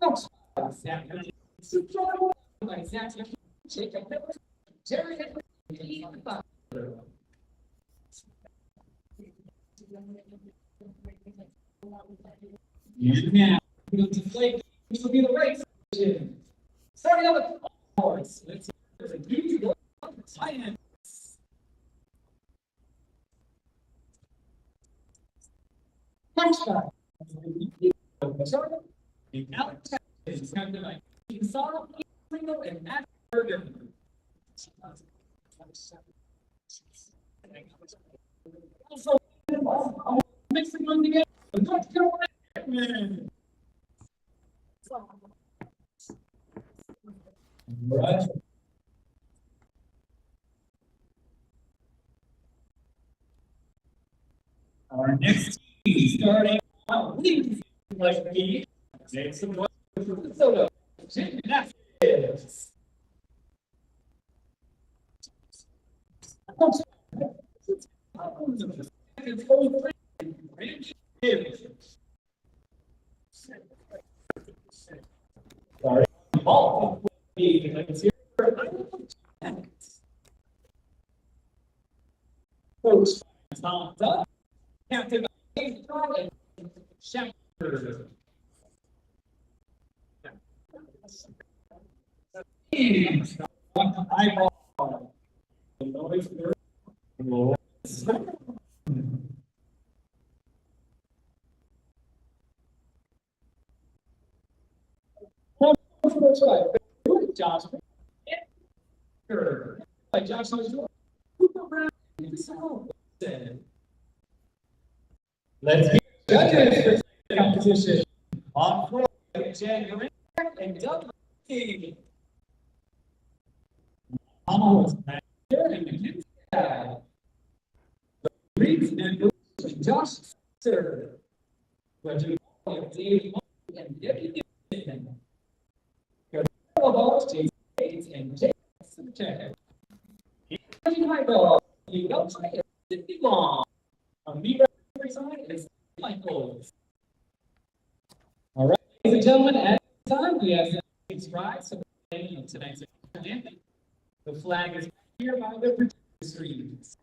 And now, we'll deflate. This will be the right position. Starting out with horse. Let's see. There's a huge tight end. Punchback. The Alex is kind of like Saw, single, and Asperger. Also, mixing them together. North Carolina. Right. Our next team starting out like the Minnesota Gymnastics. Sorry. Ball. Coach Tom Duck, Captain Shepherd. Eyeball. Josh. Like Josh was let's get judges for competition on floor. January and Doug King. Almost back there in the kids' side. Reeds and Josh Sir. But you have Dave and Debbie Gibson. Your balls, Jason and Jason Check. Michael, you don't try it. It belongs. On me, every side is Michael's. All right, ladies and gentlemen, at this time, we have the scribes of tonight's event. The flag is here by the producer screens.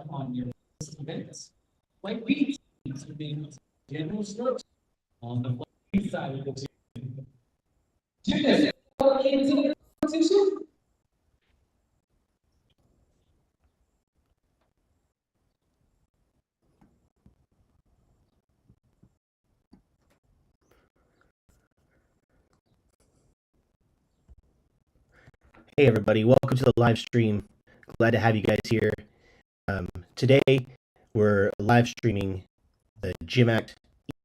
On your events, like we being general strokes on the right side of the team. Gymnastics into the competition. Hey everybody, welcome to the live stream. Glad to have you guys here. Today we're live streaming the GymACT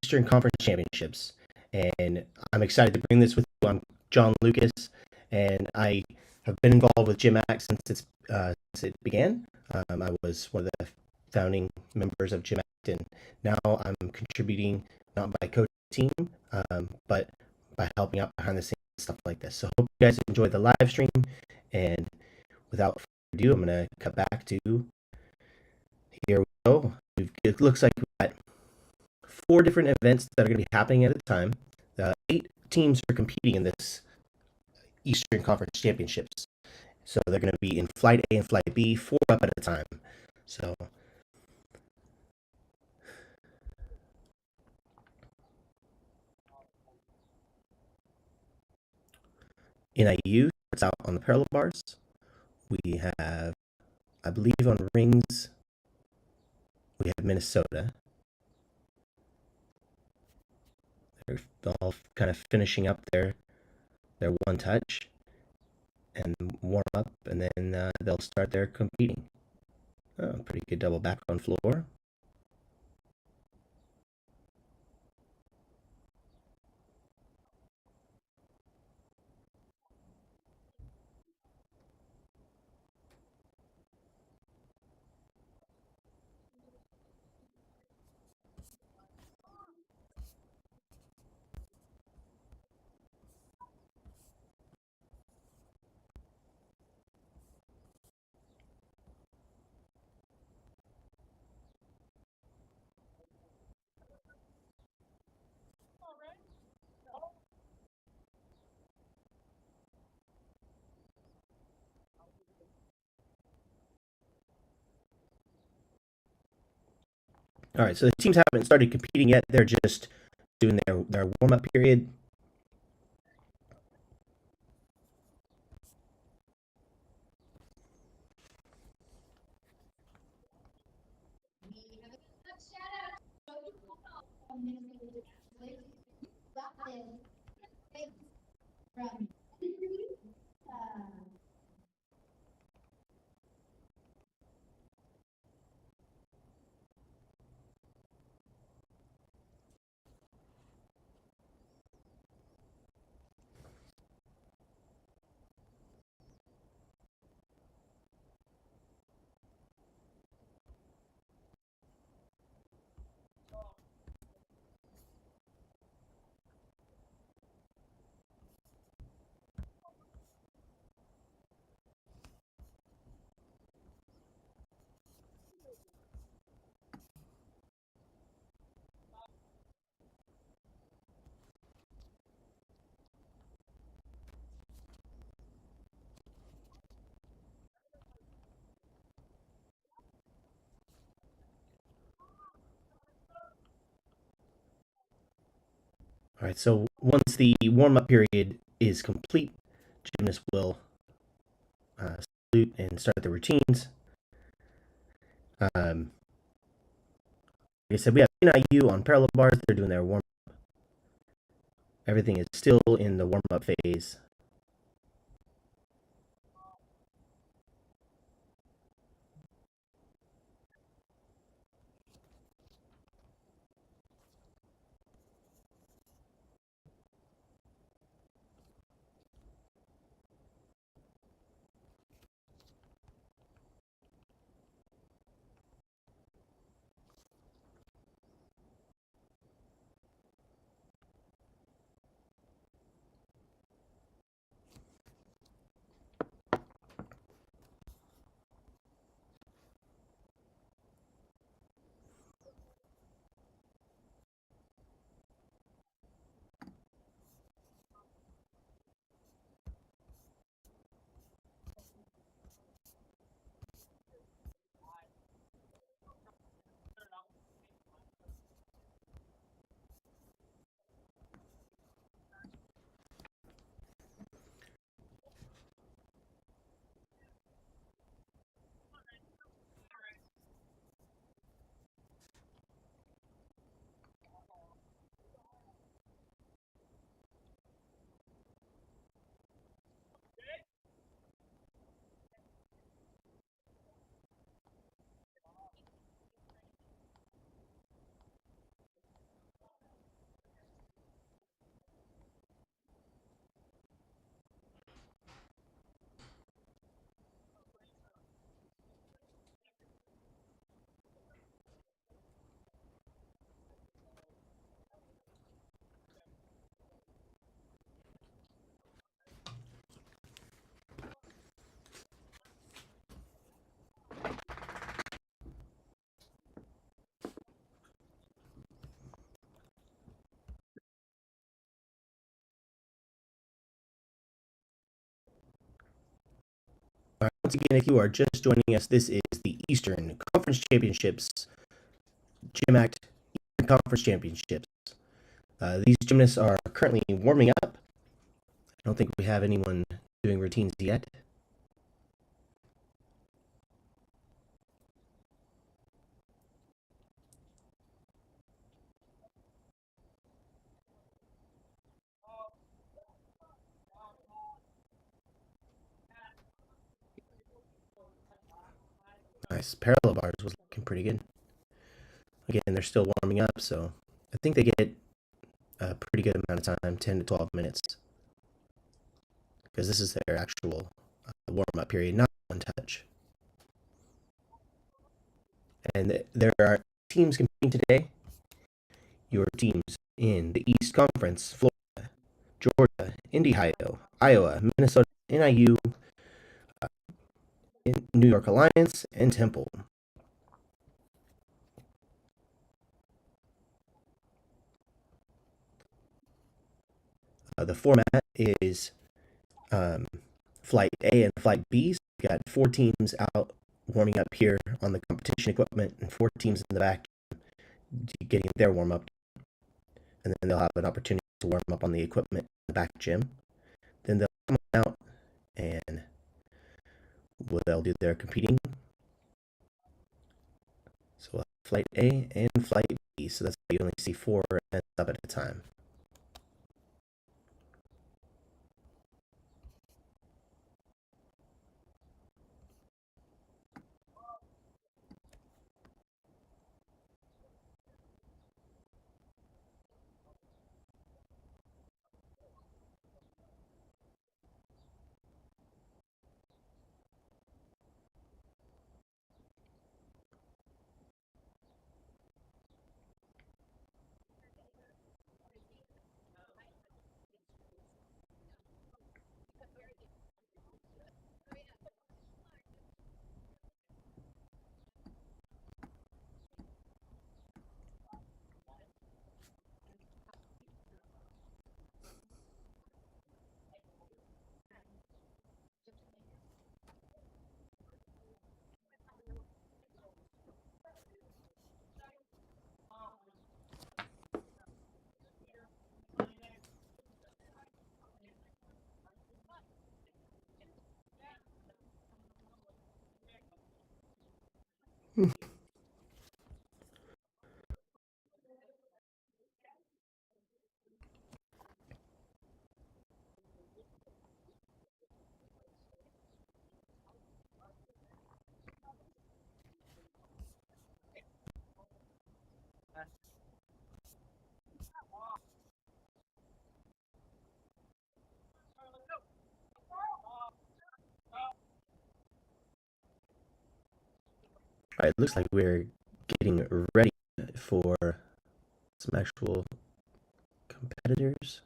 Eastern Conference Championships, and I'm excited to bring this with you. I'm John Lucas, and I have been involved with GymACT since it began. I was one of the founding members of GymACT, and now I'm contributing not by coaching the team, but by helping out behind the scenes and stuff like this. So hope you guys enjoy the live stream, and without further ado, I'm going to cut back to here we go. it looks like we've got 4 different events that are going to be happening at a time. 8 teams are competing in this Eastern Conference Championships. So they're going to be in Flight A and Flight B, 4 up at a time. So NIU starts out on the parallel bars. We have, I believe, on rings, we have Minnesota. They're all kind of finishing up their one touch and warm up, and then they'll start their competing. Oh, pretty good double back on floor. All right, so the teams haven't started competing yet. They're just doing their warm up period. All right, so once the warm up period is complete, gymnasts will salute and start the routines. Like I said, we have NIU on parallel bars. They're doing their warm up. Everything is still in the warm up phase. All right, once again, if you are just joining us, this is the Eastern Conference Championships, GymACT Eastern Conference Championships. These gymnasts are currently warming up. I don't think we have anyone doing routines yet. Nice. Parallel bars was looking pretty good. Again, they're still warming up, so I think they get a pretty good amount of time, 10 to 12 minutes. Because this is their actual warm-up period, not one touch. And there are teams competing today. Your teams in the East Conference: Florida, Georgia, Indy-Hio, Iowa, Minnesota, NIU, New York Alliance, and Temple. The format is Flight A and Flight B. So we got 4 teams out warming up here on the competition equipment and 4 teams in the back getting their warm up. And then they'll have an opportunity to warm up on the equipment in the back gym. Then they'll come out and they'll do their competing. So we'll have Flight A and Flight B. So that's why you only see 4 events up at a time. All right, it looks like we're getting ready for some actual competitors.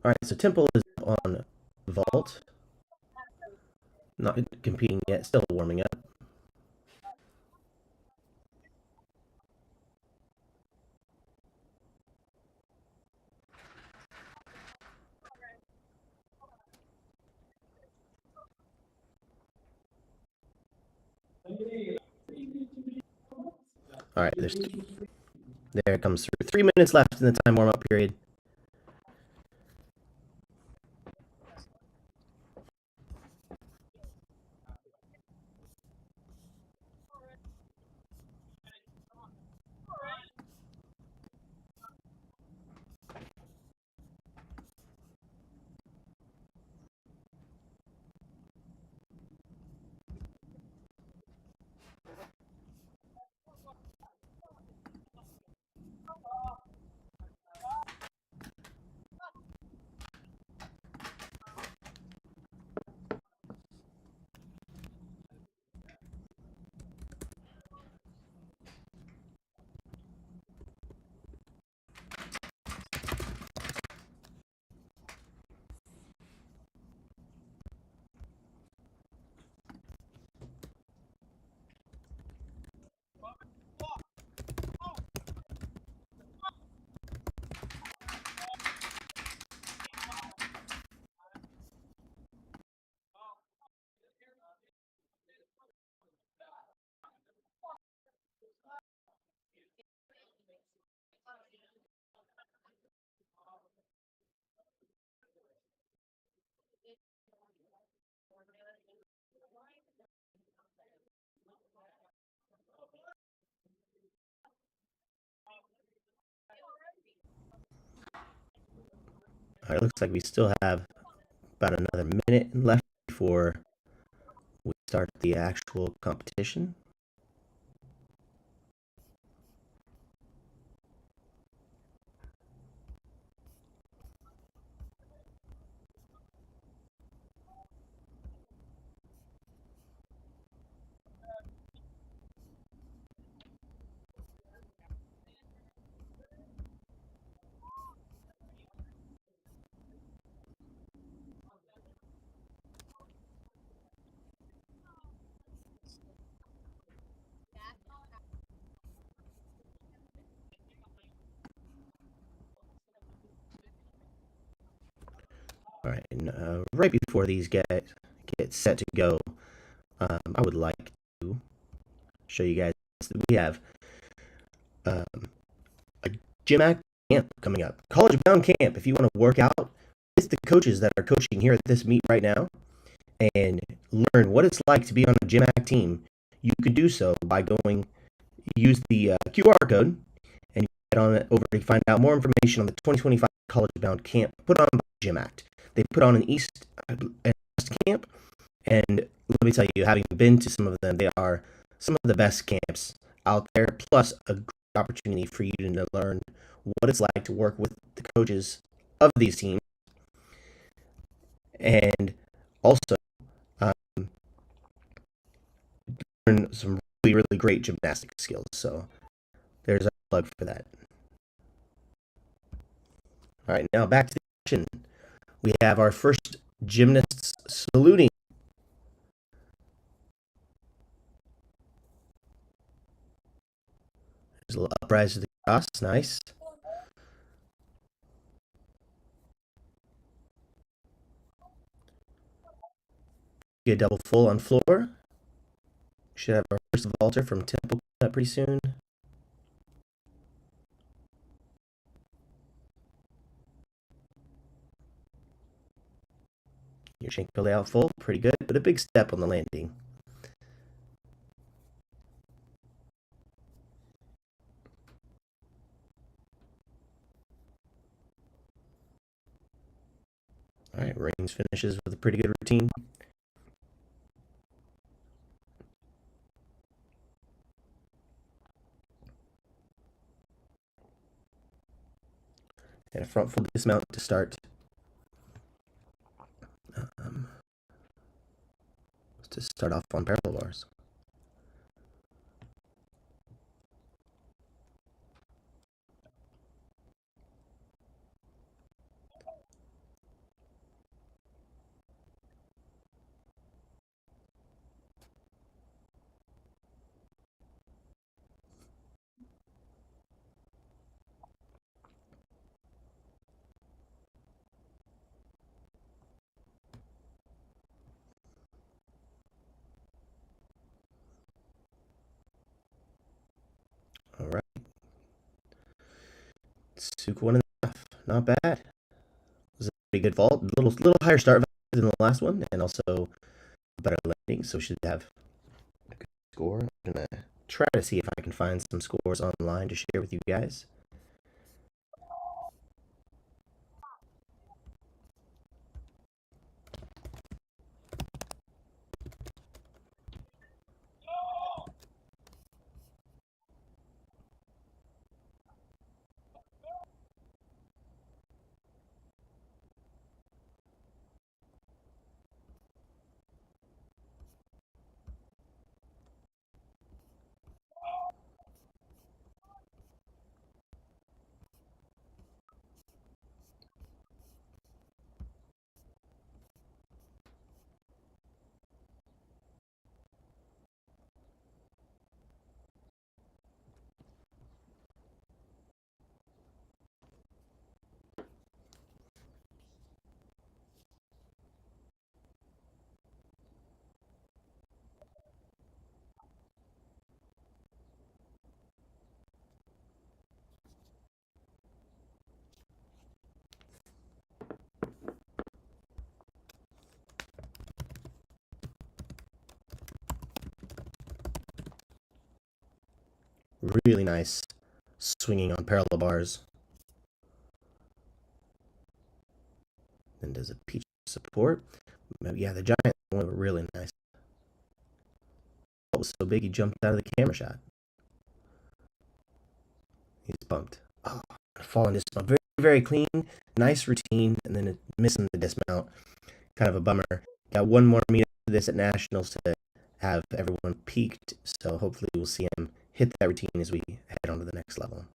All right, so Temple is on vault, not competing yet, still warming up. All right, there it comes through. 3 minutes left in the time warm up period. All right, looks like we still have about another minute left before we start the actual competition. All right, and right before these get set to go, I would like to show you guys that we have um, a GymACT camp coming up, college bound camp. If you want to work out with the coaches that are coaching here at this meet right now and learn what it's like to be on a GymACT team, you can do so by use the QR code and get on it over to find out more information on the 2025 college bound camp put on by GymACT. They put on an East and West camp, and let me tell you, having been to some of them, they are some of the best camps out there, plus a great opportunity for you to learn what it's like to work with the coaches of these teams, and also um, learn some really, really great gymnastic skills. So there's a plug for that. All right, now back to the action. We have our first gymnasts saluting. There's a little uprise to the cross. Nice. Get a double full on floor. Should have our first vaulter from Temple up pretty soon. Your shank pulley out full, pretty good, but a big step on the landing. All right, Rings finishes with a pretty good routine. And a front full dismount to start. Um, to start off on parallel bars. All right. Suk 1.5. Not bad. It was a pretty good vault. Little higher start than the last one, and also a better landing, so should have a good score. I'm gonna try to see if I can find some scores online to share with you guys. Really nice swinging on parallel bars. does a peach support. Yeah, the giant one were really nice. It was so big he jumped out of the camera shot. He's bumped. Oh, falling dismount. Very, very clean. Nice routine. And then missing the dismount. Kind of a bummer. Got one more meet after this at Nationals to have everyone peaked. So hopefully we'll see him hit that routine as we head on to the next level.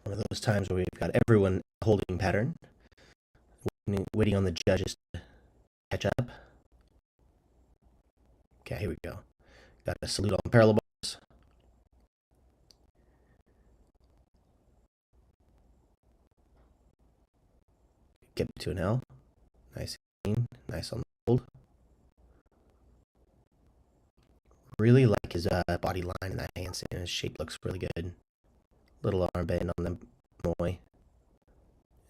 One of those times where we've got everyone holding pattern, waiting on the judges to catch up. Okay, here we go. Got a salute on parallel bars. Get to an L. Nice clean. Nice on the hold. Really like his body line in that handstand. His shape looks really good. Little arm bend on the Moy.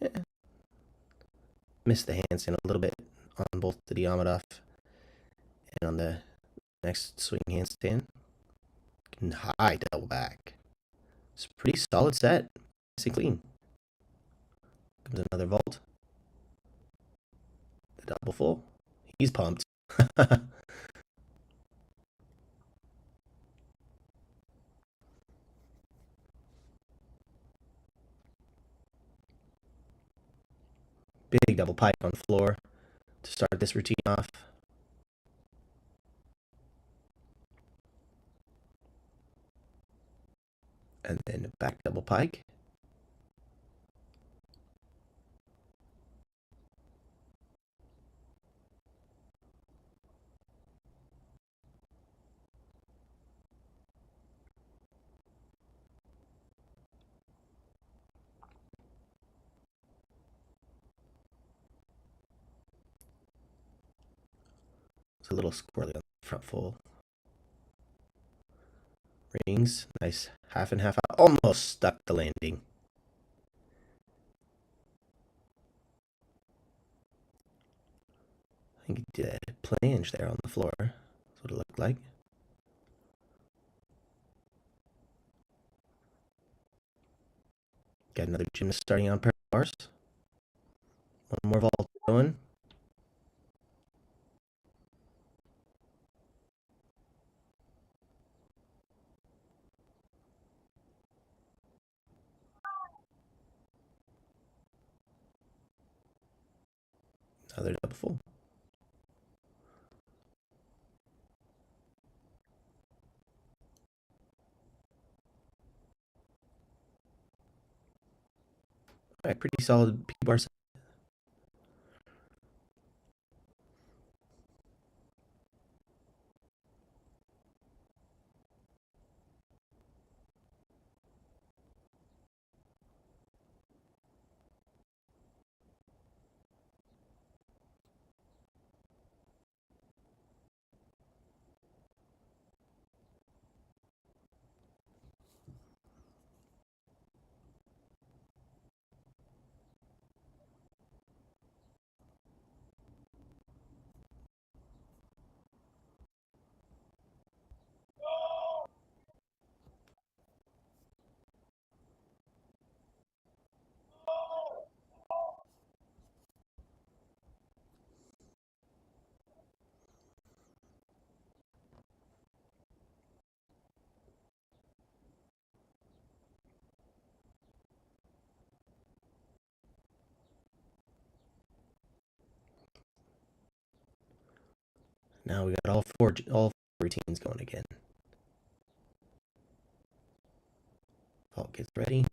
Yeah. Missed the handstand a little bit on both the Diamondov and on the next swing handstand. High double back. It's a pretty solid set. Nice and clean. Comes another vault. The double full. He's pumped. Big double pike on the floor to start this routine off. And then back double pike. It's a little squirrely on the front full. Rings, nice half and half out. Almost stuck the landing. I think he did a planche there on the floor. That's what it looked like. Got another gymnast starting on parallel bars. One more vault going. Another double full. All right, pretty solid P-bar set. Now we got all four routines going again. Vault gets ready.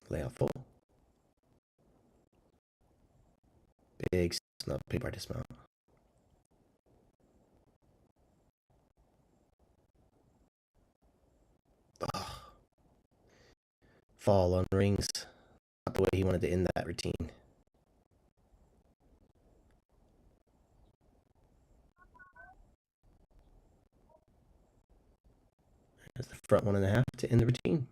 Lay out full. Big snub, big bar dismount. Oh. Fall on rings. Not the way he wanted to end that routine. There's the front 1.5 to end the routine.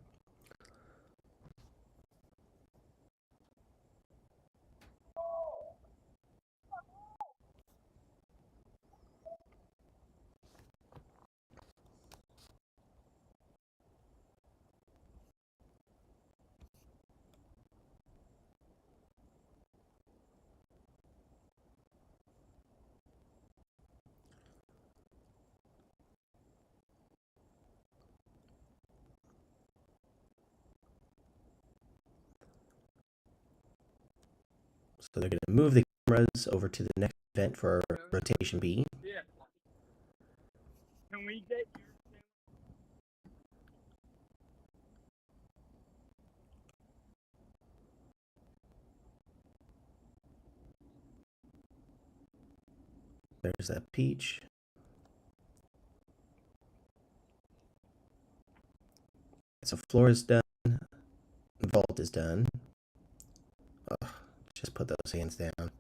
So they're going to move the cameras over to the next event for rotation B. Yeah. Can we get There's that peach. So floor is done. Vault is done. Oh, just put those hands down.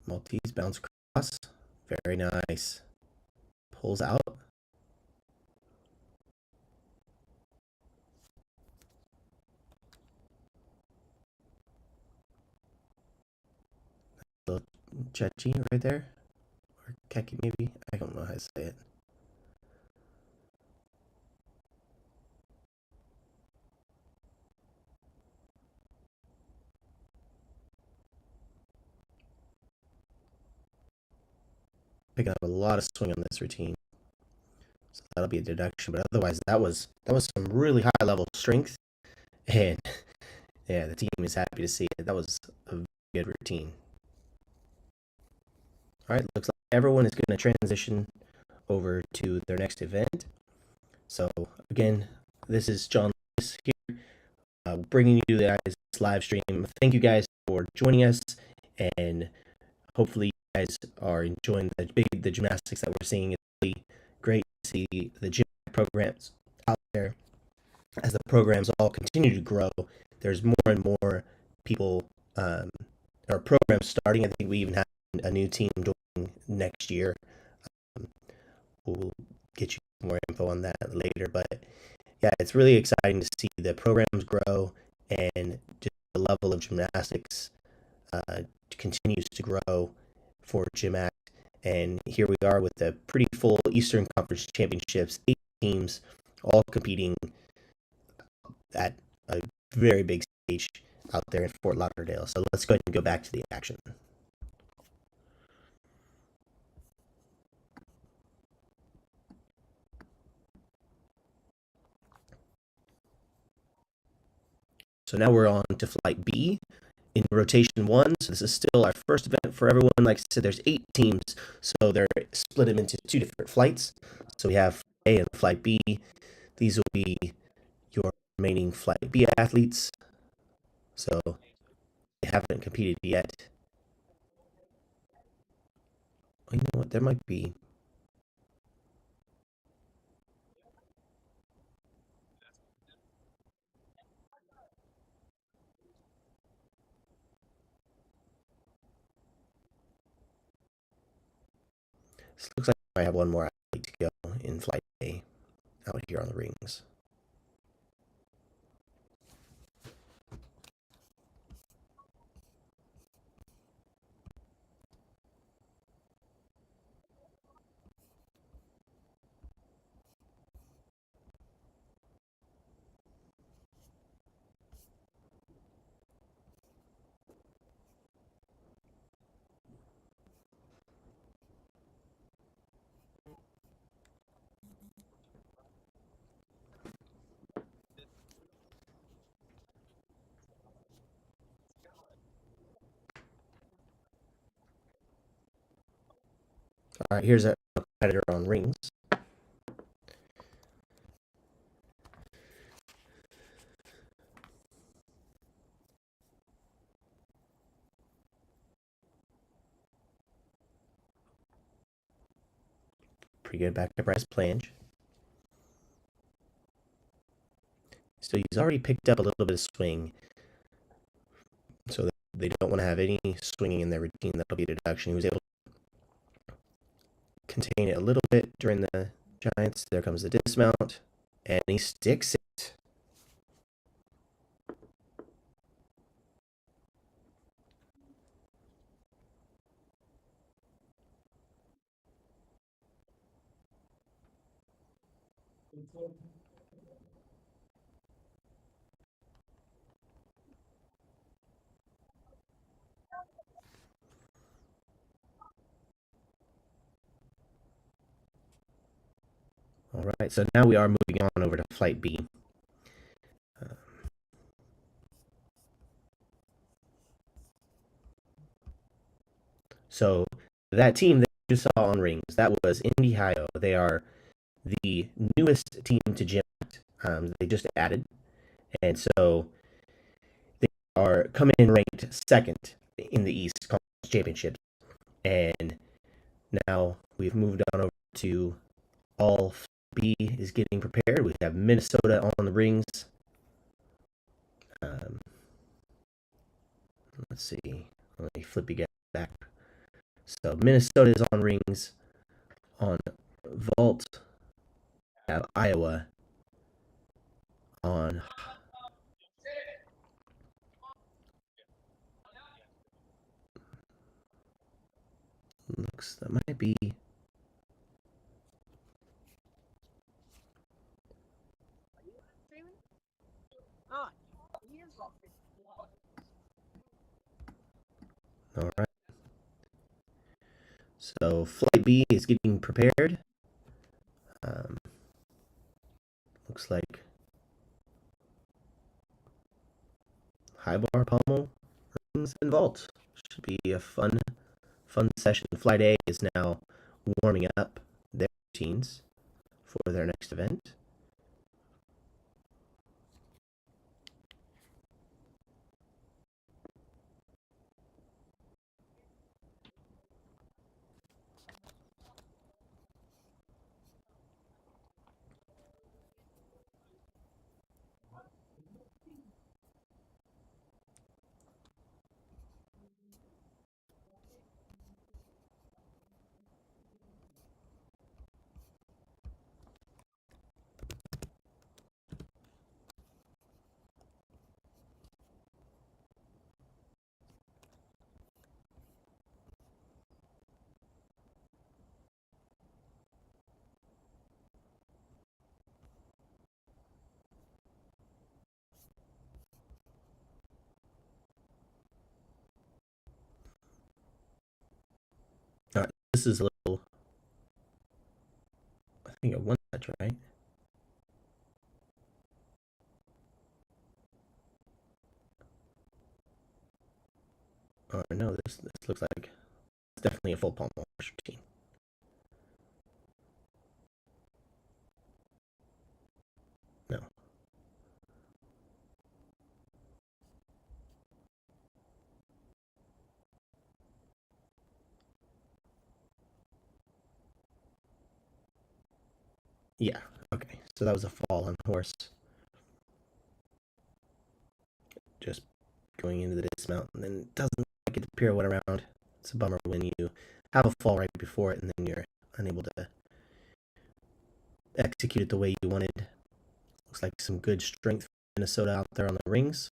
Maltese bounce cross. Very nice. Pulls out. Little Chechi right there. Or Keki maybe. I don't know how to say it. Picking up a lot of swing on this routine. So that'll be a deduction. But otherwise that was some really high level strength. And yeah, the team is happy to see it. That was a good routine. All right, looks like everyone is going to transition over to their next event. So again, this is John Lewis here, bringing you guys this live stream. Thank you guys for joining us, and hopefully you guys are enjoying the gymnastics that we're seeing. It's really great to see the gym programs out there. As the programs all continue to grow, there's more and more people or programs starting. I think we even have a new team joining next year. We'll get you more info on that later, but yeah, it's really exciting to see the programs grow and just the level of gymnastics continues to grow for GymACT. And here we are with the pretty full Eastern Conference Championships, 8 teams all competing at a very big stage out there in Fort Lauderdale. So let's go ahead and go back to the action. So now we're on to flight B in rotation 1. So this is still our first event for everyone. Like I said, there's 8 teams, so they're split into 2 different flights. So we have A and flight B. These will be your remaining flight B athletes. So they haven't competed yet. Oh, you know what? There might be. This looks like I have one more athlete to go in flight A out here on the rings. All right, here's a competitor on rings. Pretty good back to press planche. So he's already picked up a little bit of swing. So they don't want to have any swinging in their routine. That'll be a deduction. He was able to contain it a little bit during the Giants. There comes the dismount, and he sticks it. All right, so now we are moving on over to flight B. So that team that you just saw on rings, that was Indy-Hio. They are the newest team to GymACT. They just added, and so they are coming in ranked second in the East Conference Championships. And now we've moved on over to all B is getting prepared. We have Minnesota on the rings. Let's see. Let me flip you guys back. So Minnesota is on rings. On vault, we have Iowa. On looks that might be. All right. So flight B is getting prepared. Looks like high bar, pommel, rings, and vault. Should be a fun session. Flight A is now warming up their routines for their next event. All right, this is a little. I think a one touch, right? Or no, this looks like it's definitely a full palm wash routine. No. Yeah. Okay. So that was a fall on horse. Just going into the dismount, and then it doesn't get the pirouette around. It's a bummer when you have a fall right before it, and then you're unable to execute it the way you wanted. Looks like some good strength for Minnesota out there on the rings.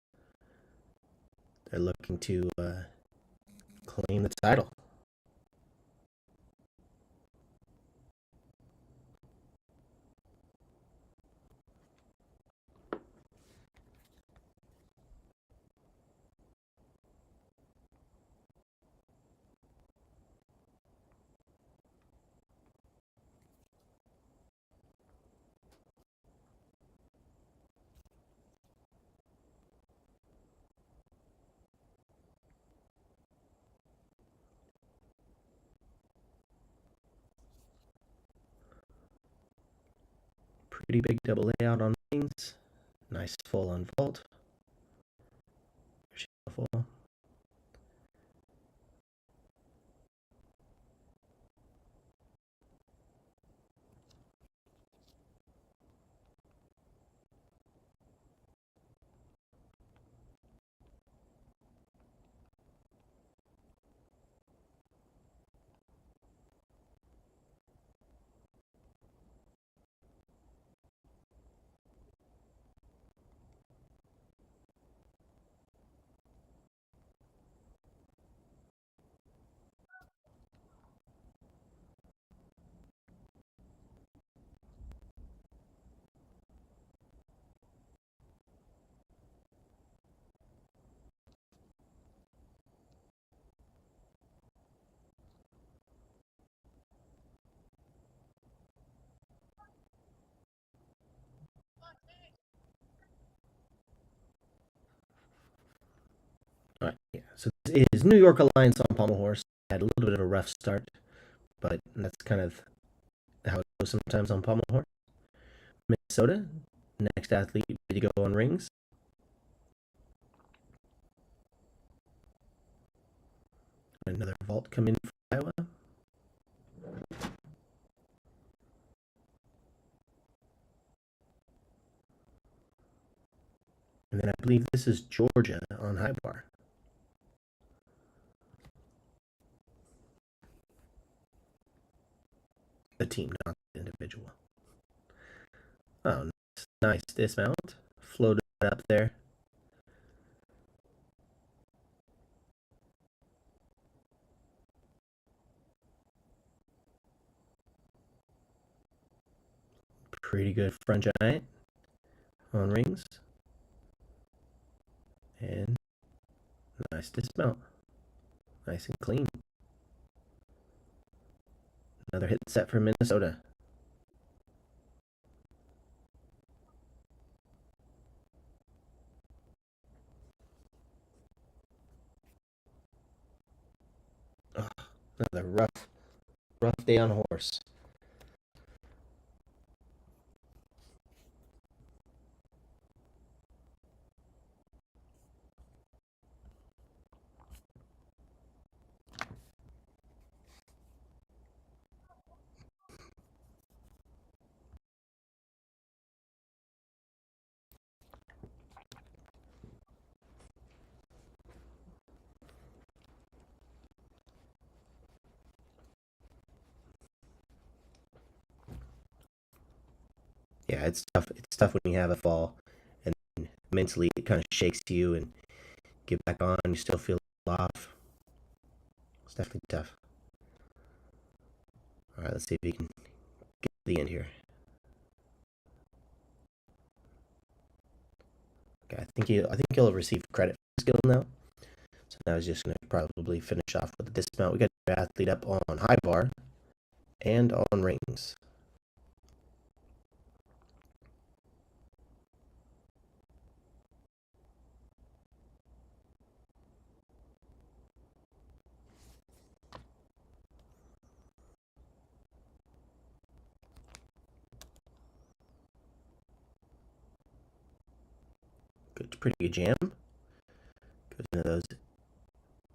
They're looking to claim the title. Pretty big double layout on rings. Nice full on vault. Full. All right, yeah. So this is New York Alliance on pommel horse. Had a little bit of a rough start, but that's kind of how it goes sometimes on pommel horse. Minnesota, next athlete ready to go on rings. Another vault come in for Iowa. And then I believe this is Georgia on high bar. The team, not the individual. Oh, nice dismount. Floated up there. Pretty good front giant on rings. And nice dismount. Nice and clean. Another hit set for Minnesota. Oh, another rough day on horse. Yeah, it's tough. It's tough when you have a fall, and mentally it kind of shakes you, and get back on. You still feel off. It's definitely tough. All right, let's see if we can get to the end here. Okay, I think he'll receive credit for skill now. So now he's just going to probably finish off with a dismount. We got our athlete up on high bar and on rings. Good, pretty good jam. Goes into those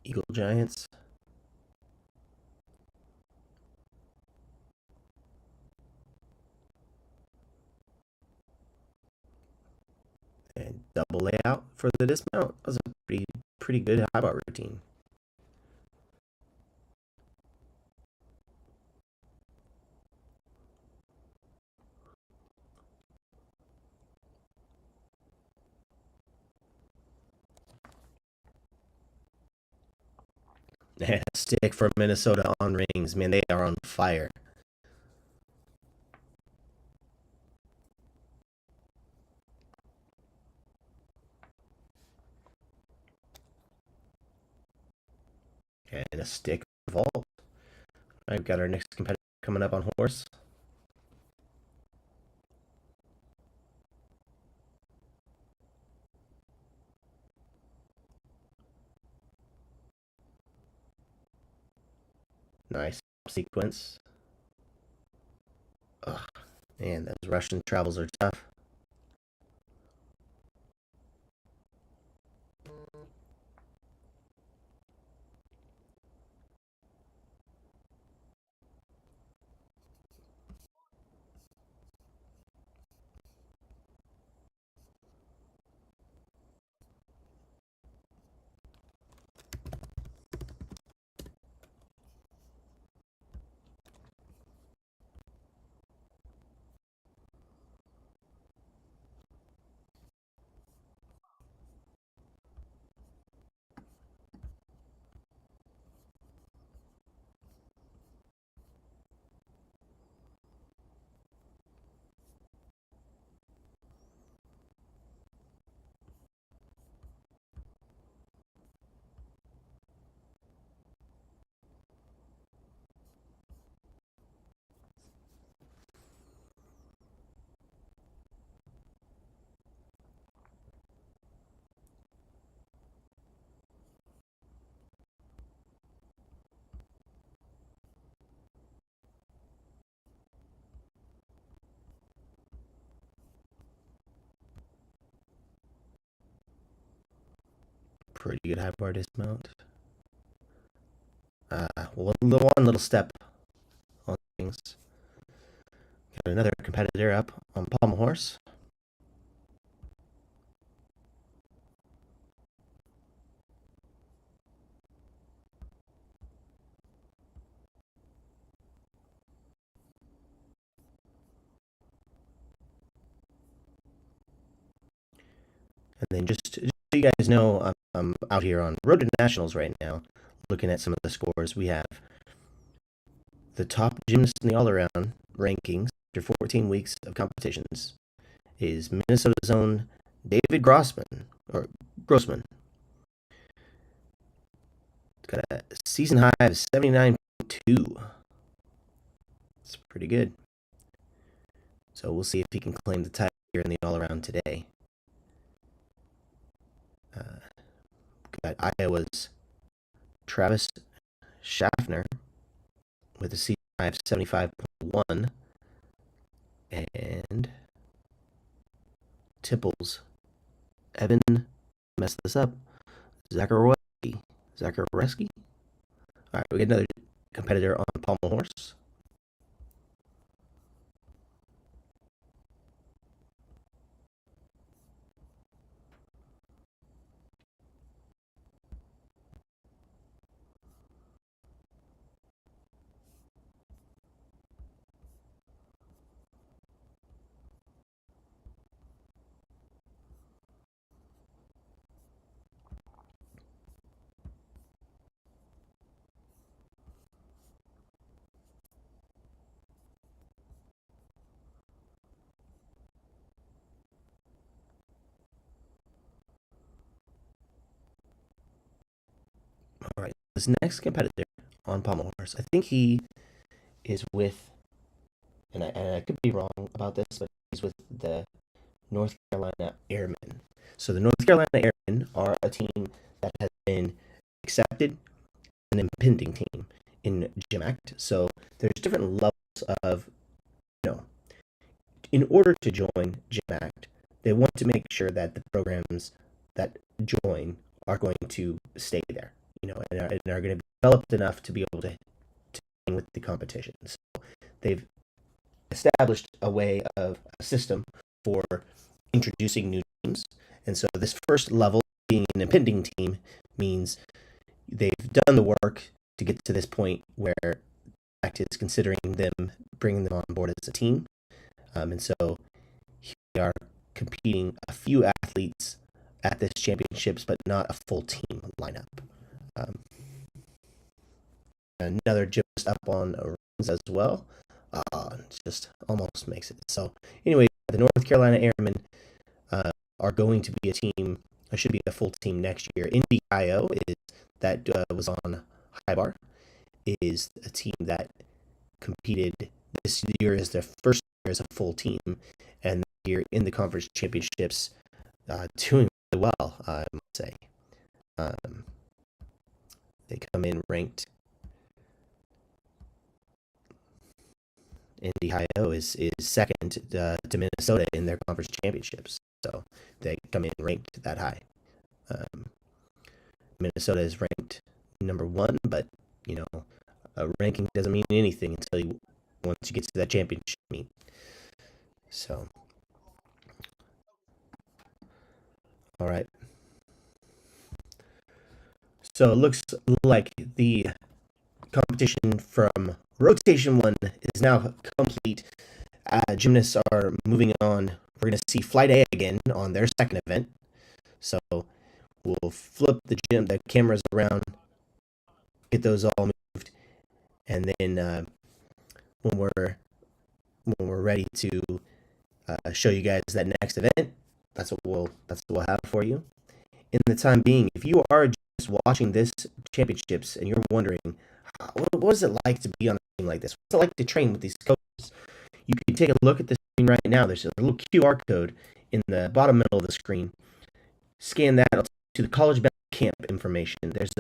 eagle giants. And double layout for the dismount. That was a pretty good high bar routine. And a stick for Minnesota on rings. Man, they are on fire. And a stick vault. I've got our next competitor coming up on horse. Nice sequence. Ugh. And those Russian travels are tough. Pretty good high bar dismount. One little step on things. Got another competitor up on pommel horse. And then just so you guys know, I'm out here on Road to Nationals right now, looking at some of the scores. We have the top gymnast in the all-around rankings after 14 weeks of competitions is Minnesota's own David Grossman. Got a season high of 79.2. It's pretty good. So we'll see if he can claim the title here in the all-around today. Got Iowa's Travis Schaffner with a season high of 75.1. And Temple's Evan, messed this up, Zakharowski. All right, we get another competitor on pommel horse. All right, this next competitor on pommel horse, I think he is with, and I could be wrong about this, but he's with the North Carolina Airmen. So the North Carolina Airmen are a team that has been accepted, an impending team in GymACT. So there's different levels of, in order to join GymACT, they want to make sure that the programs that join are going to stay there, and are going to be developed enough to be able to hang with the competition. So they've established a system for introducing new teams. And so this first level, being an impending team, means they've done the work to get to this point where ACT is considering them, bringing them on board as a team. And so here we are competing a few athletes at this championships, but not a full team lineup. Another gymnast up on runs as well. Just almost makes it. So anyway, the North Carolina Airmen are going to be a team. Should be a full team next year. Indy-Hio is that was on high bar, is a team that competed this year as their first year as a full team, and here in the conference championships, doing really well, I must say. They come in ranked Indy-Hio is second to Minnesota in their conference championships. So they come in ranked that high. Um, Minnesota is ranked number one, but you know, a ranking doesn't mean anything until once you get to that championship meet. So, all right. So it looks like the competition from rotation one is now complete. Gymnasts are moving on. We're going to see Flight A again on their second event. So we'll flip the cameras around, get those all moved, and then when we're ready to show you guys that next event, that's what we'll have for you. In the time being, if you are just watching this championships and you're wondering, what is it like to be on a team like this? What's it like to train with these coaches? You can take a look at the screen right now. There's a little QR code in the bottom middle of the screen. Scan that to the college camp information. There's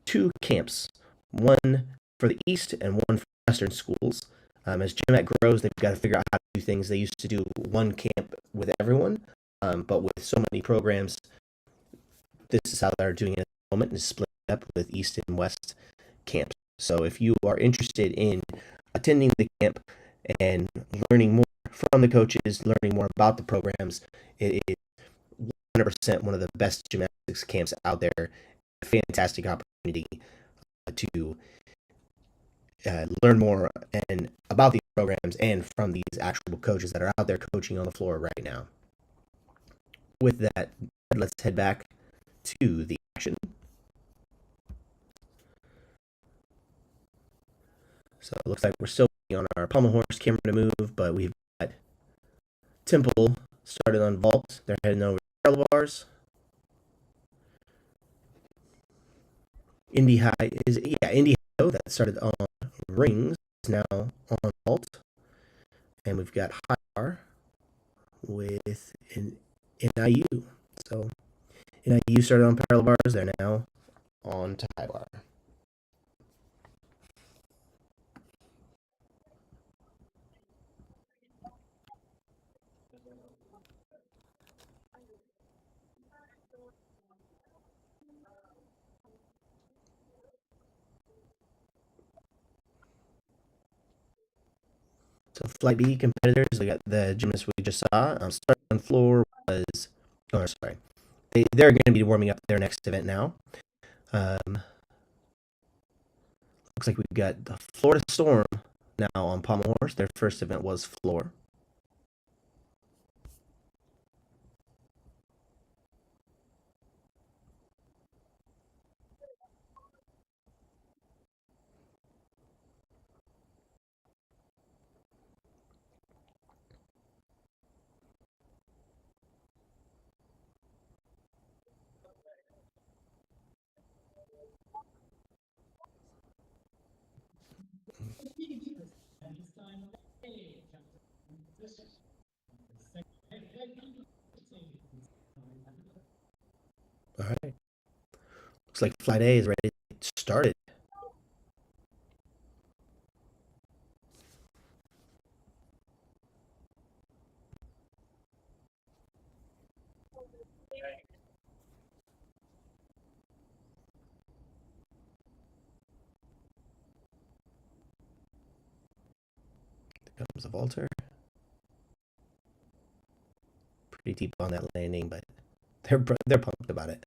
two camps, one for the East and one for Western schools. As GymACT grows, they've got to figure out how to do things. They used to do one camp with everyone, but with so many programs, this is how they're doing it at the moment, is split up with East and West camps. So if you are interested in attending the camp and learning more from the coaches, learning more about the programs, it is 100% one of the best gymnastics camps out there. A fantastic opportunity to learn more and about these programs and from these actual coaches that are out there coaching on the floor right now. With that, let's head back to the action. So it looks like we're still waiting on our pommel horse camera to move, but we've got Temple started on vault. They're heading over to parallel bars. Indy-Hio that started on rings is now on vault, and we've got high bar with an NIU. So NIU started on parallel bars. They're now on to high bar. So flight B competitors, we got the gymnasts we just saw. Starting on floor was, oh sorry, they're going to be warming up their next event now. Looks like we've got the Florida Storm now on pommel horse. Their first event was floor. All right. Looks like flight A is ready to get started. There comes the vaulter. Pretty deep on that landing, but they're pumped about it.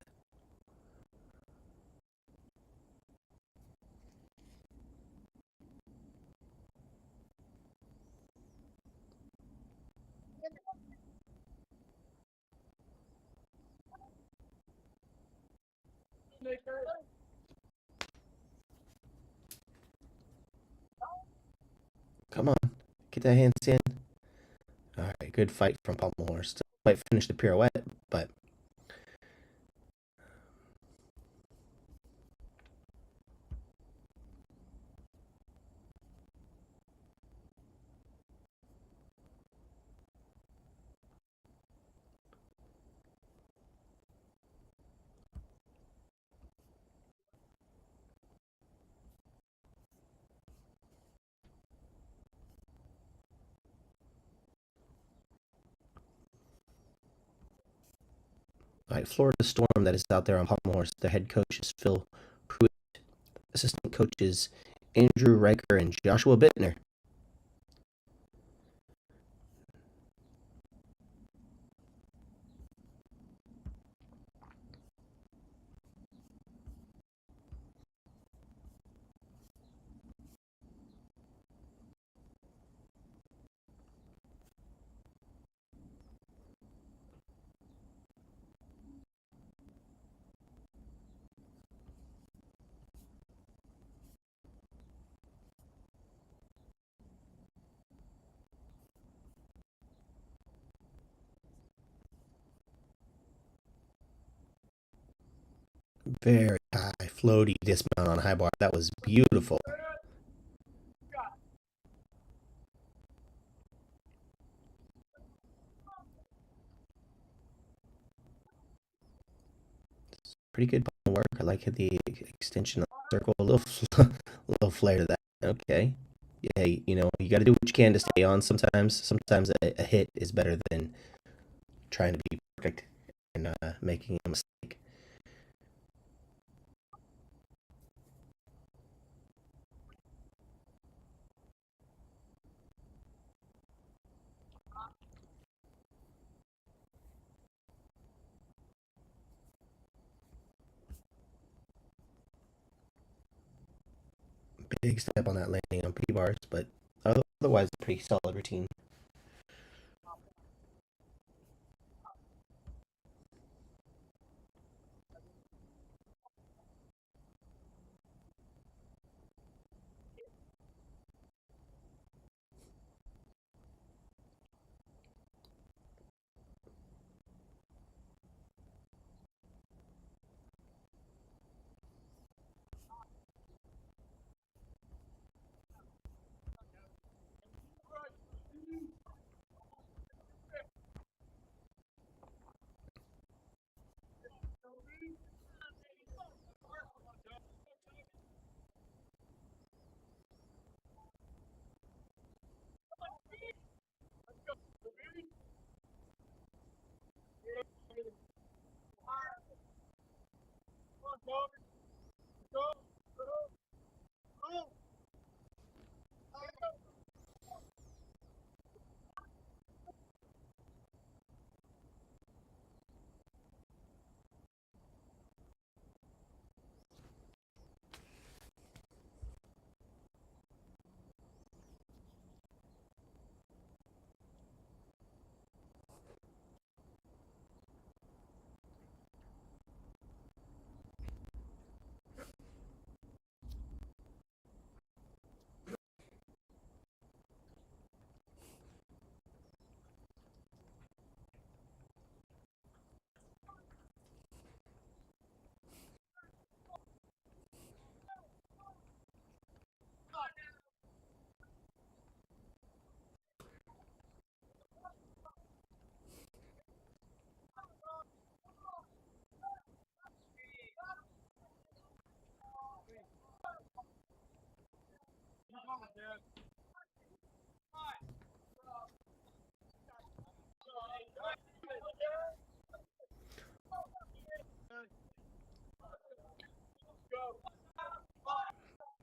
Come on, get that handstand. All right, good fight from pommel horse. Still quite finished the pirouette, but Florida Storm that is out there on Pommel Horse. The head coach is Phil Pruitt. Assistant coaches Andrew Riker and Joshua Bittner. Very high, floaty dismount on high bar. That was beautiful. Pretty good ball work. I like the extension of the circle. A little flair to that. Okay. Yeah, you got to do what you can to stay on sometimes. Sometimes a hit is better than trying to be perfect and making a mistake. Big step on that landing on P bars, but otherwise, a pretty solid routine.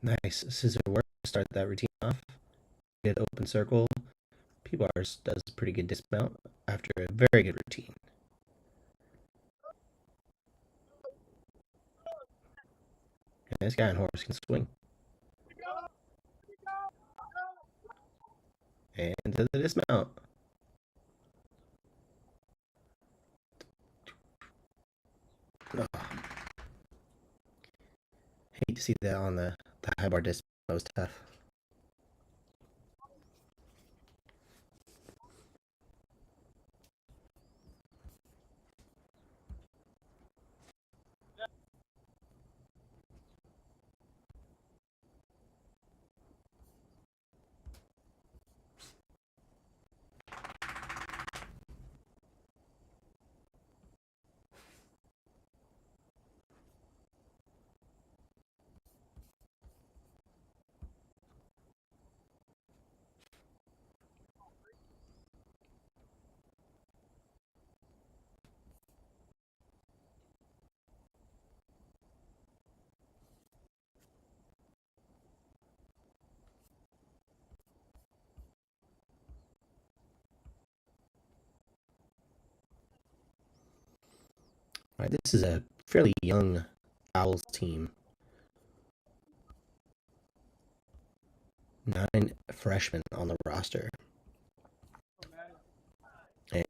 Nice scissor work to start that routine off. Good open circle. P bars does pretty good dismount after a very good routine. And this guy on horse can swing. And to the dismount. Oh, hate to see that on the high bar dismount. That was tough. All right, this is a fairly young Owls team. 9 freshmen on the roster.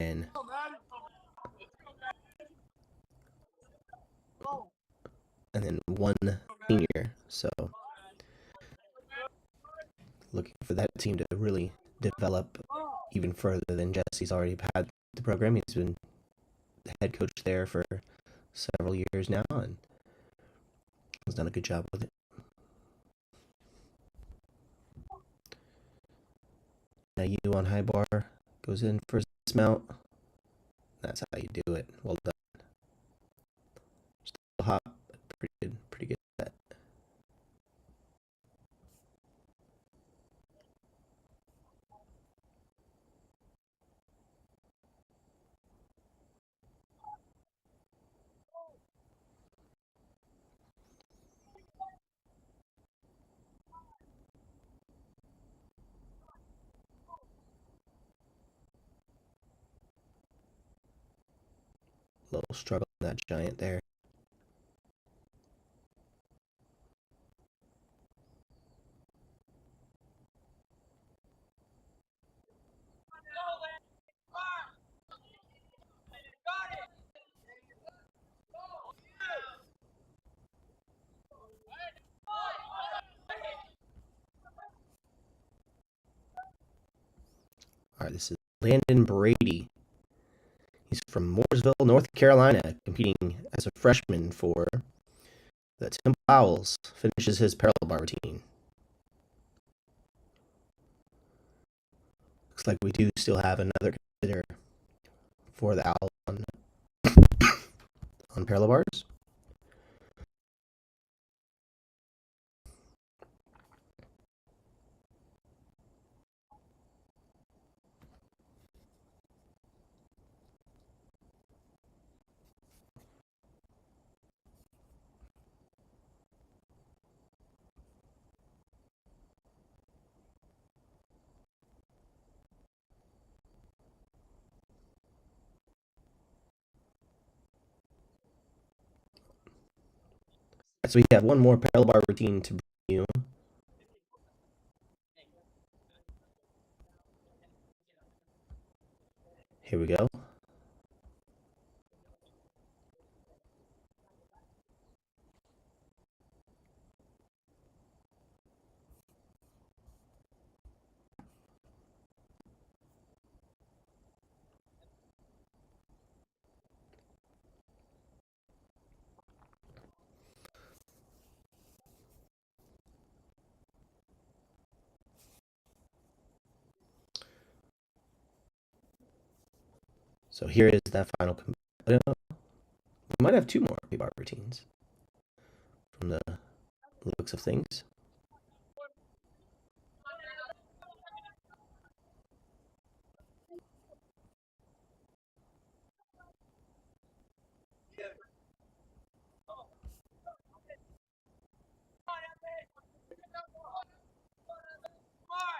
And then 1 senior. So looking for that team to really develop even further than Jesse's already had the program. He's been the head coach there for several years now and has done a good job with it. Now you on high bar goes in for dismount. That's how you do it. Well done. Still hop, pretty good set. Little struggle in that giant there. All right, this is Landon Brady. He's from Mooresville, North Carolina, competing as a freshman for the Temple Owls. Finishes his parallel bar routine. Looks like we do still have another consider for the Owls on parallel bars. So we have one more parallel bar routine to bring you. Here we go. So here is that final. We might have 2 more bar routines from the looks of things.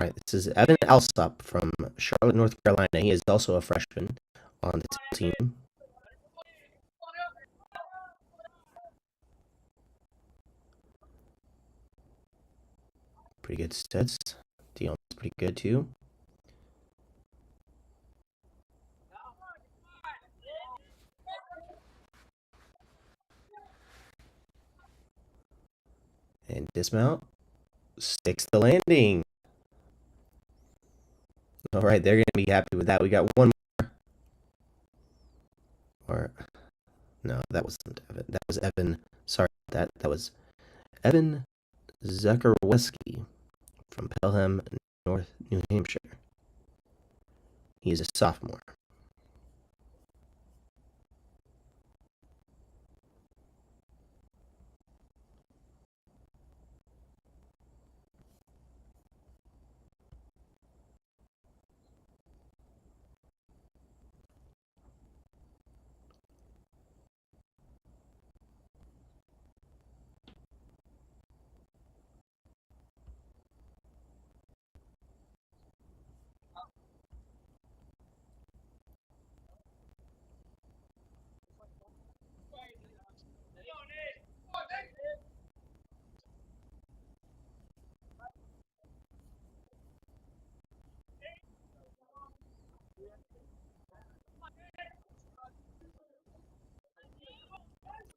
All right, this is Evan Alsop from Charlotte, North Carolina. He is also a freshman on the team. Pretty good sets. Dion's pretty good too. And dismount. Sticks the landing. All right, they're going to be happy with that. We got one more. Or, no, that wasn't Evan. That was Evan. Sorry about that. That was Evan Zuckerweski from Pelham, North New Hampshire. He's a sophomore.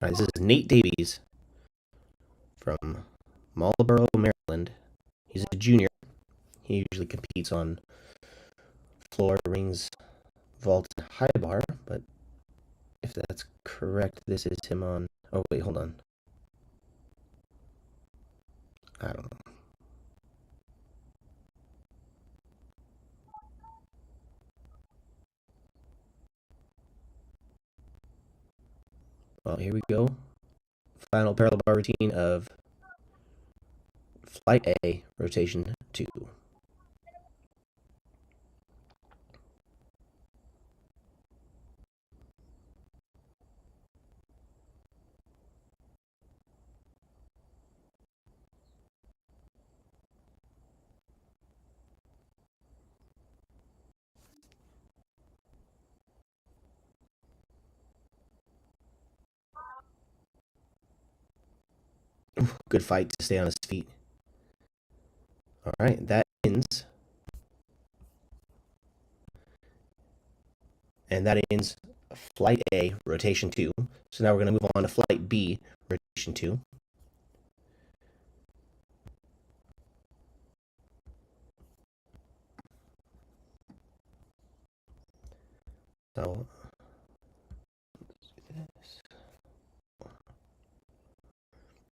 All right, this is Nate Davies from Marlboro, Maryland. He's a junior. He usually competes on floor, rings, vault, and high bar, but if that's correct, this is him on... Oh, wait, hold on. I don't know. Well, here we go. Final parallel bar routine of Flight A, rotation 2. Good fight to stay on his feet. All right, that ends. And that ends Flight A, rotation 2. So now we're going to move on to Flight B, rotation 2. So,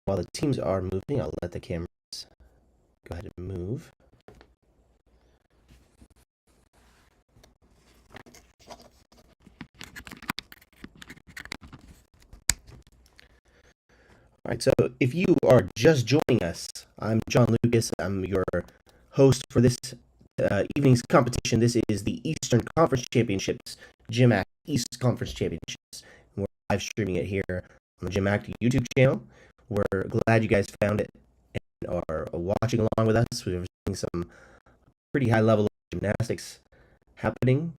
while the teams are moving, I'll let the cameras go ahead and move. All right, so if you are just joining us, I'm John Lucas. I'm your host for this evening's competition. This is the Eastern Conference Championships, GymACT East Conference Championships. And we're live streaming it here on the GymACT YouTube channel. We're glad you guys found it and are watching along with us. We're seeing some pretty high level of gymnastics happening.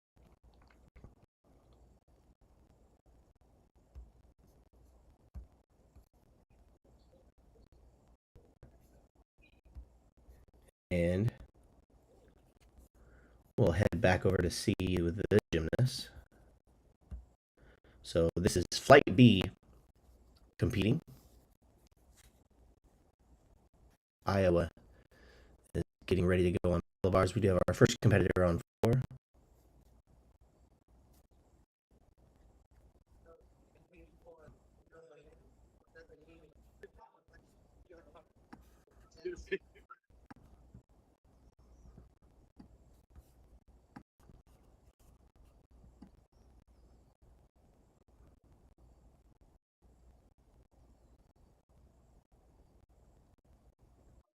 And we'll head back over to see the gymnasts. So this is Flight B competing. Iowa is getting ready to go on bars. We do have our first competitor on floor.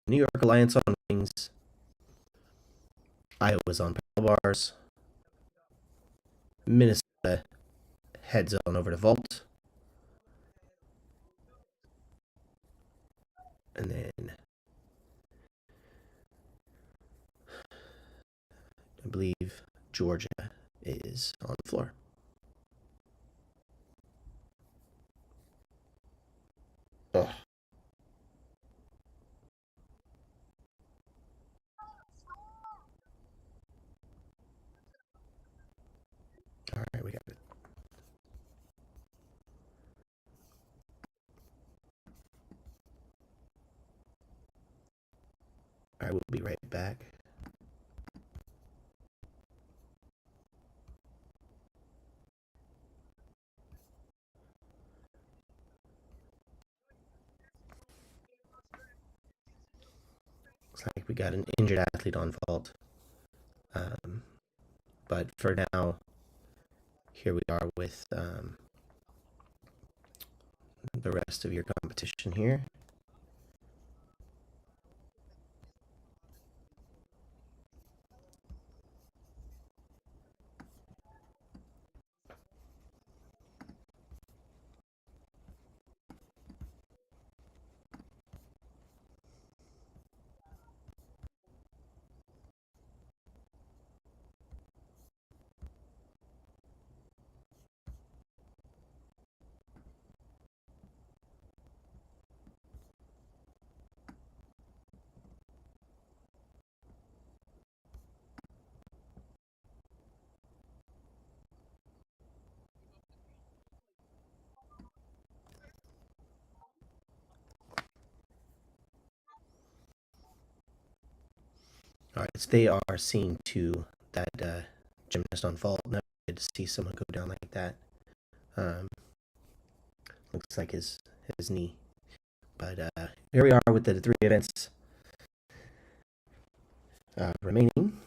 New York Alliance on wings. Iowa's on paddle bars. Minnesota heads on over to vault. And then I believe Georgia is on the floor. Oh. All right, we got it. I will be right back. Looks like we got an injured athlete on vault. But for now, here we are with the rest of your competition here. All right, so they are seeing to that gymnast on fault. Never good to see someone go down like that. Um, looks like his knee. But here we are with the three events remaining.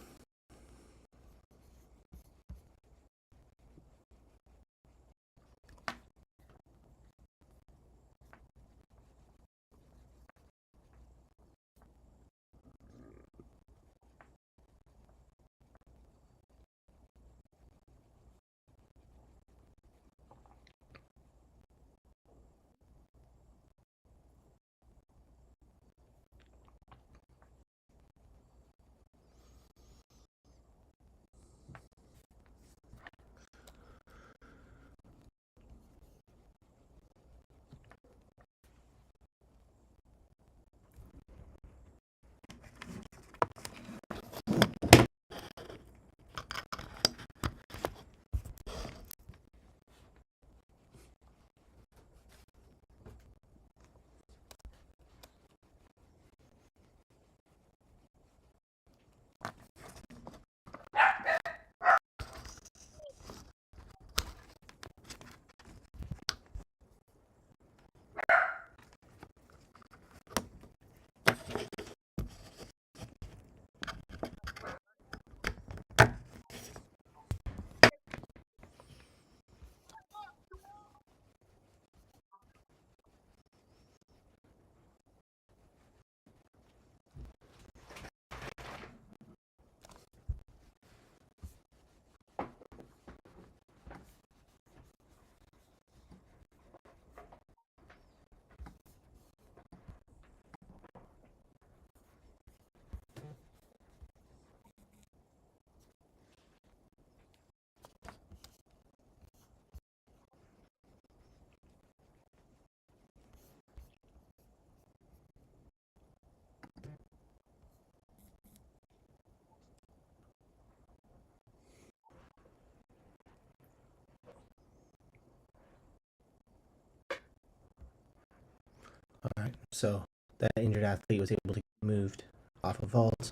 All right, so that injured athlete was able to get moved off of vault.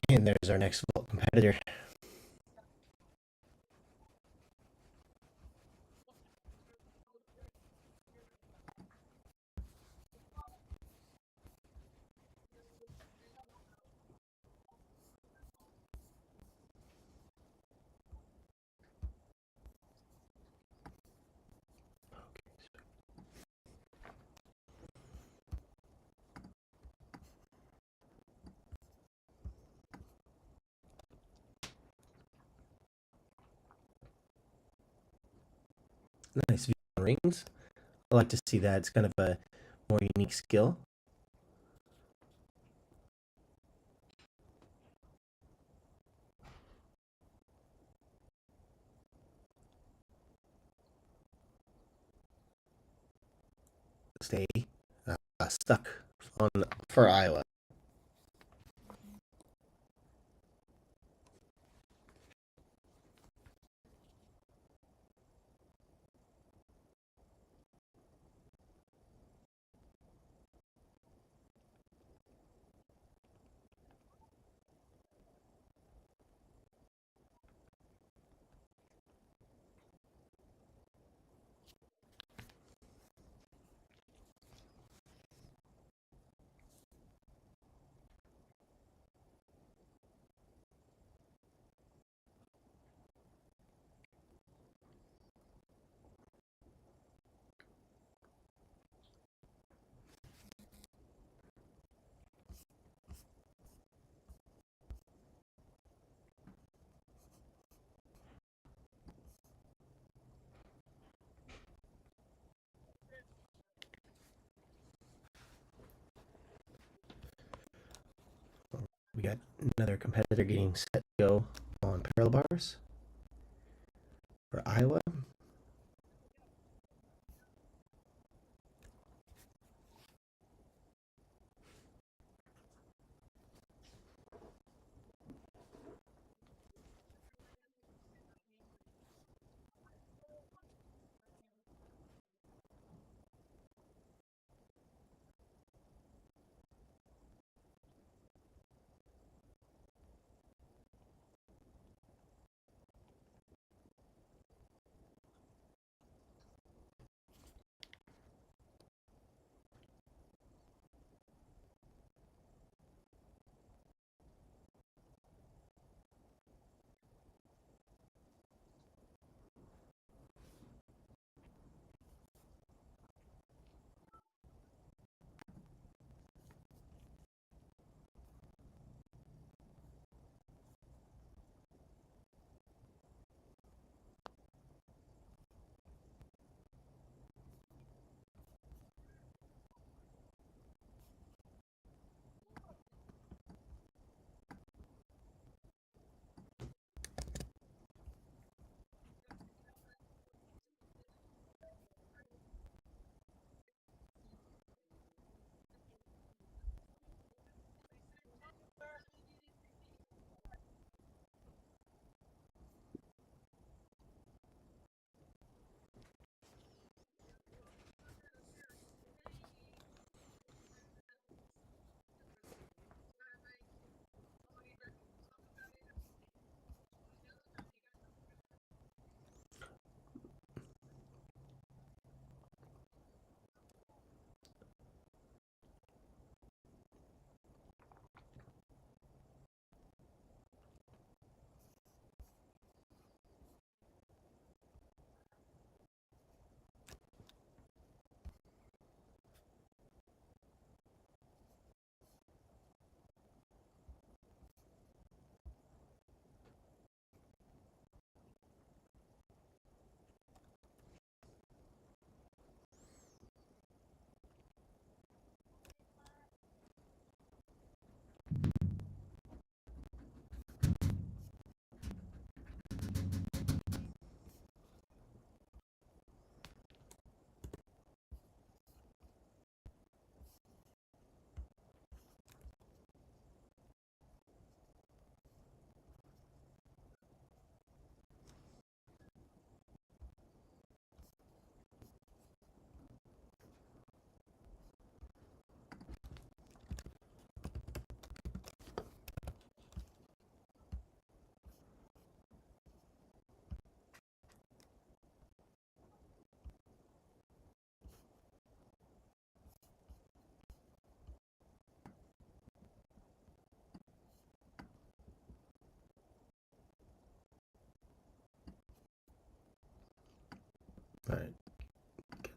And there's our next vault competitor. Nice view on rings. I like to see that. It's kind of a more unique skill. Stay stuck on for Iowa. We got another competitor getting set to go on parallel bars for Iowa.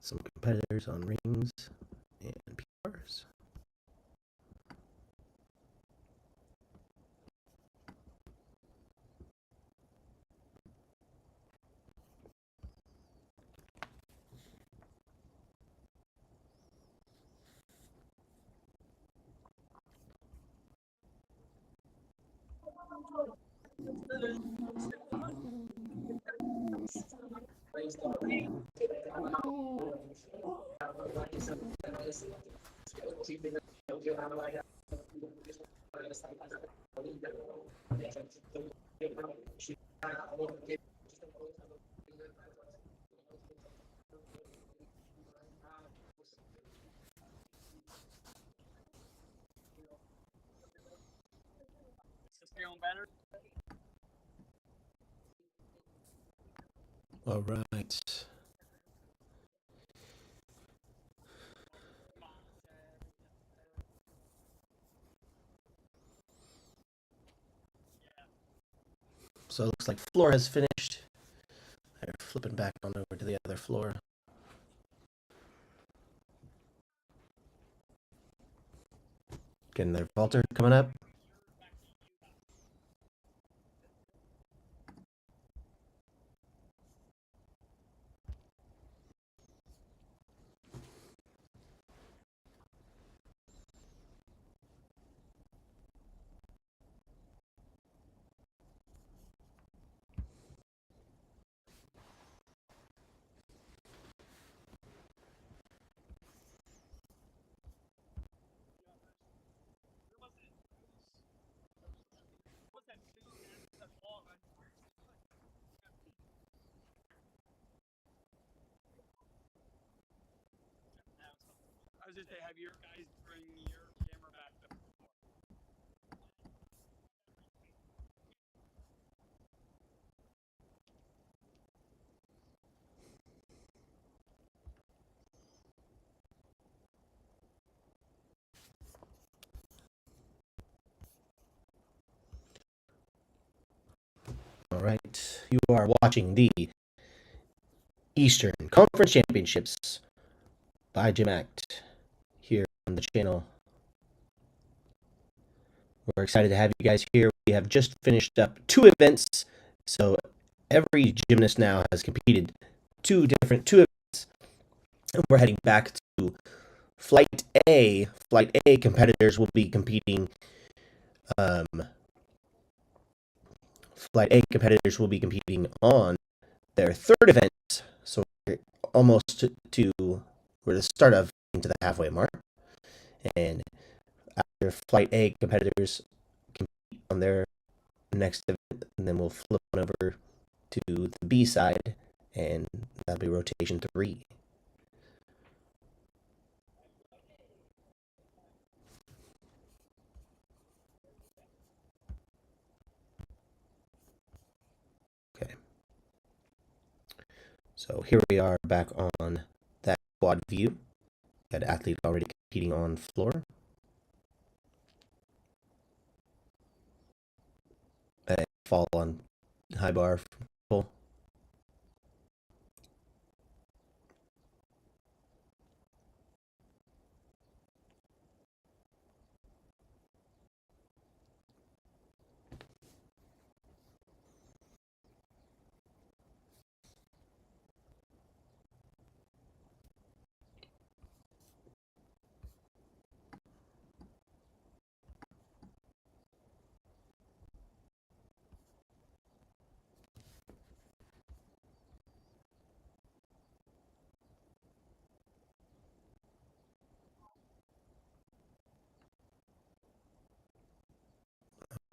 Some competitors on rings and PRs. All right. So it looks like floor has finished. They're flipping back on over to the other floor. Getting their vaulter coming up. All right. You are watching the Eastern Conference Championships by GymACT here on the channel. We're excited to have you guys here. We have just finished up 2 events. So every gymnast now has competed 2 events. And we're heading back to Flight A. Flight A competitors will be competing on their 3rd event. So we're almost we're the start of into the halfway mark. And after Flight A competitors compete on their next event, and then we'll flip on over to the B side, and that'll be rotation 3. Okay. So here we are back on that quad view. Got an athlete already competing on floor. Fall on high bar pull.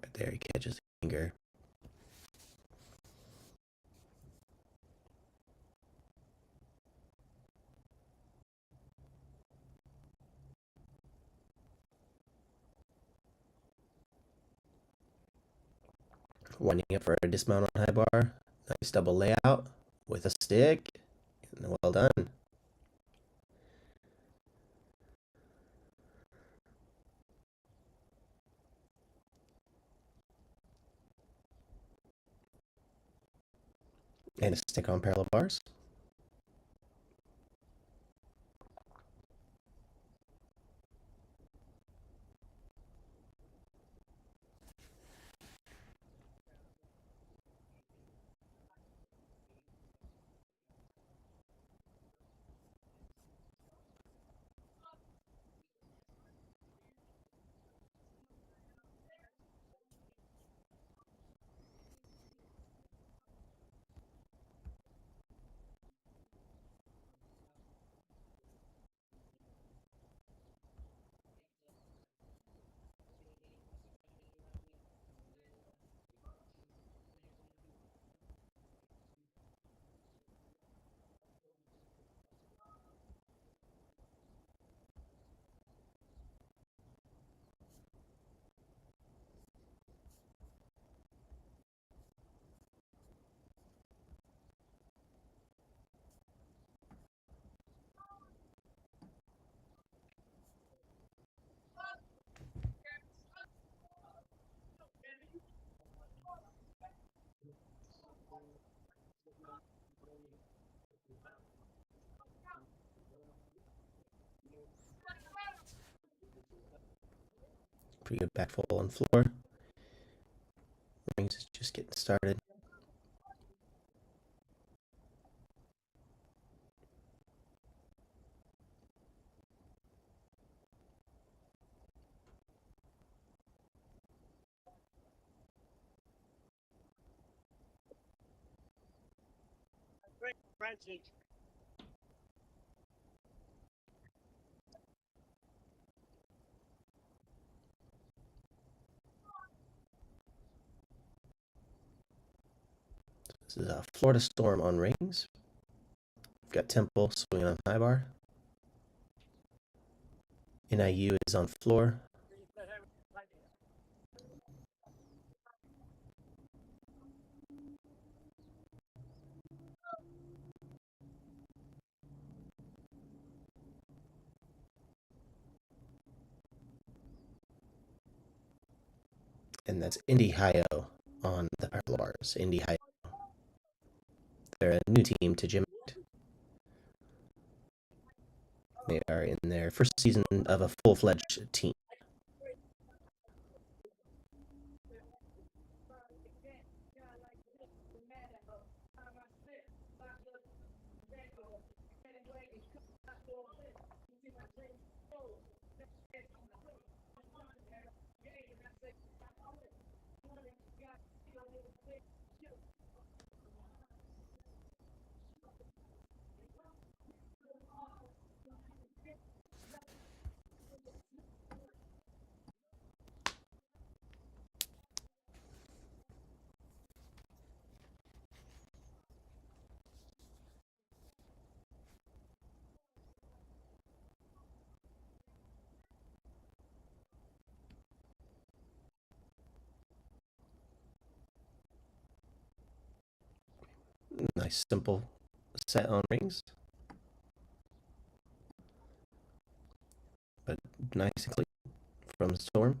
Right there, he catches the finger. Winding up for a dismount on high bar. Nice double layout with a stick. Well done. And a stick on parallel bars. Pretty good back fold on floor. Rings is just getting started. This is a Florida Storm on rings. We've got Temple swinging on high bar. NIU is on floor. And that's Indy-Hio on the parallel bars. Indy-Hio. They're a new team to GymACT. They are in their first season of a full-fledged team. Nice simple set on rings, but nice and clean from Storm.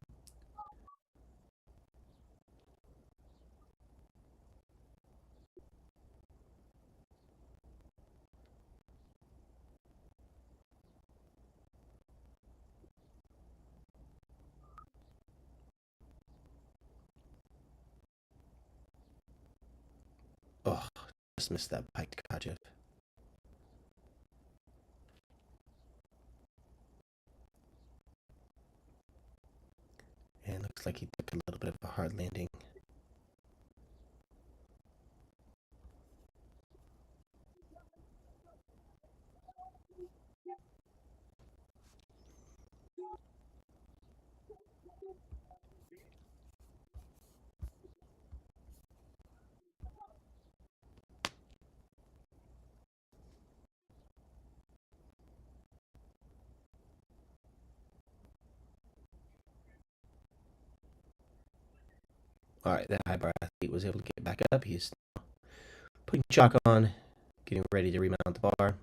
Oh, just missed that pike to Kajev. And looks like he took a little bit of a hard landing. All right, that high bar athlete was able to get back up. He's putting chalk on, getting ready to remount the bar.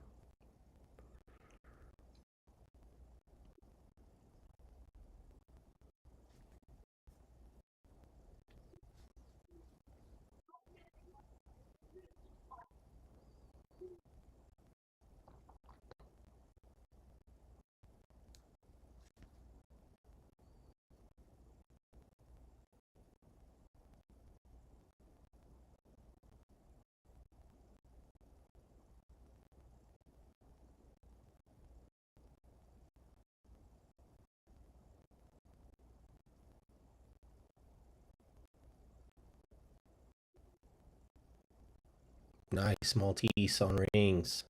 Nice Maltese on rings.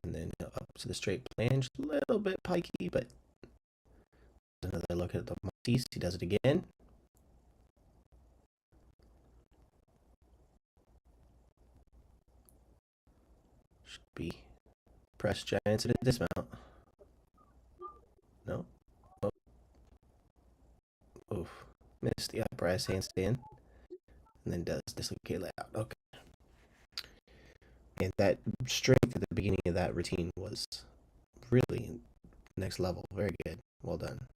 And then up to the straight planche, a little bit pikey, but another look at the Maltese. He does it again. Should be press giants in a dismount. No. Oh. Oof. Missed the uprise handstand. And then does dislocate layout. Okay. And that strength at the beginning of that routine was really next level. Very good. Well done.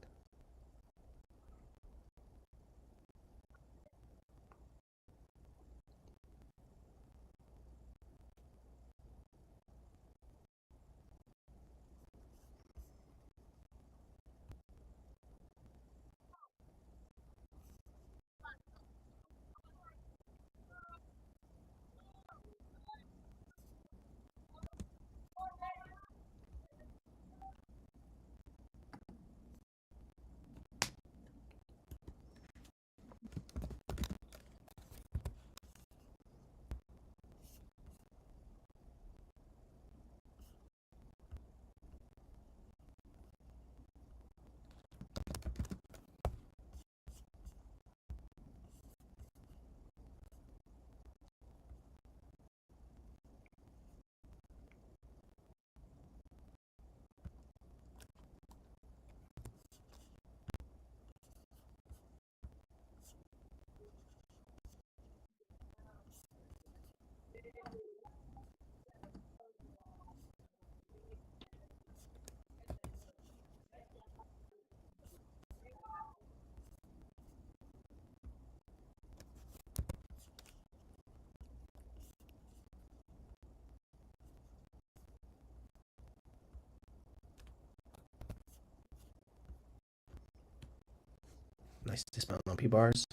Nice dismount lumpy bars.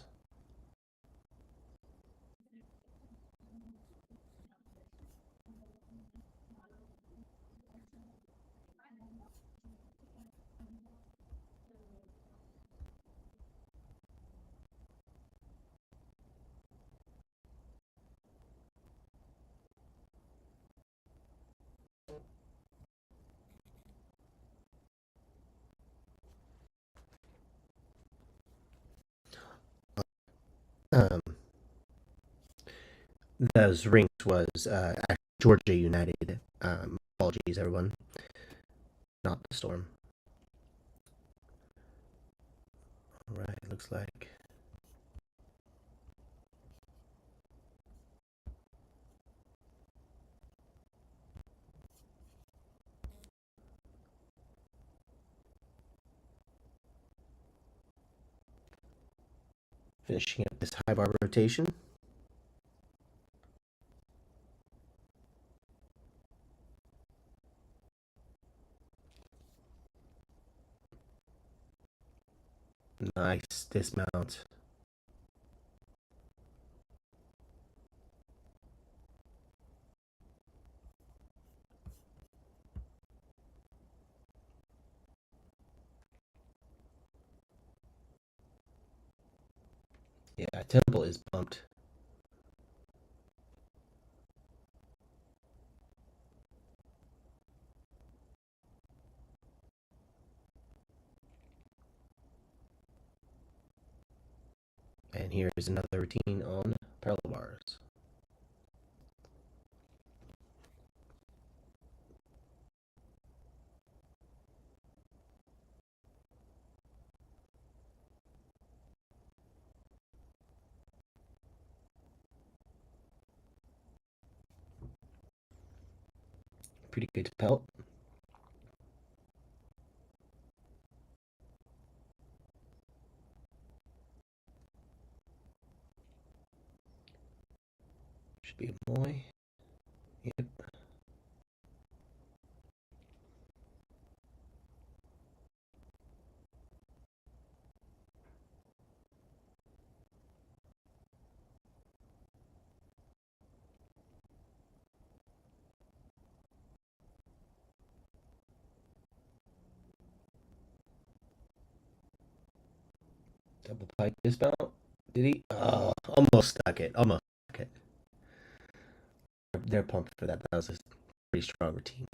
Um, those rings was Georgia United. Apologies, everyone. Not the Storm. All right, looks like finishing up this high bar rotation. Nice dismount. Yeah, Temple is bumped. And here is another routine on parallel bars. Pretty good to pelt. Should be a boy. Yep. Double pike dismount. Did he? Oh, almost stuck it. Almost stuck it. They're pumped for that. That was a pretty strong routine.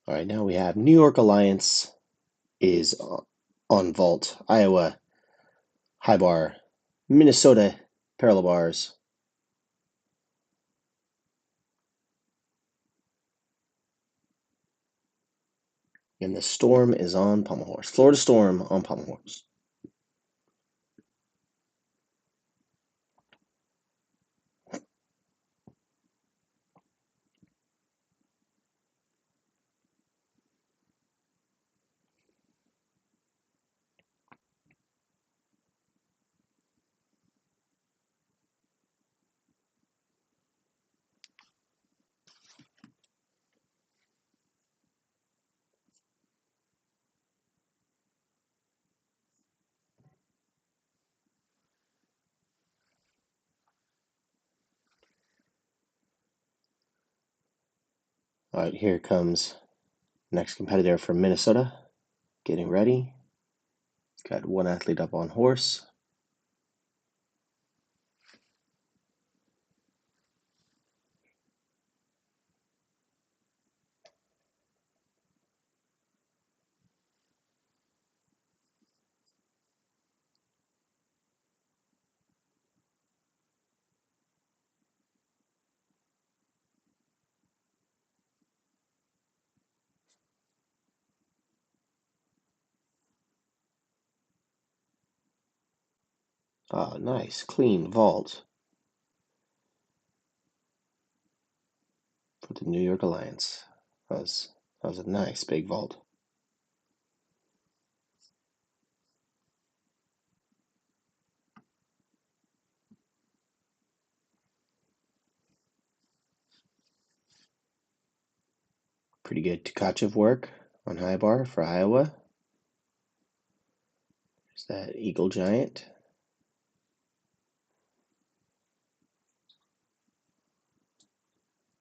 All right, now we have New York Alliance is on vault, Iowa high bar, Minnesota parallel bars. And the Storm is on pommel horse. Florida Storm on pommel horse. All right, here comes next competitor from Minnesota, getting ready. Got one athlete up on horse. Ah, nice, clean vault for the New York Alliance. That was a nice big vault. Pretty good Tkachev work on high bar for Iowa. There's that Eagle Giant.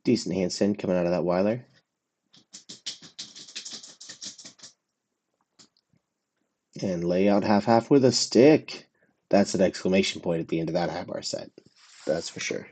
Decent handstand coming out of that Weiler. And lay out half-half with a stick. That's an exclamation point at the end of that high bar set. That's for sure.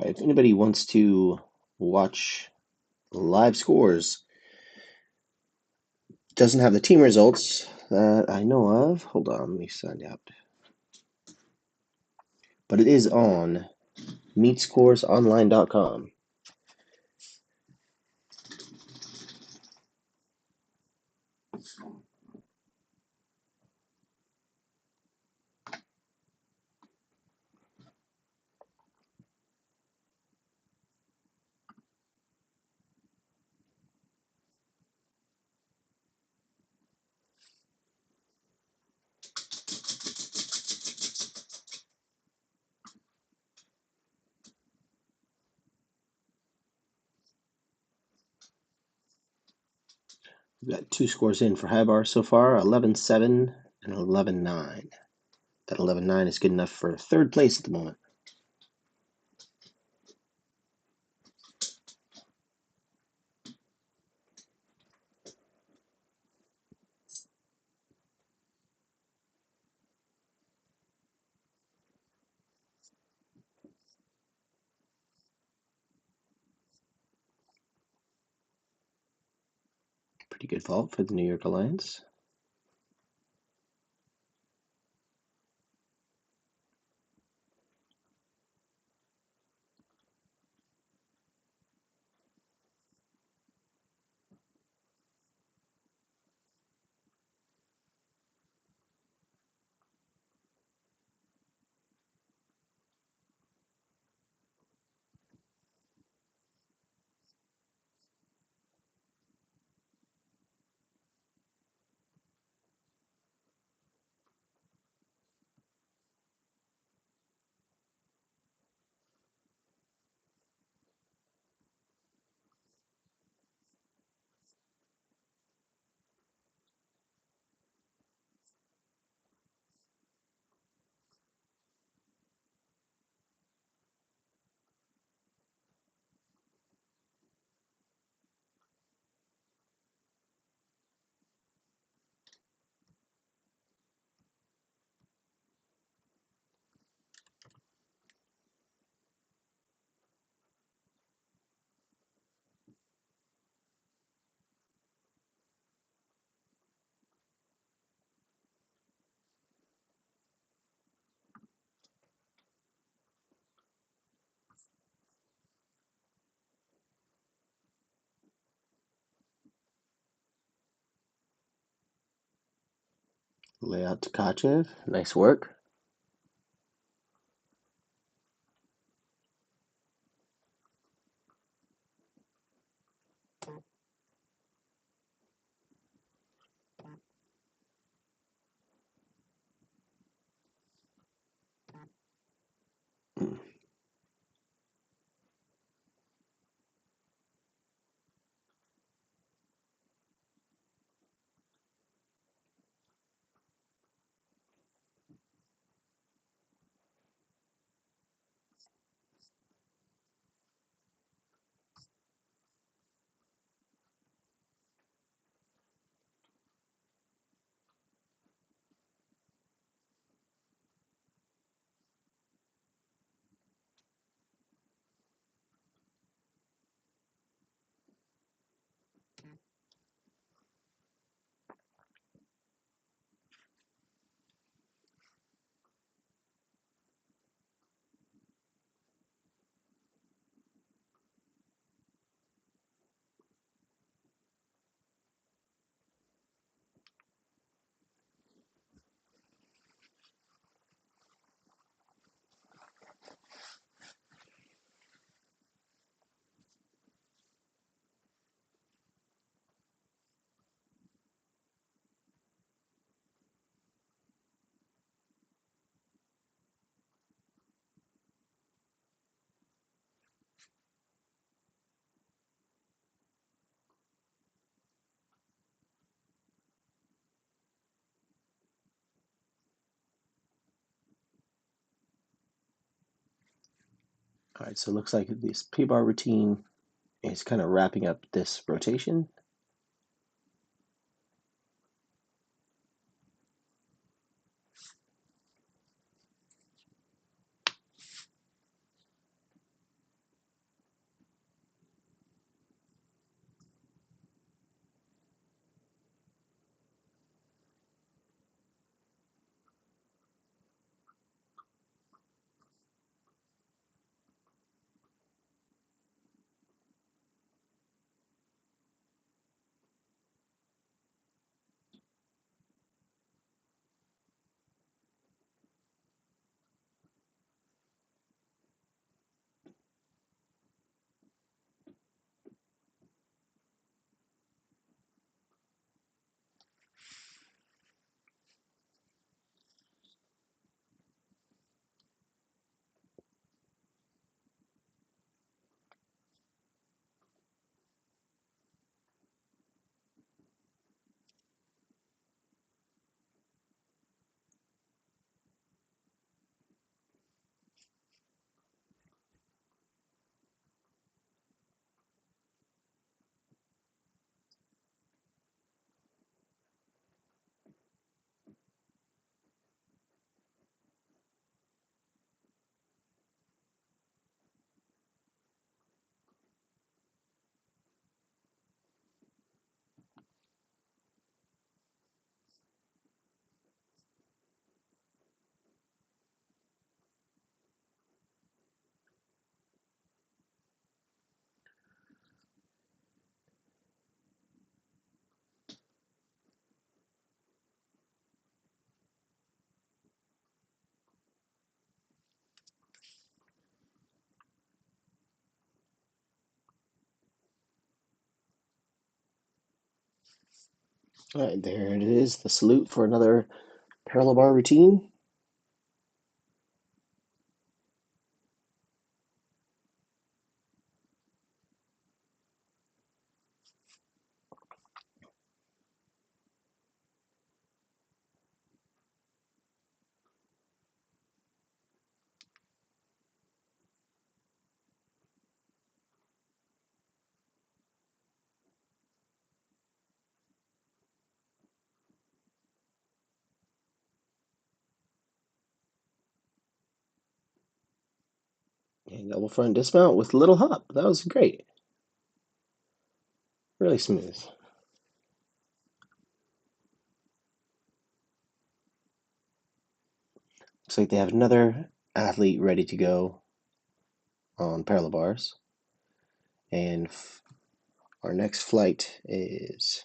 If anybody wants to watch live scores, doesn't have the team results that I know of. Hold on, let me sign out. But it is on meetscoresonline.com. We've got two scores in for high bar so far, 11-7 and 11-9. That 11-9 is good enough for third place at the moment. Pretty good vault for the New York Alliance. Layout Tkachev, nice work. All right, so it looks like this P-bar routine is kind of wrapping up this rotation. All right, there it is, the salute for another parallel bar routine. And double front dismount with a little hop. That was great. Really smooth. Looks like they have another athlete ready to go on parallel bars. And our next flight is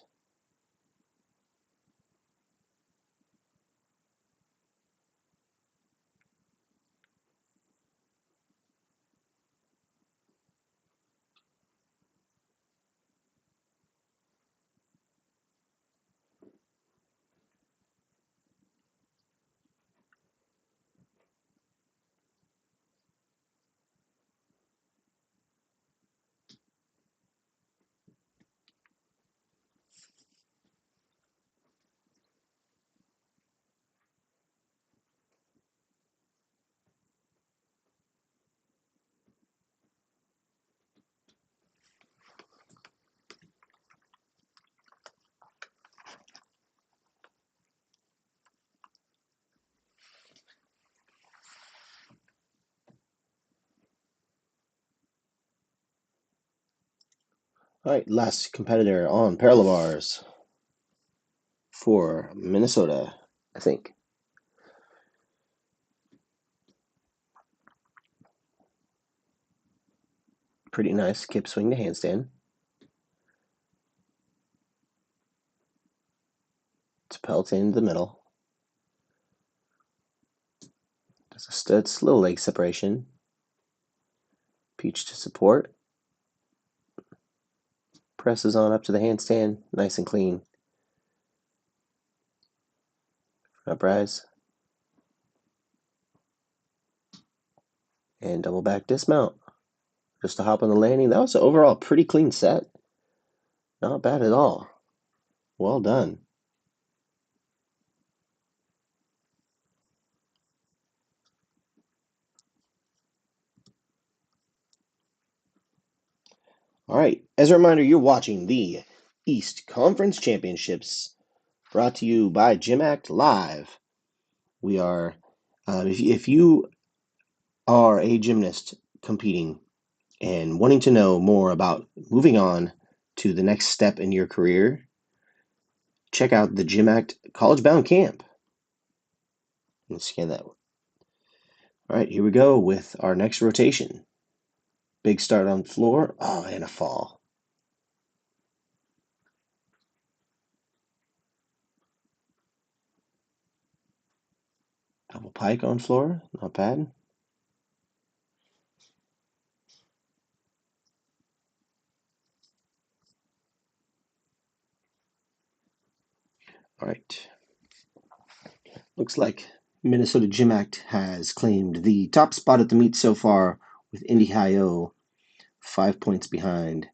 All right, last competitor on parallel bars for Minnesota, I think. Pretty nice kip swing to handstand. It's pelt into the middle. Does a stutz, little leg separation. Peach to support. Presses on up to the handstand, nice and clean. Uprise. And double back dismount. Just a hop on the landing. That was an overall pretty clean set. Not bad at all. Well done. All right, as a reminder, you're watching the East Conference Championships brought to you by GymACT Live. We are, if you are a gymnast competing and wanting to know more about moving on to the next step in your career, check out the GymACT College Bound Camp. Let's scan that one. All right, here we go with our next rotation. Big start on floor. Oh, and a fall. Double pike on floor. Not bad. All right. Looks like Minnesota GymACT has claimed the top spot at the meet so far with Indy-Hio 5 points behind.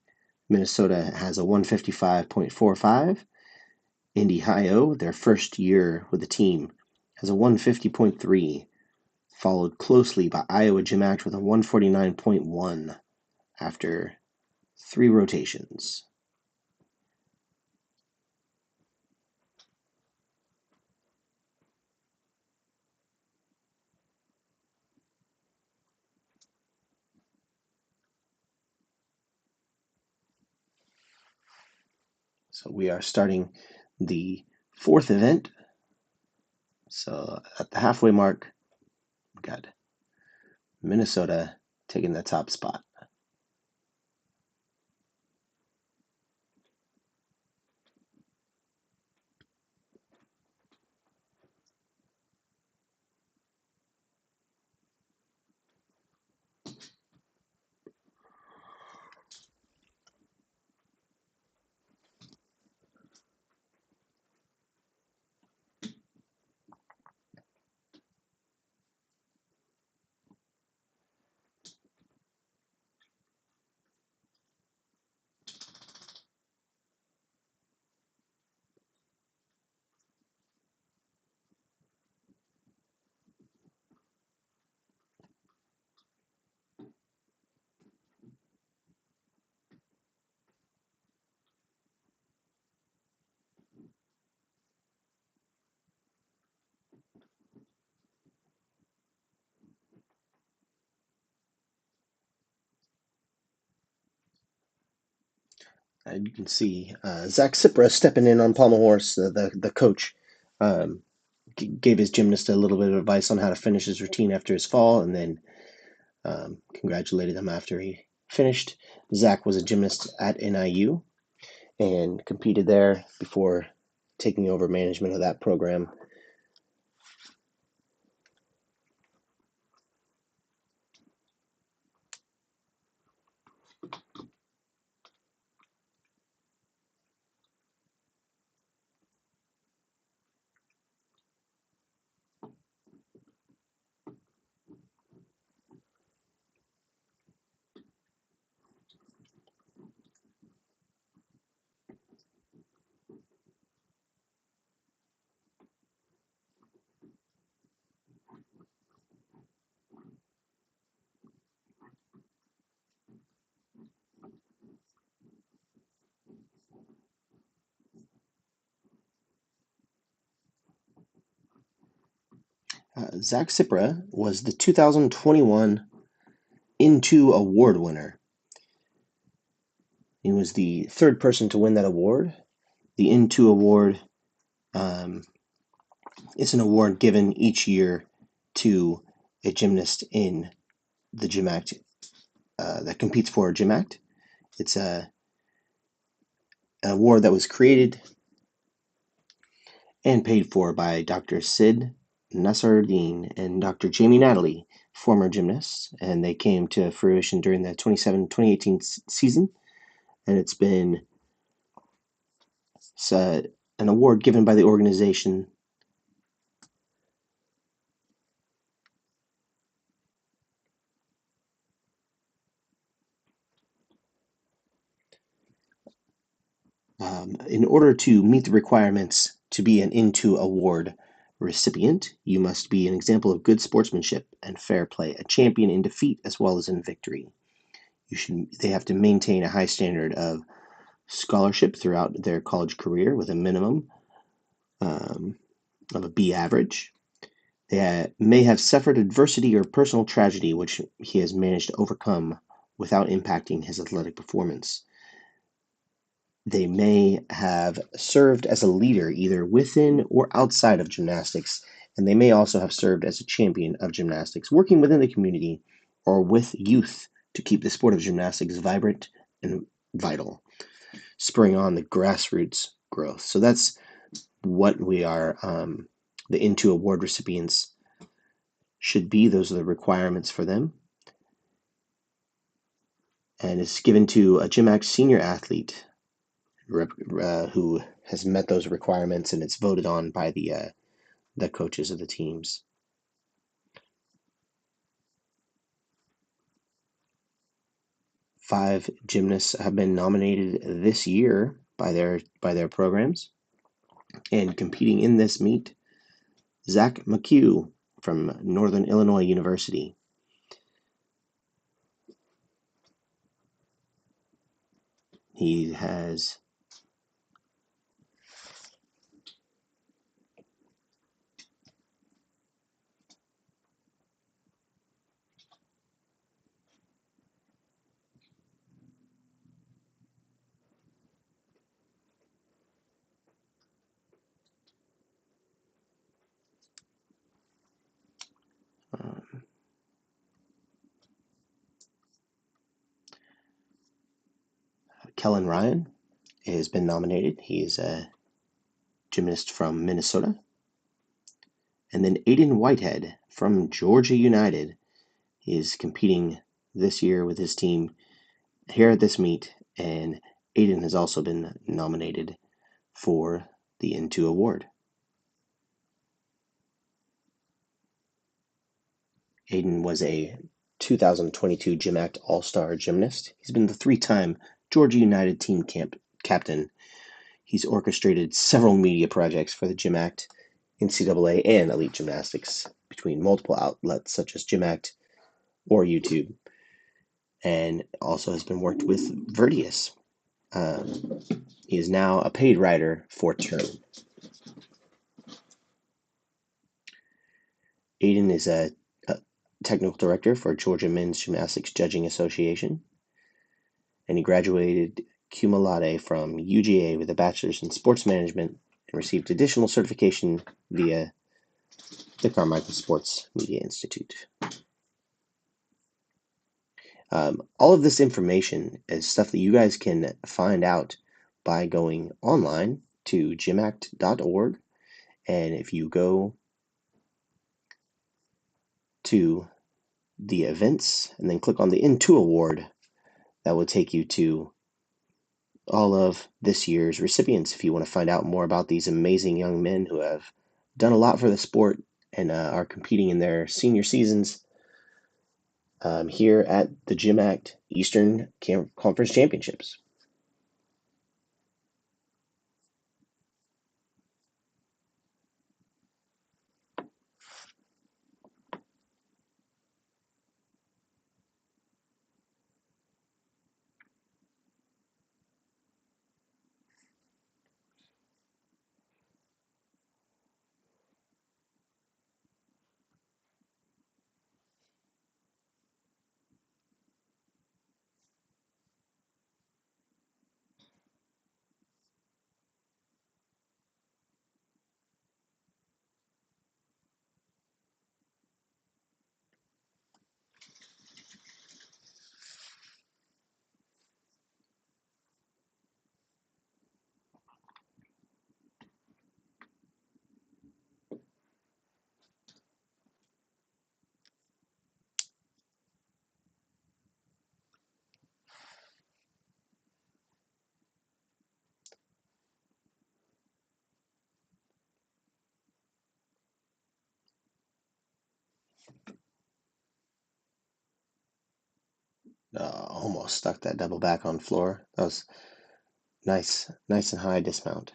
Minnesota has a 155.45. Indy-Hio, their first year with the team, has a 150.3, followed closely by Iowa GymACT with a 149.1 after 3 rotations. So we are starting the 4th event. So at the halfway mark, we got Minnesota taking the top spot. And you can see Zach Cipra stepping in on Pommel Horse, the coach, gave his gymnast a little bit of advice on how to finish his routine after his fall, and then congratulated him after he finished. Zach was a gymnast at NIU and competed there before taking over management of that program. Zach Cipra was the 2021 Into Award winner. He was the third person to win that award. The N2 award is an award given each year to a gymnast in the GymACT that competes for GymACT. It's an award that was created and paid for by Dr. Sid Nassardine and Dr. Jamie Natalie, former gymnasts, and they came to fruition during the 2018 season. And it's been an award given by the organization in order to meet the requirements to be an N2 award recipient. You must be an example of good sportsmanship and fair play, a champion in defeat as well as in victory. They have to maintain a high standard of scholarship throughout their college career with a minimum of a B average. They may have suffered adversity or personal tragedy which he has managed to overcome without impacting his athletic performance. They may have served as a leader either within or outside of gymnastics, and they may also have served as a champion of gymnastics, working within the community or with youth to keep the sport of gymnastics vibrant and vital, spurring on the grassroots growth. So that's what we are, the N2 award recipients should be. Those are the requirements for them. And it's given to a GymACT senior athlete who has met those requirements, and it's voted on by the coaches of the teams. Five gymnasts have been nominated this year by their programs, and competing in this meet, Zach McHugh from Northern Illinois University. He has Kellen Ryan has been nominated. He is a gymnast from Minnesota. And then Aiden Whitehead from Georgia United is competing this year with his team here at this meet, and Aiden has also been nominated for the N2 award. Aiden was a 2022 GymACT All-Star gymnast. He's been the three-time Georgia United team captain. He's orchestrated several media projects for the GymACT, NCAA, and Elite Gymnastics between multiple outlets such as GymACT or YouTube, and also has been worked with Verdius. He is now a paid writer for Turn. Aiden is a technical director for Georgia Men's Gymnastics Judging Association, and he graduated cum laude from UGA with a bachelor's in sports management and received additional certification via the Carmichael Sports Media Institute. All of this information is stuff that you guys can find out by going online to gymact.org, and if you go to the events and then click on the N2 award, that will take you to all of this year's recipients. If you want to find out more about these amazing young men who have done a lot for the sport and are competing in their senior seasons here at the GymACT Eastern Conference Championships. Almost stuck that double back on floor. That was nice and high dismount.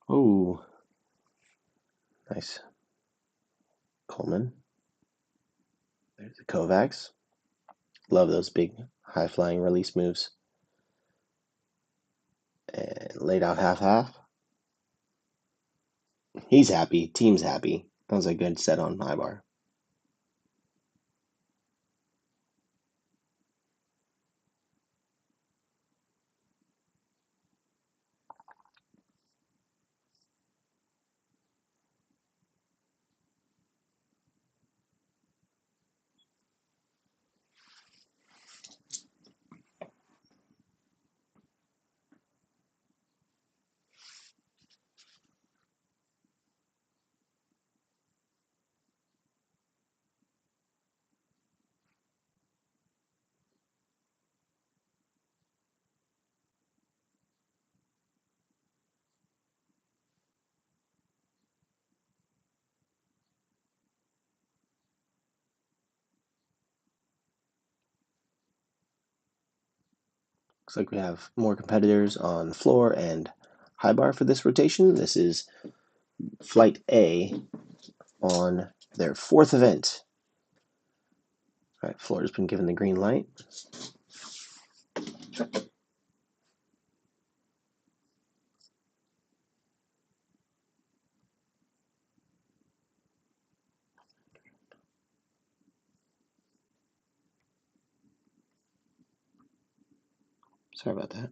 Oh, nice. Coleman. There's the Kovacs. Love those big high flying release moves. And laid out half. He's happy. Team's happy. That was a good set on high bar. Looks like we have more competitors on floor and high bar for this rotation. This is Flight A on their fourth event. All right, floor has been given the green light. Sorry about that.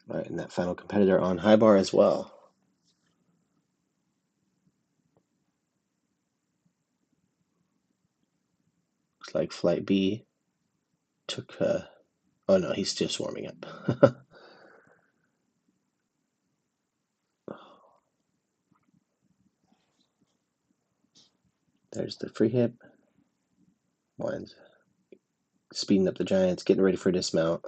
All right, and that final competitor on high bar as well. Looks like Flight B took, oh no, he's just warming up. There's the free hip. Winds speeding up the Giants, getting ready for dismount.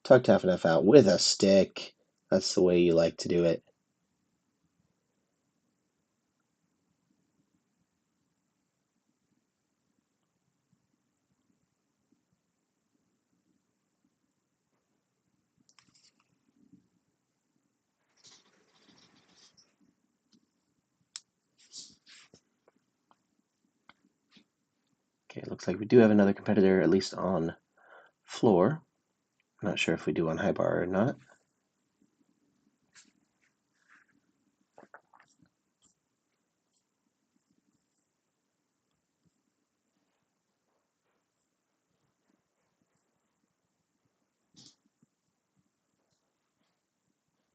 Tucked half and half out with a stick. That's the way you like to do it. Okay, looks like we do have another competitor, at least on floor. I'm not sure if we do on high bar or not.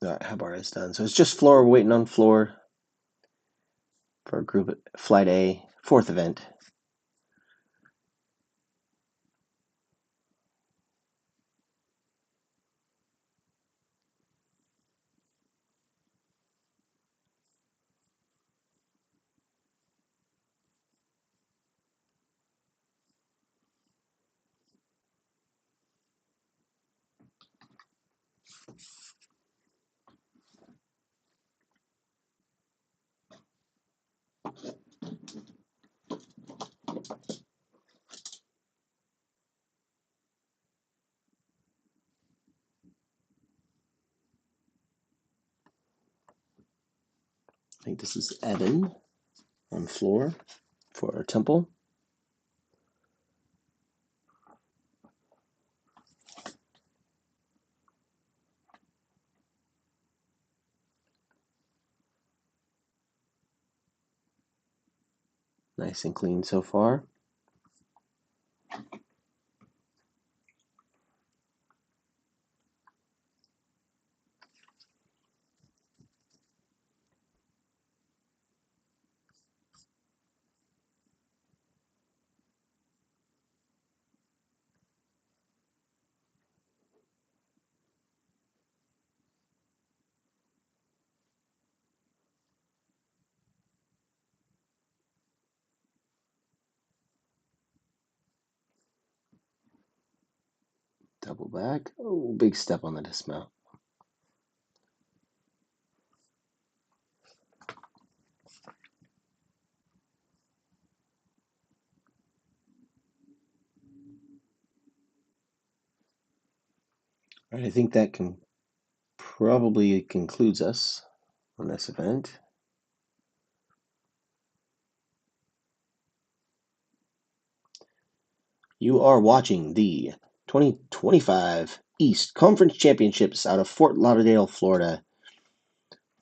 All right, high bar is done. So it's just floor, waiting on floor for group Flight A, fourth event. I think this is Evan on floor for Temple. Nice and clean so far. Double back. Oh, big step on the dismount. All right, I think that can probably concludes us on this event. You are watching the 2025 East Conference Championships out of Fort Lauderdale, Florida.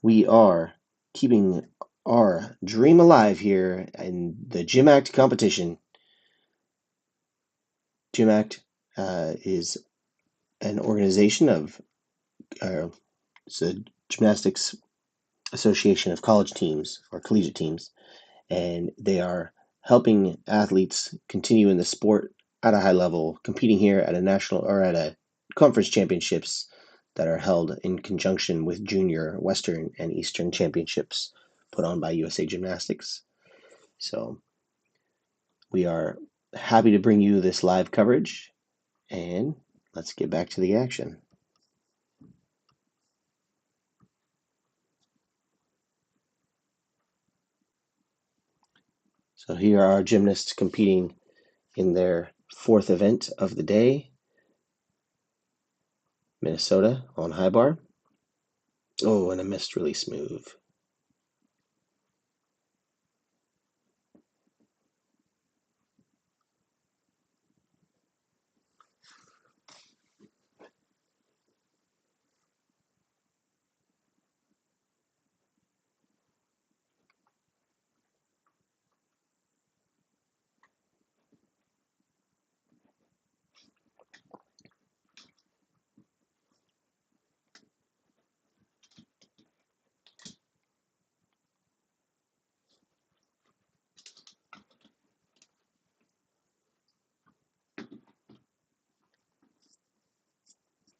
We are keeping our dream alive here in the GymACT competition. GymACT is an organization of it's a gymnastics association of college teams or collegiate teams, and they are helping athletes continue in the sport at a high level, competing here at a national or at a conference championships that are held in conjunction with junior, Western, and Eastern championships put on by USA Gymnastics. So we are happy to bring you this live coverage, and let's get back to the action. So here are our gymnasts competing in their fourth event of the day, Minnesota on high bar. Oh, and a missed release move.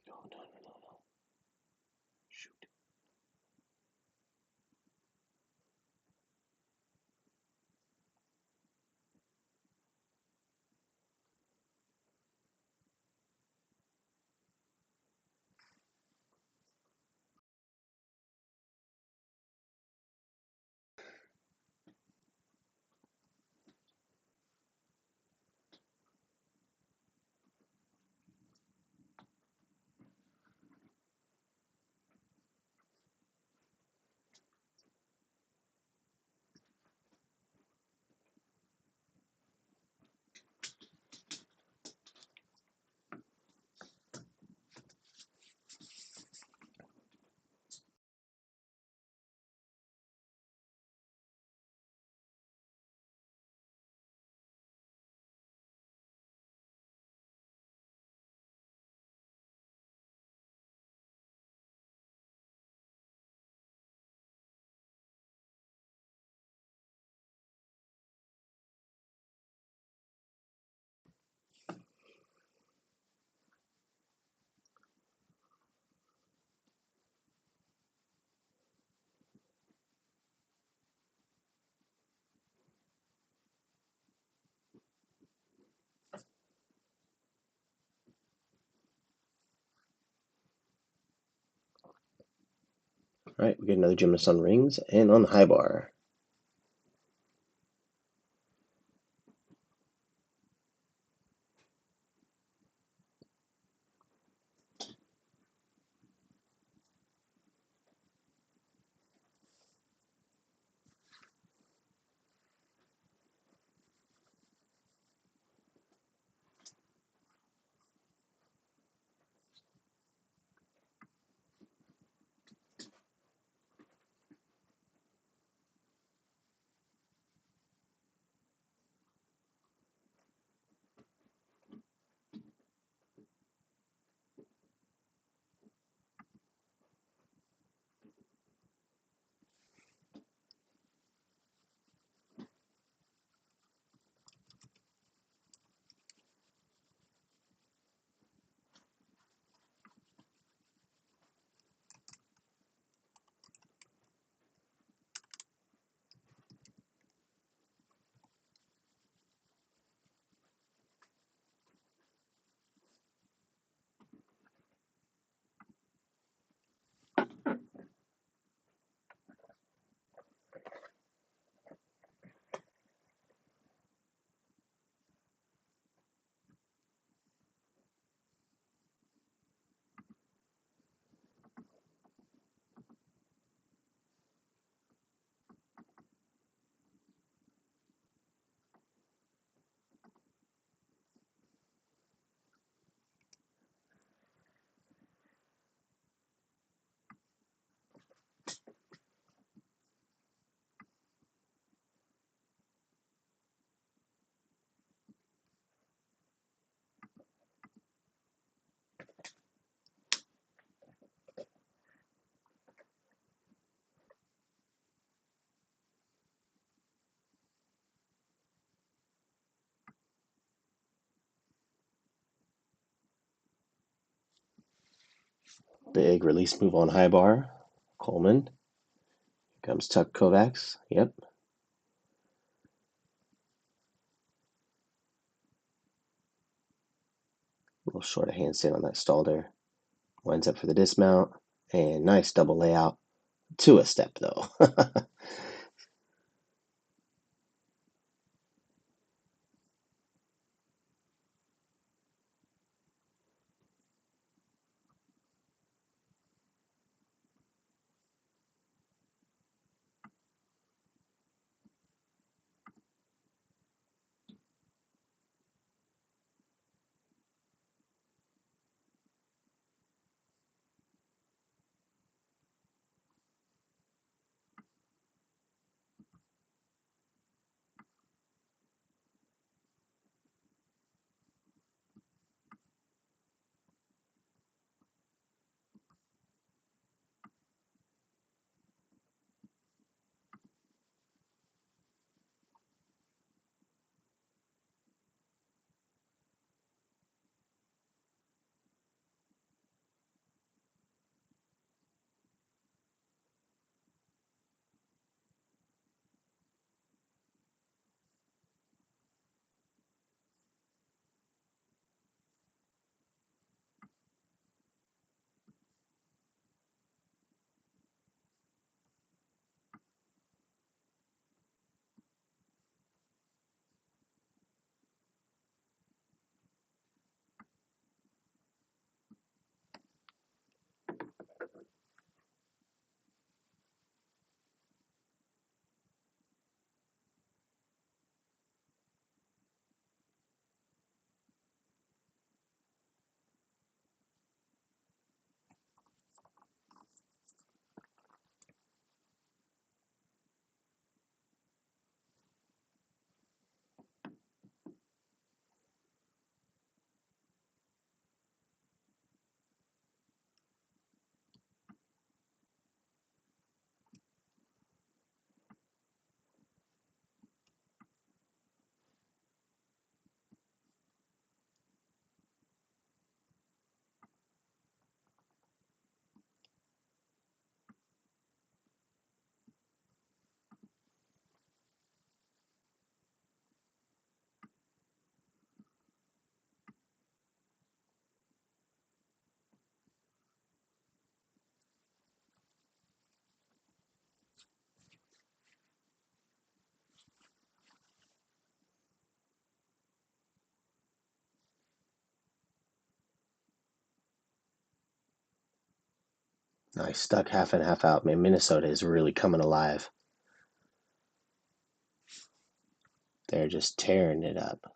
No. Shoot. All right, we get another gymnast on rings and on the high bar. Big release move on high bar. Coleman. Here comes Tuck Kovacs. Yep. A little short of handstand on that stall there. Winds up for the dismount. And nice double layout. To a step, though. Nice. Stuck half in, half out. Man, Minnesota is really coming alive. They're just tearing it up.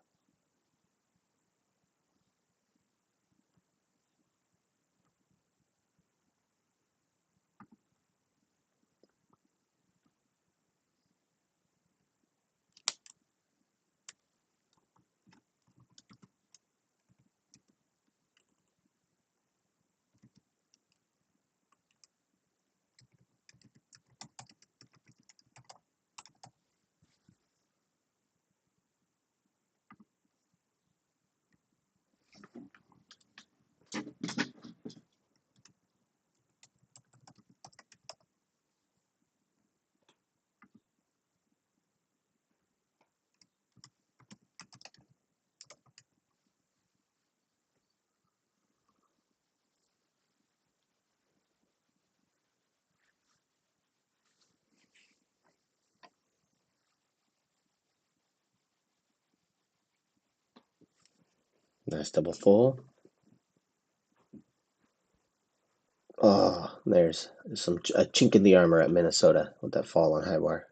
Nice double full. Oh, there's a chink in the armor at Minnesota with that fall on high bar.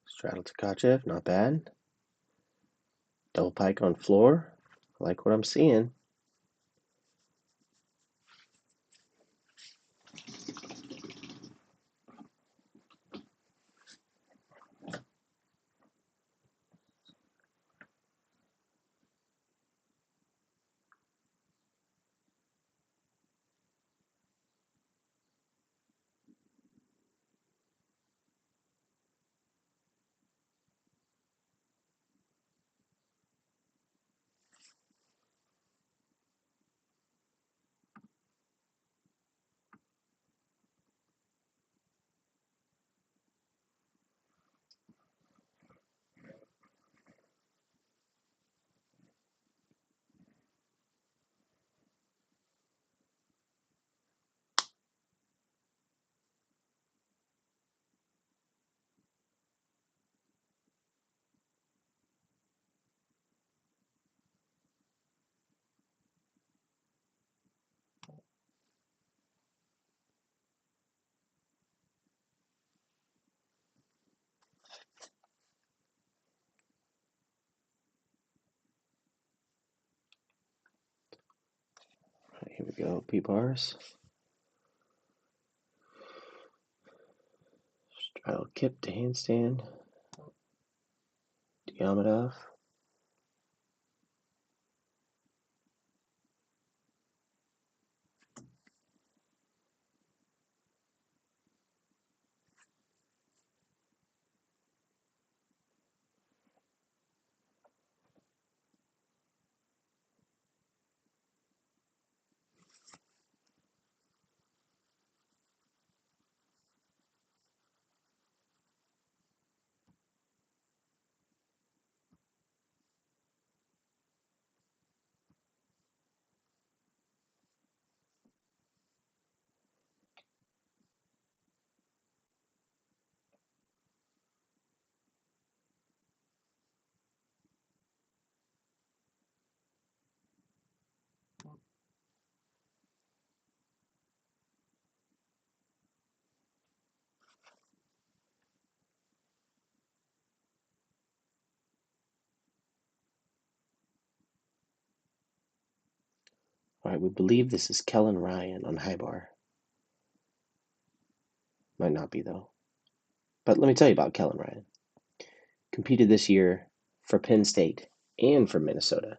Straddle to Tkachev, not bad. Double pike on floor. I like what I'm seeing. we go, P-bars. Straddle kip to handstand. Diamondov. All right, we believe this is Kellen Ryan on high bar. Might not be, though. But let me tell you about Kellen Ryan. Competed this year for Penn State and for Minnesota.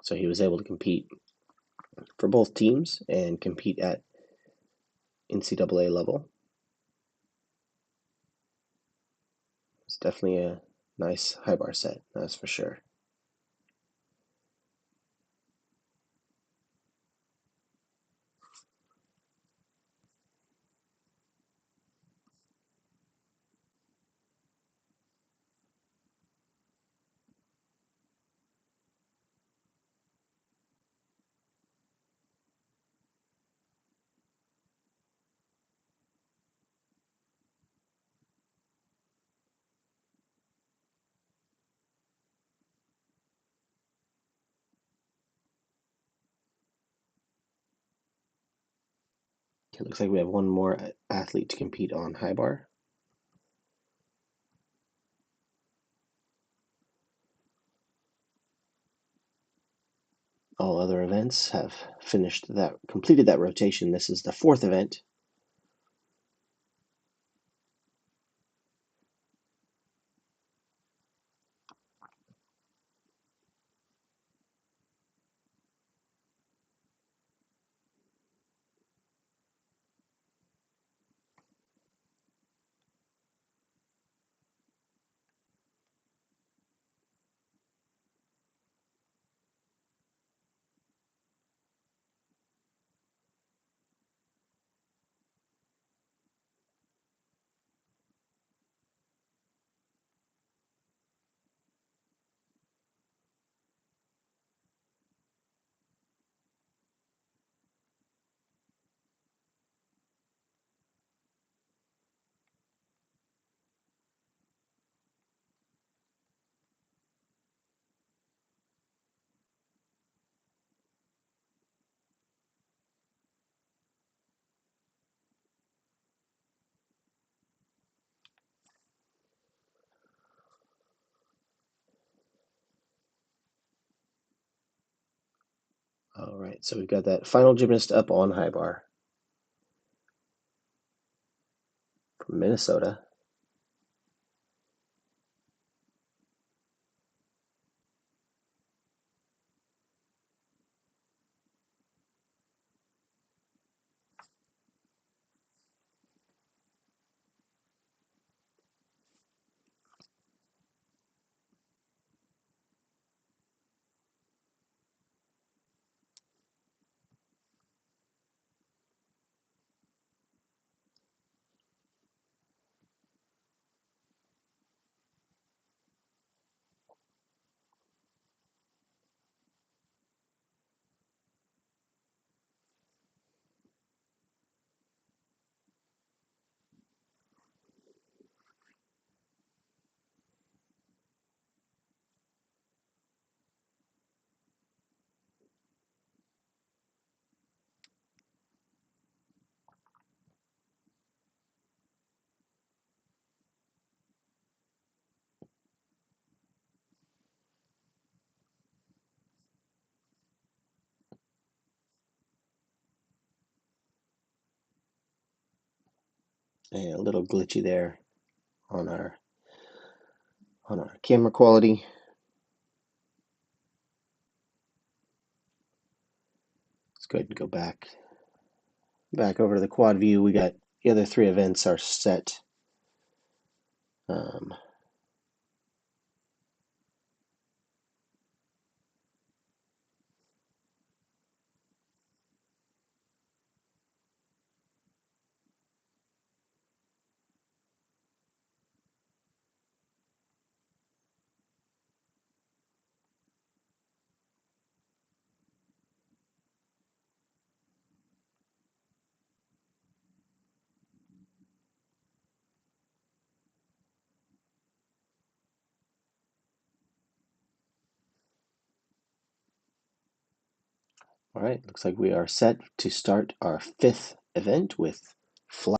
So he was able to compete for both teams and compete at NCAA level. It's definitely a nice high bar set, that's for sure. It looks like we have one more athlete to compete on high bar. All other events have completed that rotation. This is the fourth event. All right, so we've got that final gymnast up on high bar from Minnesota. a little glitchy there on our camera quality. Let's go ahead and go back over to the quad view. We got the other 3 events are set. All right, looks like we are set to start our 5th event with flat.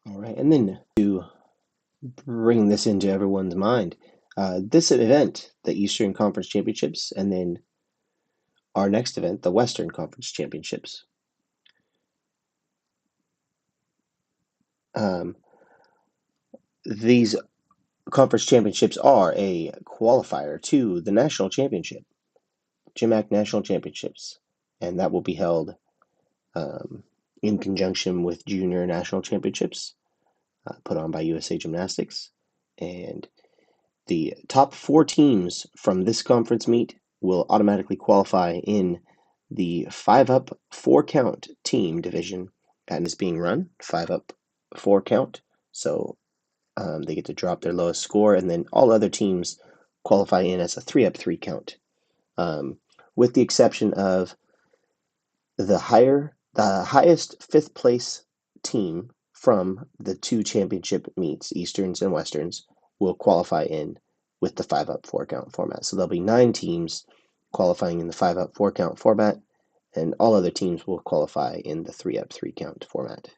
All right, and then to bring this into everyone's mind, this event, the Eastern Conference Championships, and then our next event, the Western Conference Championships. These conference championships are a qualifier to the national championship, GymACT National Championships, and that will be held in conjunction with Junior National Championships put on by USA Gymnastics. And the top 4 teams from this conference meet will automatically qualify in the 5-up 4-count team division, and is being run 5-up 4-count. So they get to drop their lowest score, and then all other teams qualify in as a 3-up 3-count, with the exception of the highest 5th place team from the 2 championship meets, Easterns and Westerns, will qualify in with the 5-up 4-count format. So there'll be 9 teams qualifying in the 5-up 4-count format, and all other teams will qualify in the 3-up 3-count format.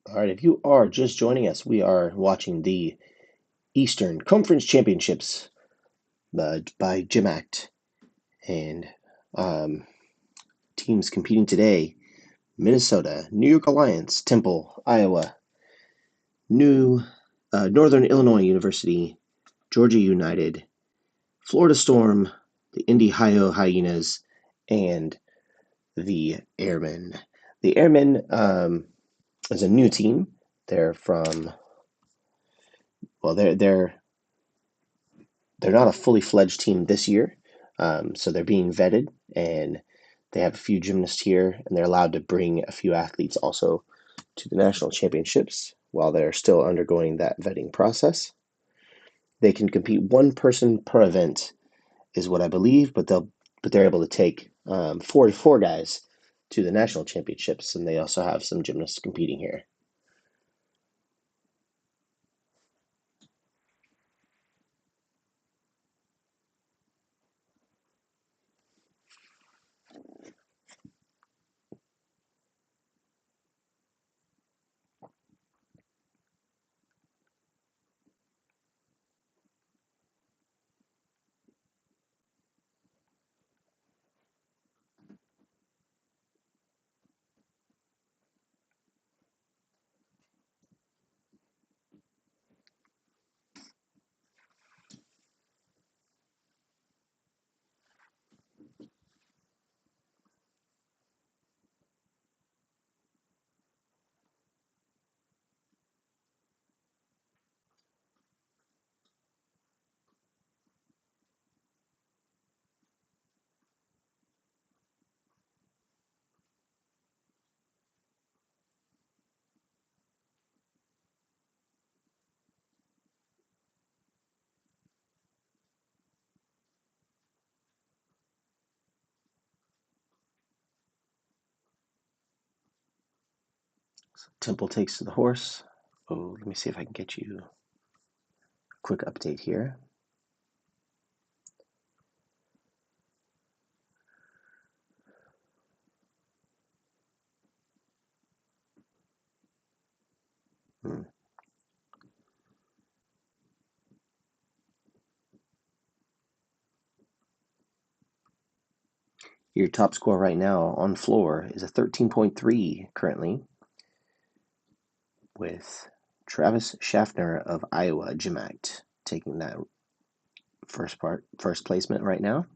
All right, if you are just joining us, we are watching the Eastern Conference Championships by GymACT. And teams competing today: Minnesota, New York Alliance, Temple, Iowa, Northern Illinois University, Georgia United, Florida Storm, the Indy-Hio Hyenas, and the Airmen. The Airmen is a new team. They're from, well, they're not a fully fledged team this year, so they're being vetted, and they have a few gymnasts here, and they're allowed to bring a few athletes also to the national championships while they're still undergoing that vetting process. They can compete one person per event, is what I believe, but they're able to take 4 guys to the national championships, and they also have some gymnasts competing here. Temple takes to the horse. Oh, let me see if I can get you a quick update here. Your top score right now on floor is a 13.3 currently, with Travis Schaffner of Iowa GymACT taking that first placement right now.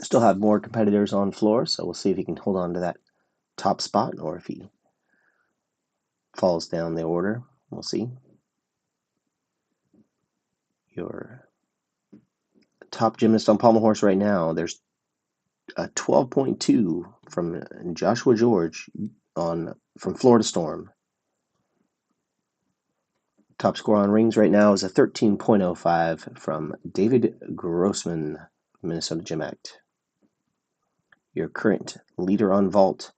Still have more competitors on floor, so we'll see if he can hold on to that top spot or if he falls down the order. We'll see. Your top gymnast on pommel horse right now, there's a 12.2 from Joshua George from Florida Storm. Top score on rings right now is a 13.05 from David Grossman, Minnesota GymACT. Your current leader on vault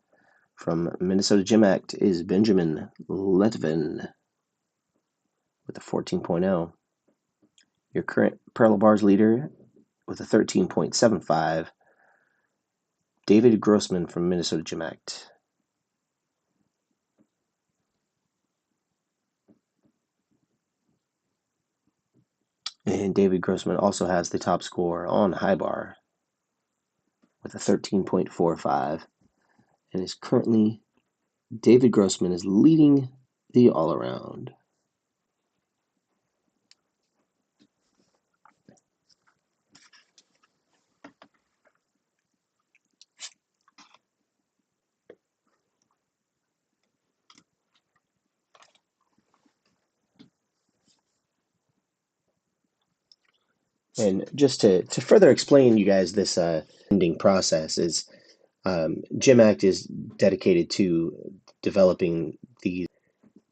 from Minnesota GymACT is Benjamin Letvin with a 14.0. Your current parallel bars leader with a 13.75, David Grossman from Minnesota GymACT. And David Grossman also has the top score on high bar with a 13.45, and is currently, David Grossman is leading the all-around. And just to further explain you guys this ending process is GymACT is dedicated to developing these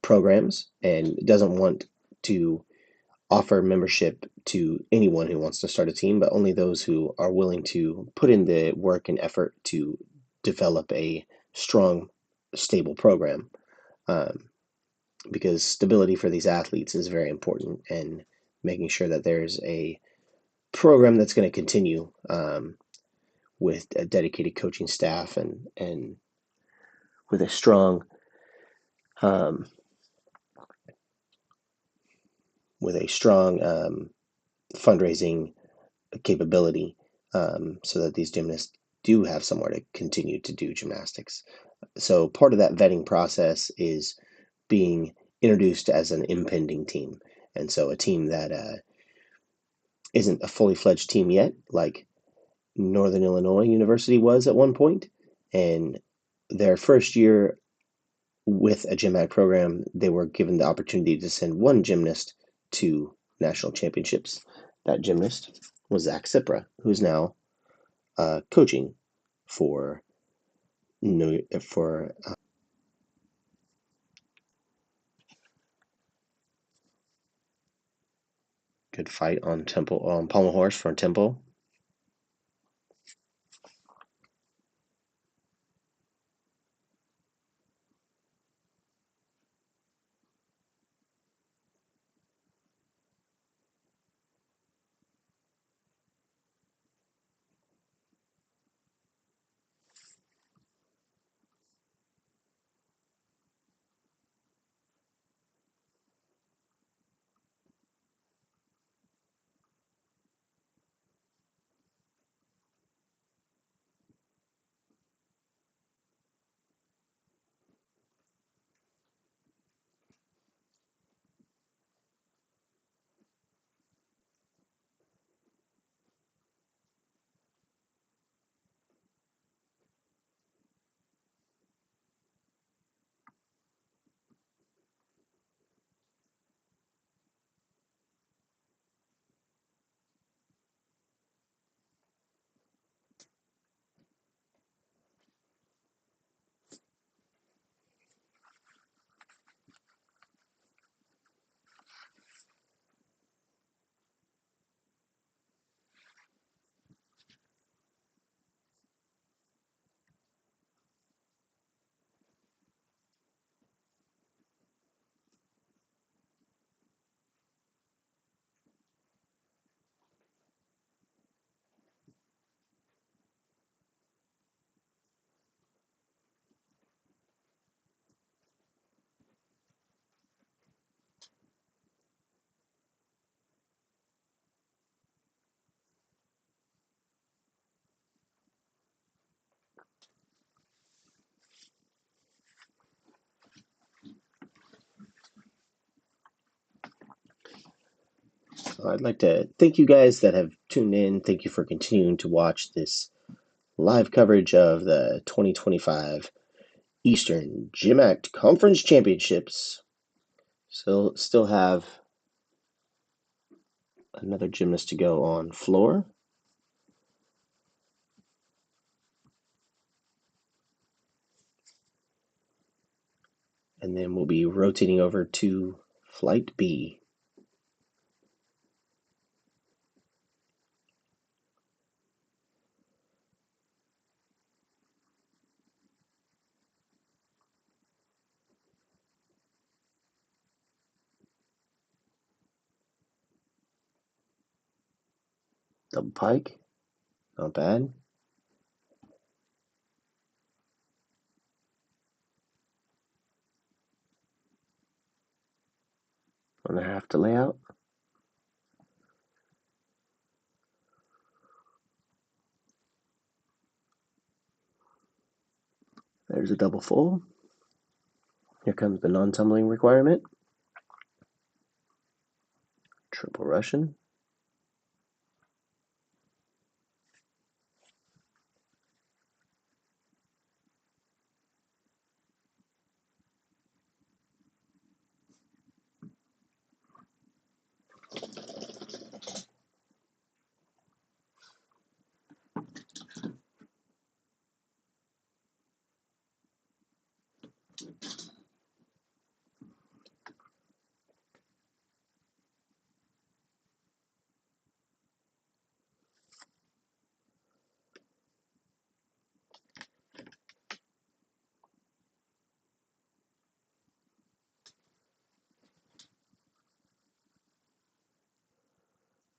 programs and doesn't want to offer membership to anyone who wants to start a team, but only those who are willing to put in the work and effort to develop a strong, stable program. Because stability for these athletes is very important, and making sure that there's a program that's going to continue with a dedicated coaching staff and with a strong with a strong fundraising capability, so that these gymnasts do have somewhere to continue to do gymnastics. So part of that vetting process is being introduced as an impending team. And so a team that isn't a fully fledged team yet, like Northern Illinois University was at one point, and their first year with a GymACT program, they were given the opportunity to send one gymnast to national championships. That gymnast was Zach Sipra, who's now coaching for good fight on Temple, on pommel horse for Temple. I'd like to thank you guys that have tuned in. Thank you for continuing to watch this live coverage of the 2025 Eastern GymACT Conference Championships. So still have another gymnast to go on floor. And then we'll be rotating over to Flight B. Double pike, not bad. One and a half to layout. There's a double full. Here comes the non-tumbling requirement. Triple Russian.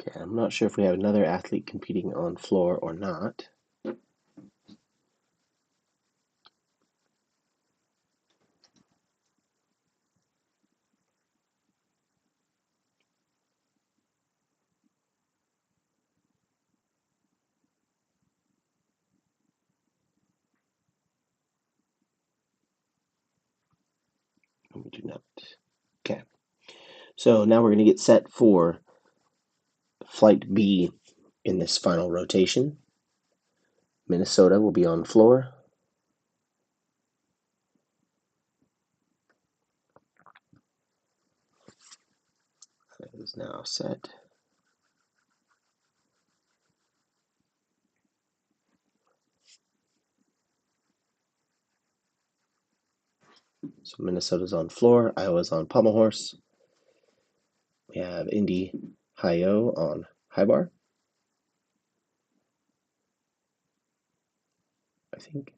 Okay, I'm not sure if we have another athlete competing on floor or not. do not. Okay. So now we're going to get set for Flight B in this final rotation. Minnesota will be on floor. That is now set. So Minnesota's on floor, Iowa's on pommel horse. We have Indy-Hio on high bar, I think.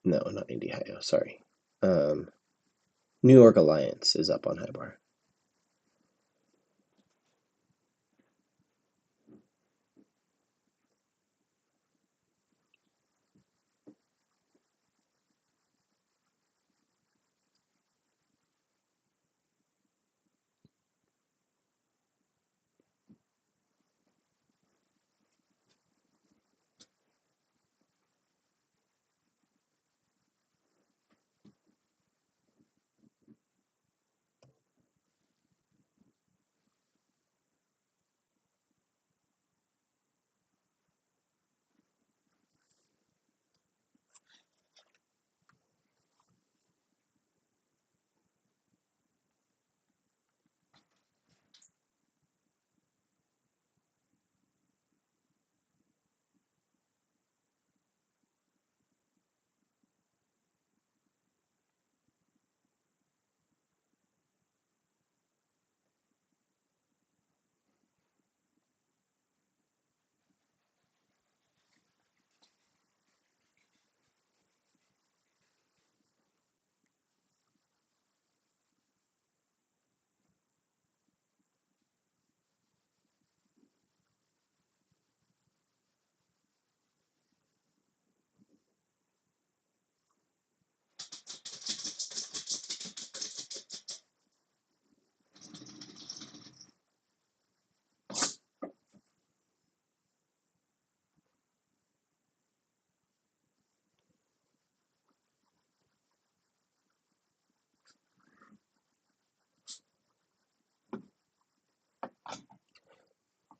No, not Indy-Hio, sorry. New York Alliance is up on high bar.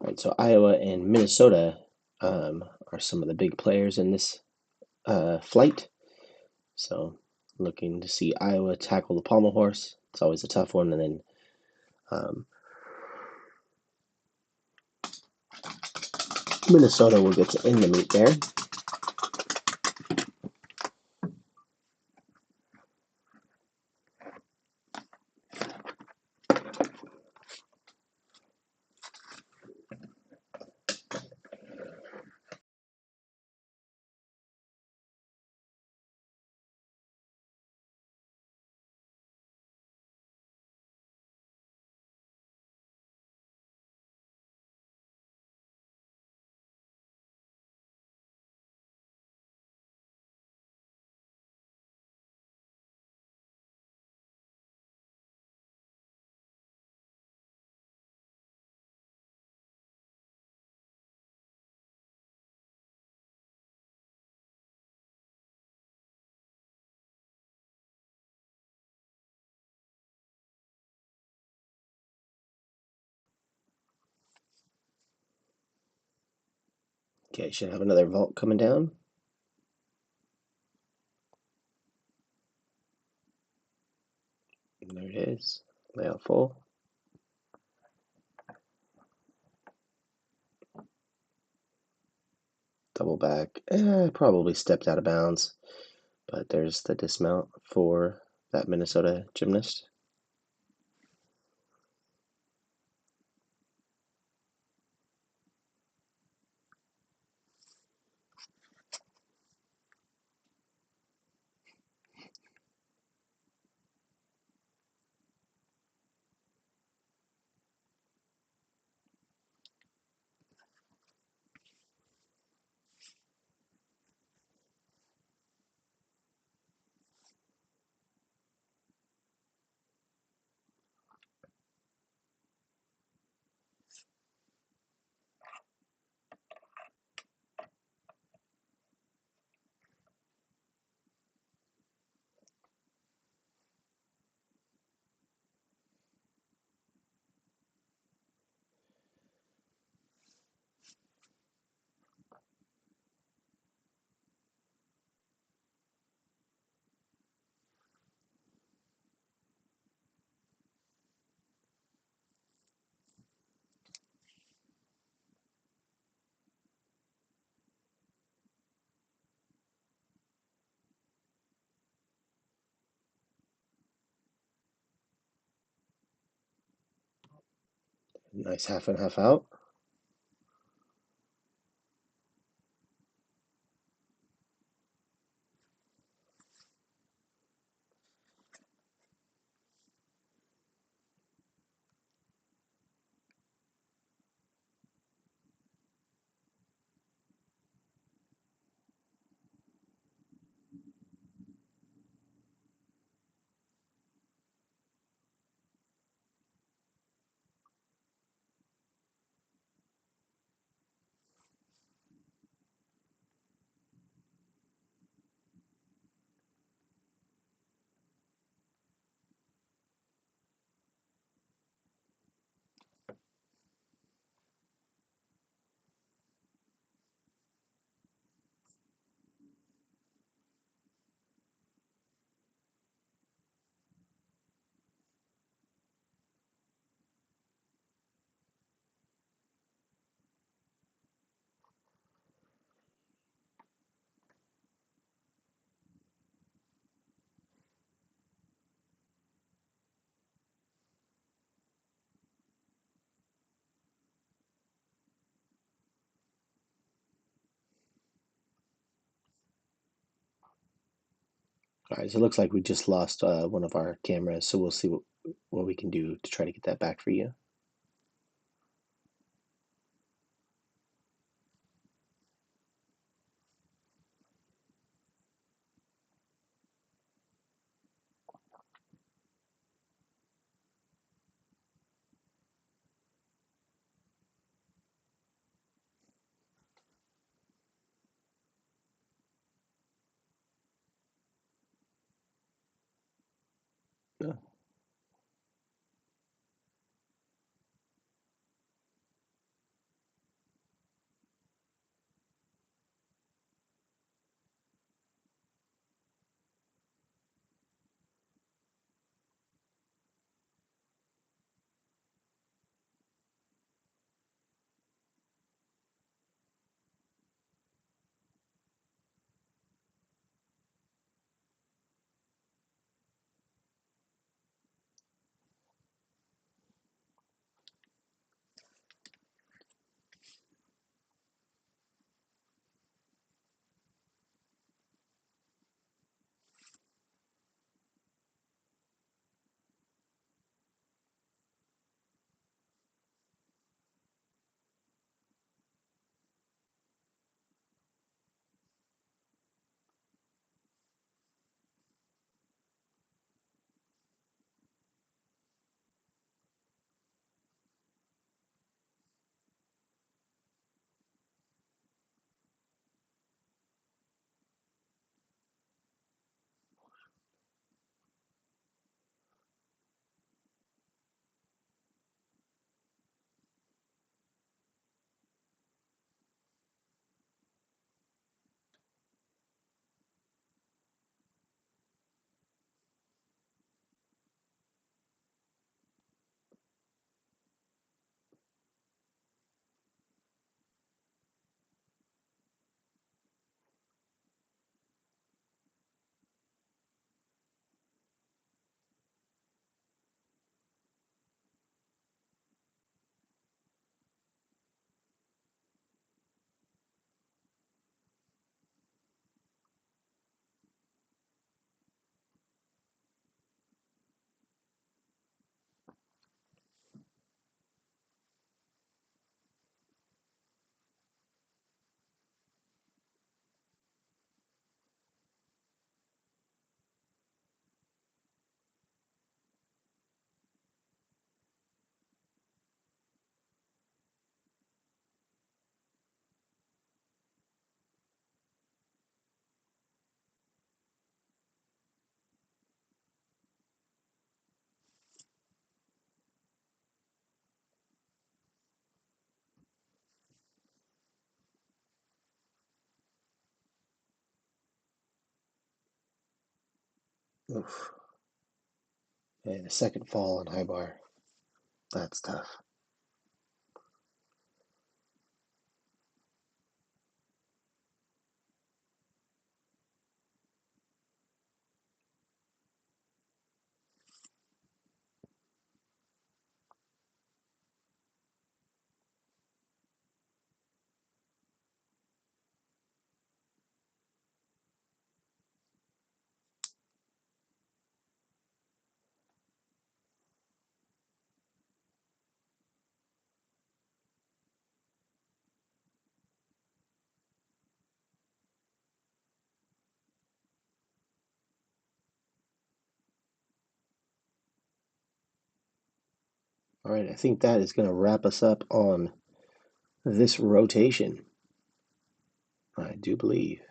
Right, so Iowa and Minnesota are some of the big players in this flight. So looking to see Iowa tackle the pommel horse. It's always a tough one. And then Minnesota will get to end the meet there. Okay, should have another vault coming down. And there it is, layout full. Double back, probably stepped out of bounds, but there's the dismount for that Minnesota gymnast. Nice half and half out. All right, so it looks like we just lost one of our cameras, so we'll see what we can do to try to get that back for you. Yeah. Oof. And a second fall on high bar. That's tough. All right, I think that is going to wrap us up on this rotation. I do believe.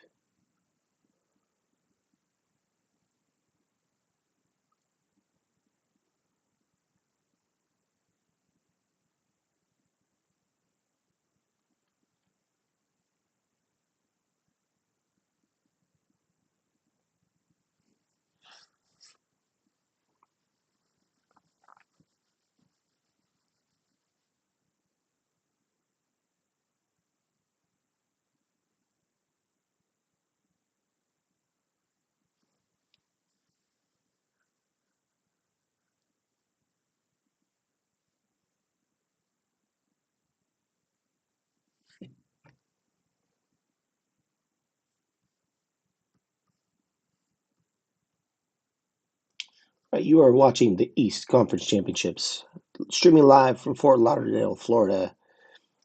Right, you are watching the East Conference Championships, streaming live from Fort Lauderdale, Florida.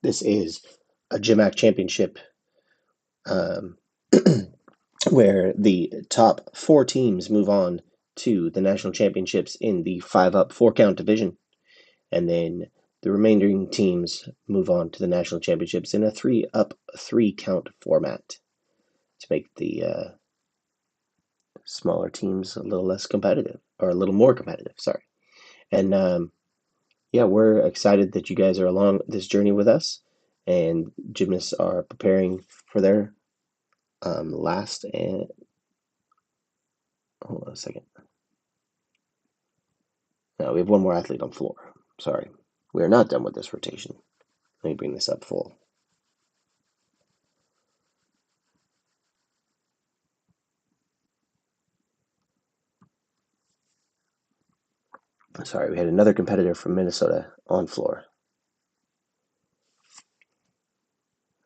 This is a GymACT championship um, where the top 4 teams move on to the national championships in the 5-up 4-count division, and then the remaining teams move on to the national championships in a 3-up 3-count format to make the smaller teams a little less competitive, or a little more competitive. Sorry, and yeah, we're excited that you guys are along this journey with us, and gymnasts are preparing for their last and hold on a second. No, we have one more athlete on floor. Sorry, we are not done with this rotation. Let me bring this up full. Sorry, we had another competitor from Minnesota on floor,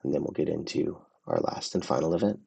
and then we'll get into our last and final event.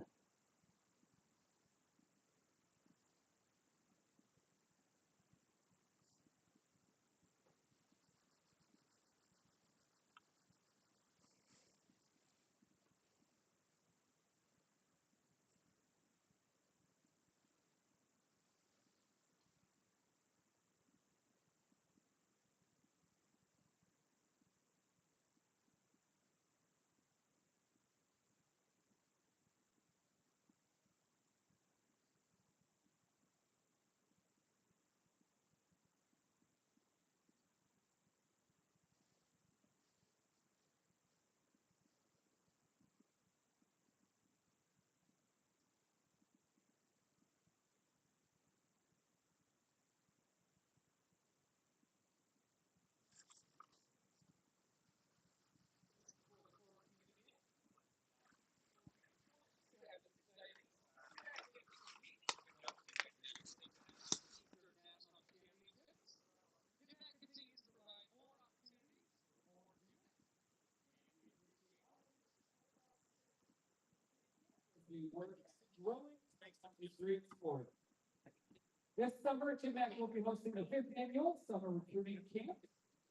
This summer, GymACT will be hosting the 5th annual summer recruiting camp,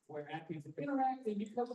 where athletes interact and become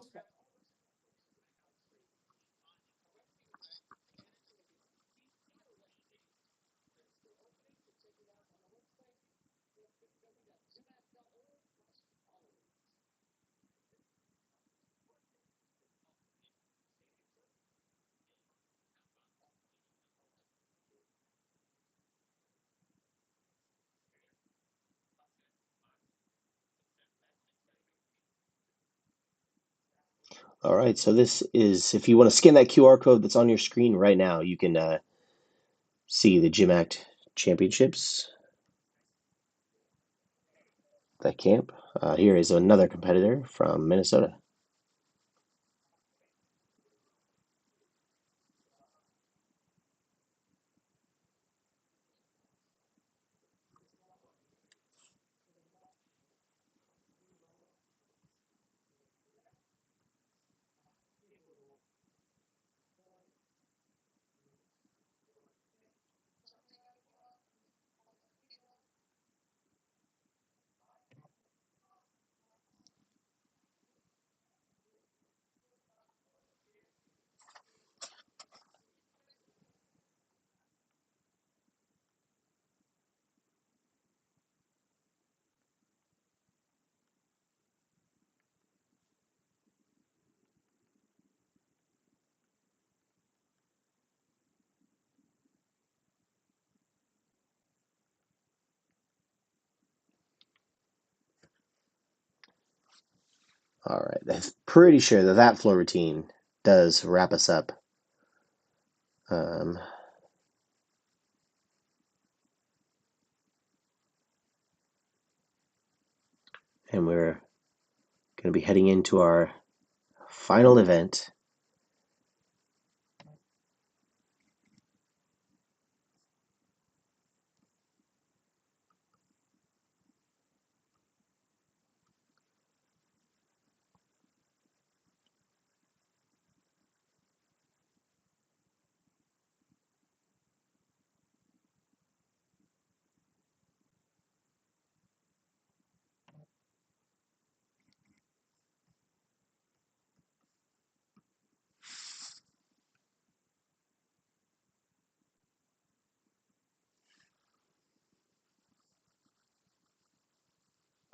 All right, so this is, if you want to scan that QR code that's on your screen right now, you can see the GymACT championships, that camp. Here is another competitor from Minnesota. All right, I'm pretty sure that that floor routine does wrap us up. And we're going to be heading into our final event.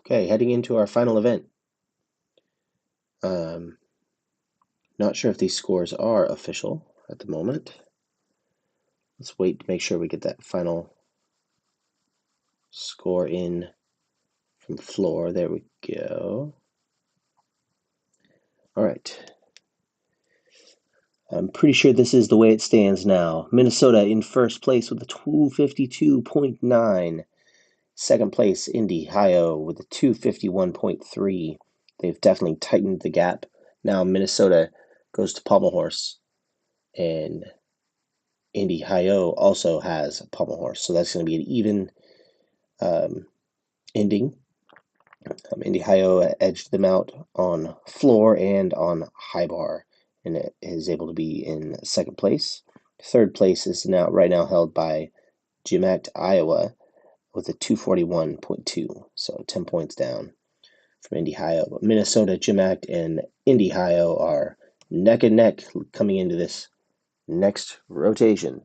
Okay, heading into our final event. Not sure if these scores are official at the moment. Let's wait to make sure we get that final score in from the floor. There we go. All right. I'm pretty sure this is the way it stands now. Minnesota in first place with a 252.9. Second place, Indy-Hio with a 251.3. They've definitely tightened the gap. Now Minnesota goes to pommel horse, and Indy-Hio also has a pommel horse. So that's going to be an even ending. Indy-Hio edged them out on floor and on high bar, and it is able to be in second place. Third place is right now held by GymACT Iowa with a 241.2, so 10 points down from Indy-Hio. But Minnesota, GymACT, and Indy-Hio are neck and neck coming into this next rotation.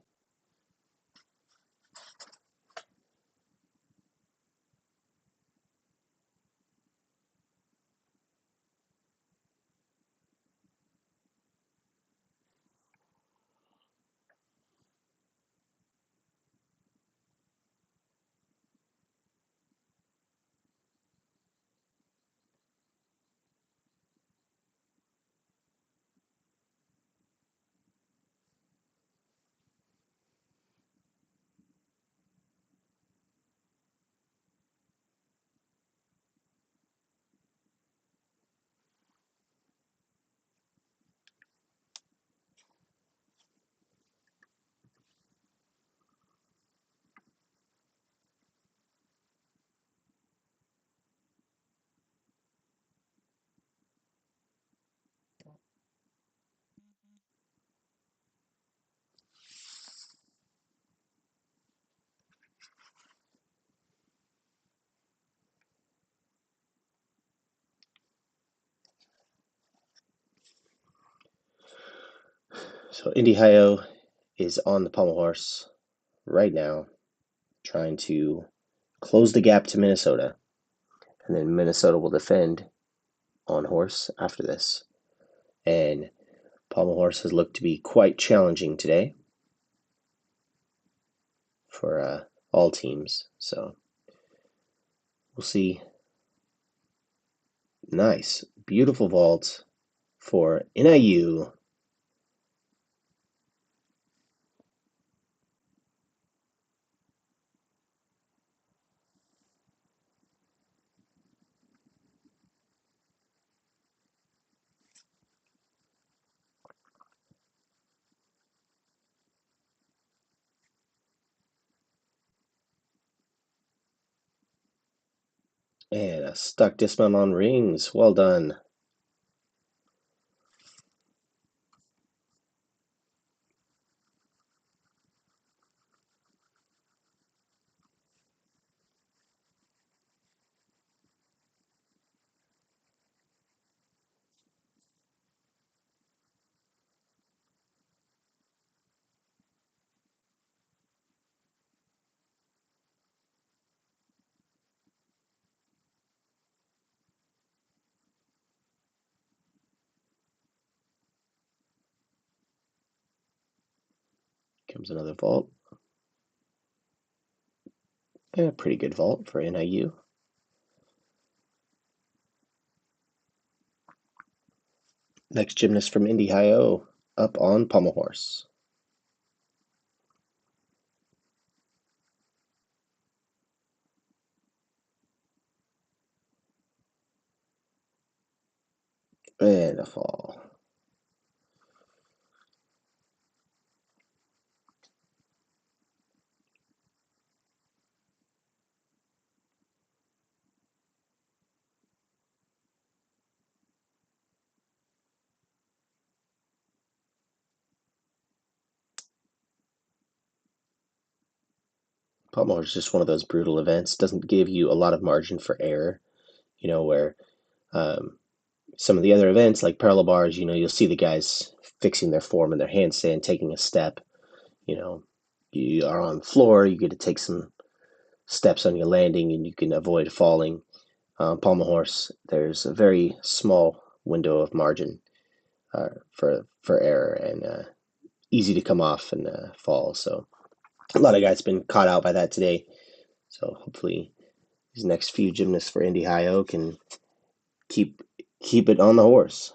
So Indy-Hio is on the pommel horse right now, trying to close the gap to Minnesota, and then Minnesota will defend on horse after this. And pommel horse has looked to be quite challenging today for all teams, so we'll see. Nice, beautiful vault for NIU. And a stuck dismount on rings. Well done. Comes another vault. And a pretty good vault for NIU. Next gymnast from Indy-Hio up on pommel horse. And a fall. Pommel horse is just one of those brutal events. Doesn't give you a lot of margin for error, where um, some of the other events like parallel bars, you'll see the guys fixing their form and their handstand, taking a step. You are on the floor, you get to take some steps on your landing and you can avoid falling. Pommel horse, there's a very small window of margin for error and easy to come off and fall. So a lot of guys been caught out by that today. So hopefully these next few gymnasts for Indy-Hio can keep it on the horse.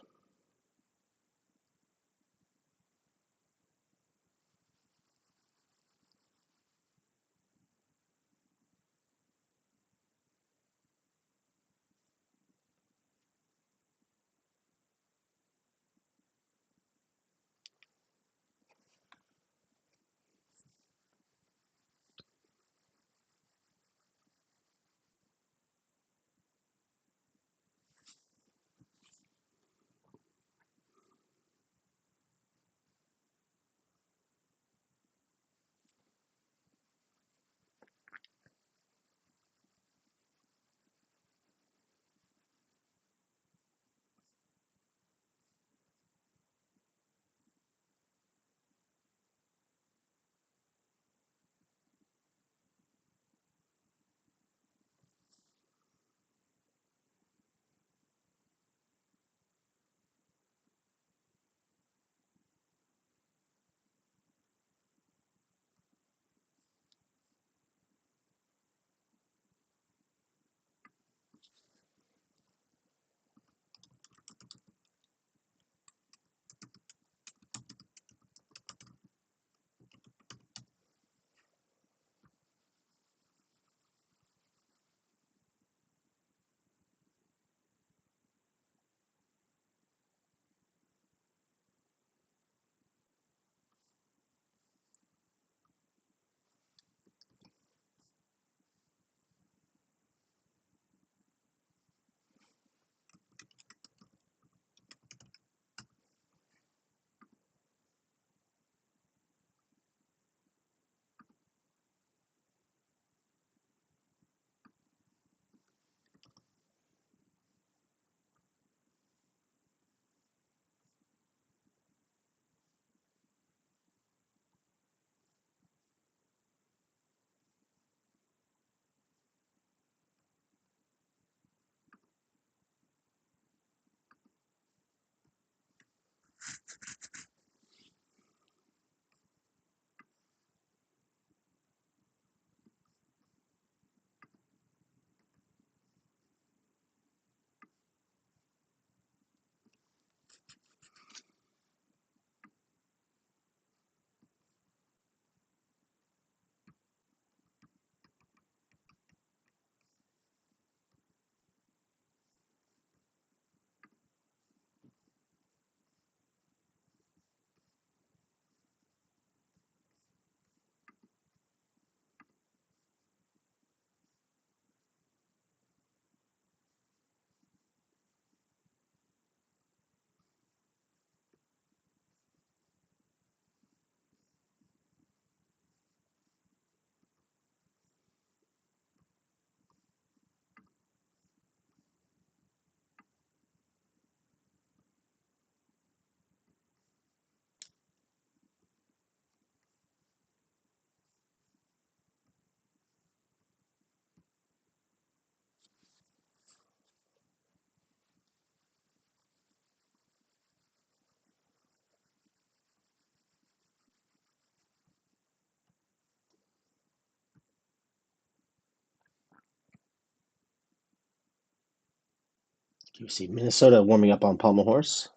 You see Minnesota warming up on pommel horse.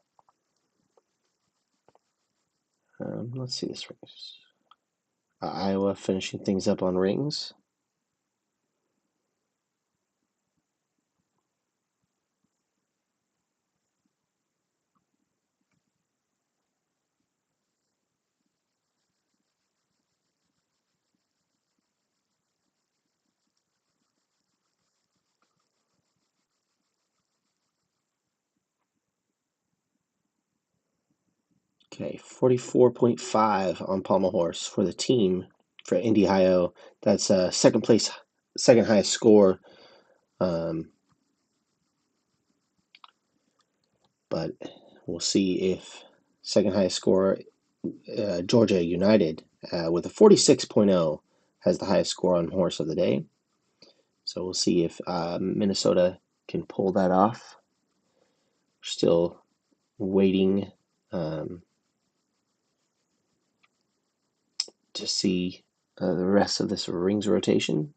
Let's see this race. Iowa finishing things up on rings. Okay, 44.5 on pommel horse for the team for Indy-Hio. That's second place, second highest score. But we'll see if second highest score, Georgia United with a 46.0 has the highest score on horse of the day. So we'll see if Minnesota can pull that off. We're still waiting to see the rest of this rings rotation.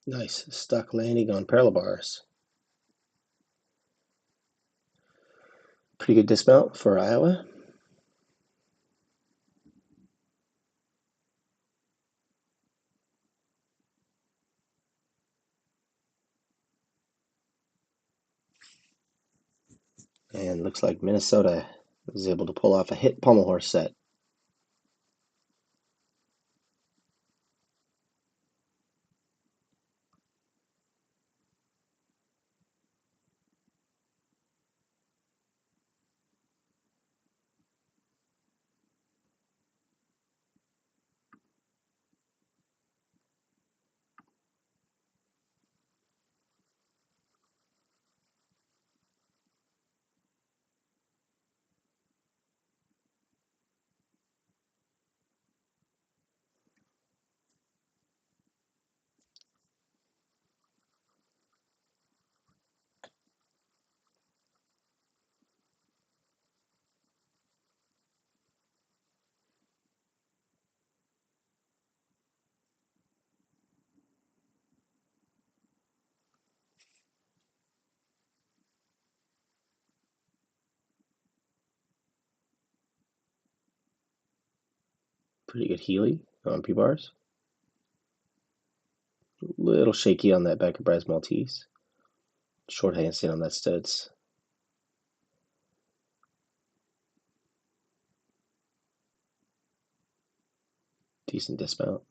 Nice, stuck landing on parallel bars. Pretty good dismount for Iowa. And looks like Minnesota was able to pull off a hit pommel horse set. Pretty good Healy on P-bars. A little shaky on that back of Bryce Maltese. Short handstand on that studs. Decent dismount.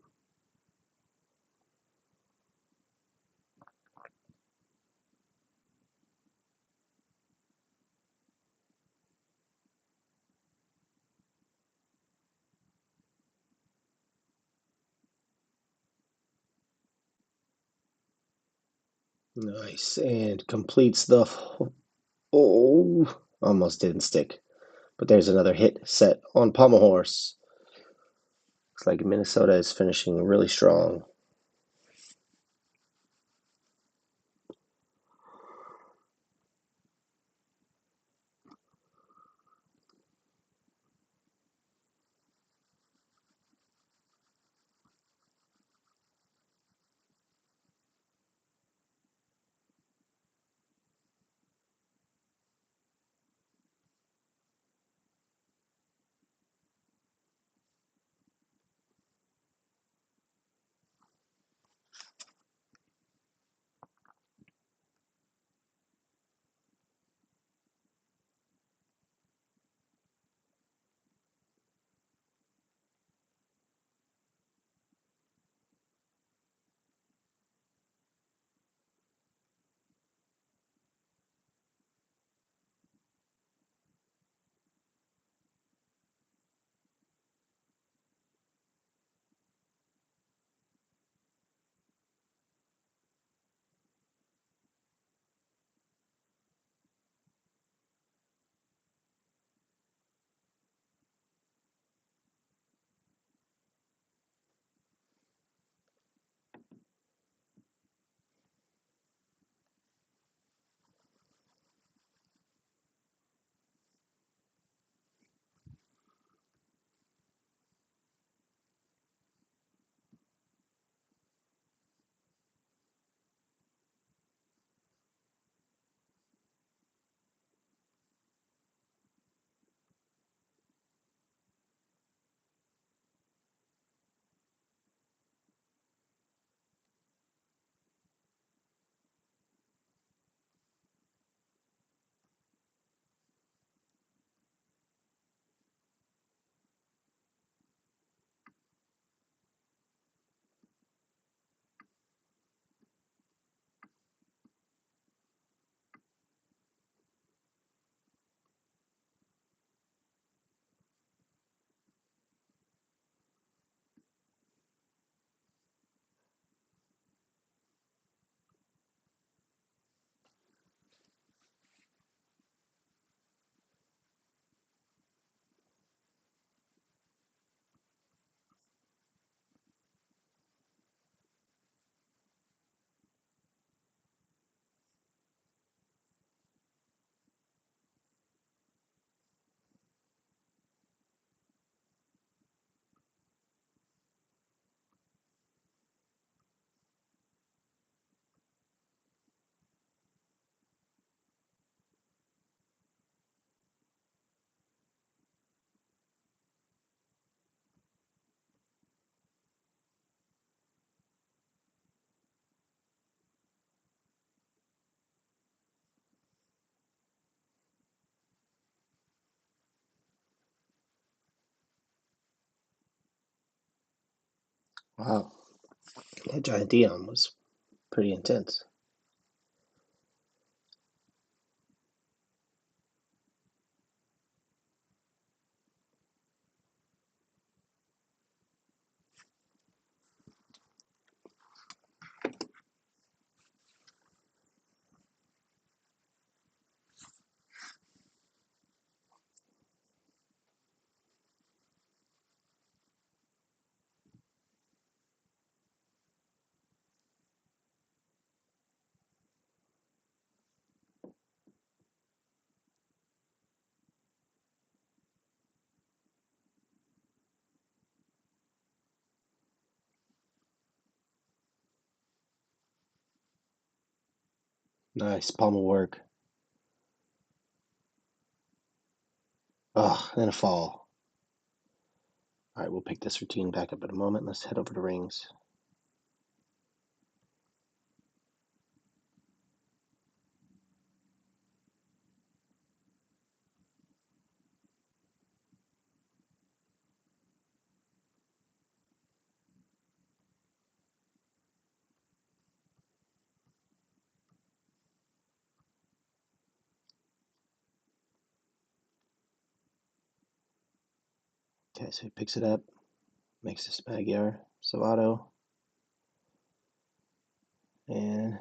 Nice, and completes the, oh, almost didn't stick. But there's another hit set on Pommel Horse. Looks like Minnesota is finishing really strong. Wow, that giant Dion was pretty intense. Nice pommel work. Oh, and a fall. All right, we'll pick this routine back up in a moment. Let's head over to rings. Okay, so he picks it up, makes this Magyar Salvato, and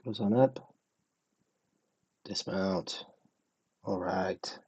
goes on up. Dismount. All right.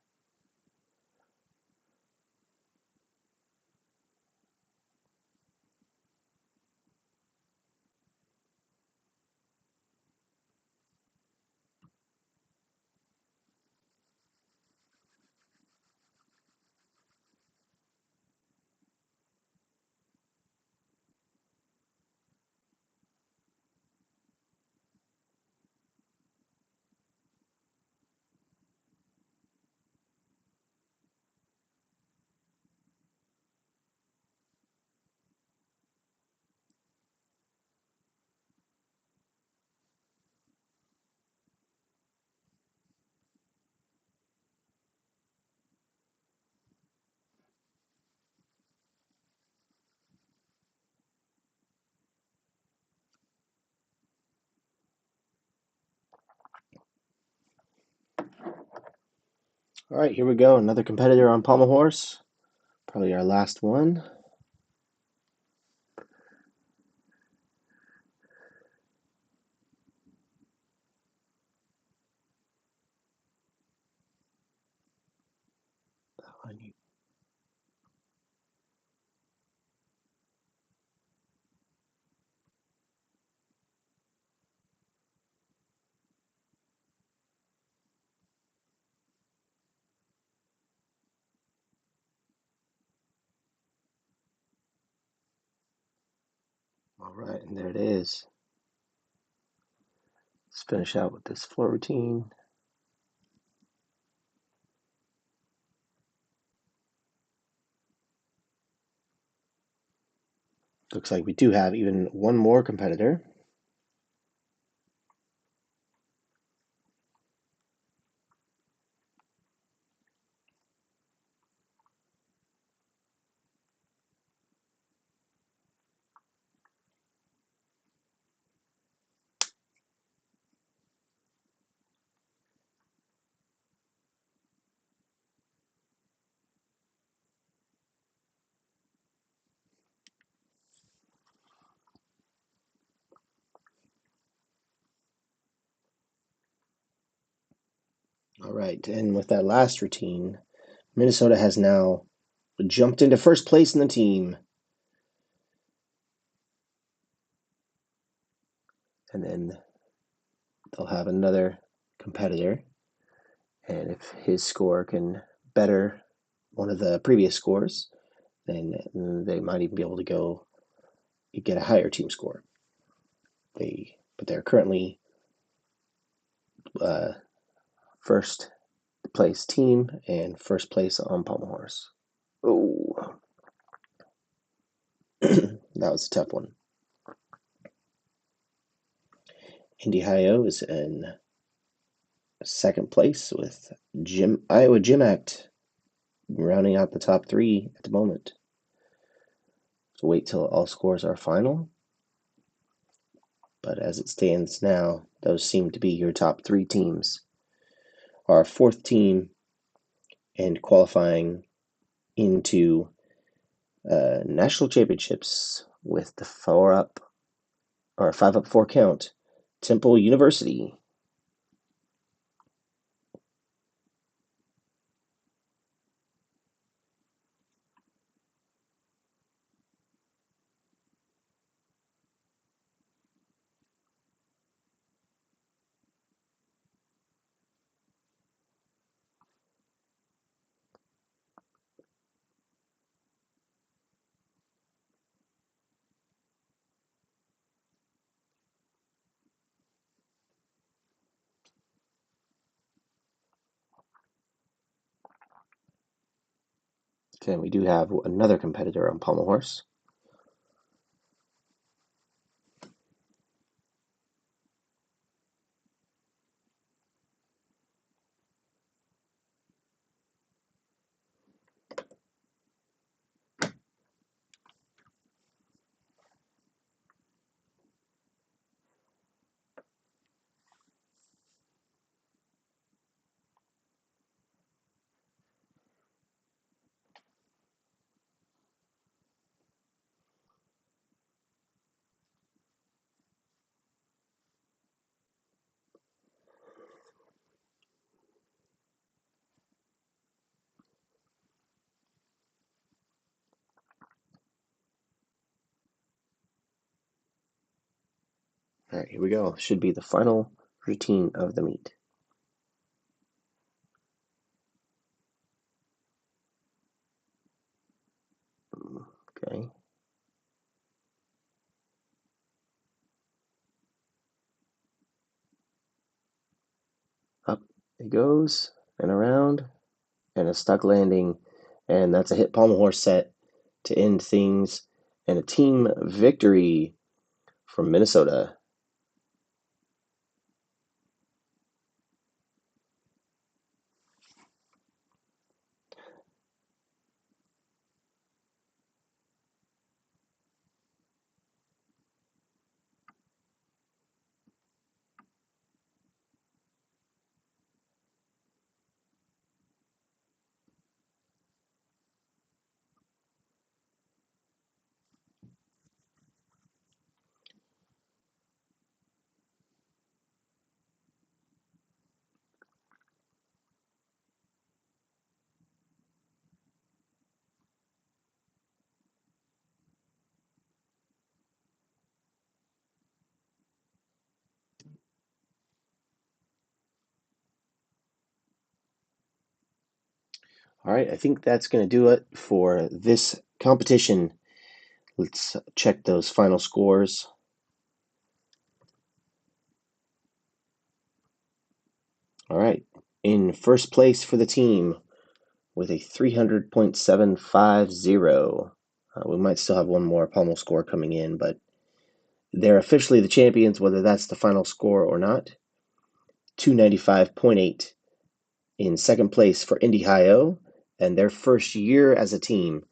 All right, here we go. Another competitor on pommel horse. Probably our last one. All right, and there it is. Let's finish out with this floor routine. Looks like we do have even one more competitor. All right, and with that last routine, Minnesota has now jumped into first place in the team. And then they'll have another competitor. And if his score can better one of the previous scores, then they might even be able to go get a higher team score. But they're currently first place team and first place on pommel horse. Oh, that was a tough one. Indy-Hio is in second place with Iowa GymACT rounding out the top three at the moment. So wait till all scores are final. But as it stands now, those seem to be your top three teams. Our fourth team and qualifying into national championships with the 5 up 4 count, Temple University. Okay, we do have another competitor on pommel horse. All right, here we go. Should be the final routine of the meet. Okay. Up it goes and around, and a stuck landing, and that's a hit pommel horse set to end things, and a team victory from Minnesota. All right, I think that's going to do it for this competition. Let's check those final scores. All right, in first place for the team with a 300.750. We might still have one more pommel score coming in, but they're officially the champions, whether that's the final score or not. 295.8 in second place for Indy-Hio, and their first year as a team,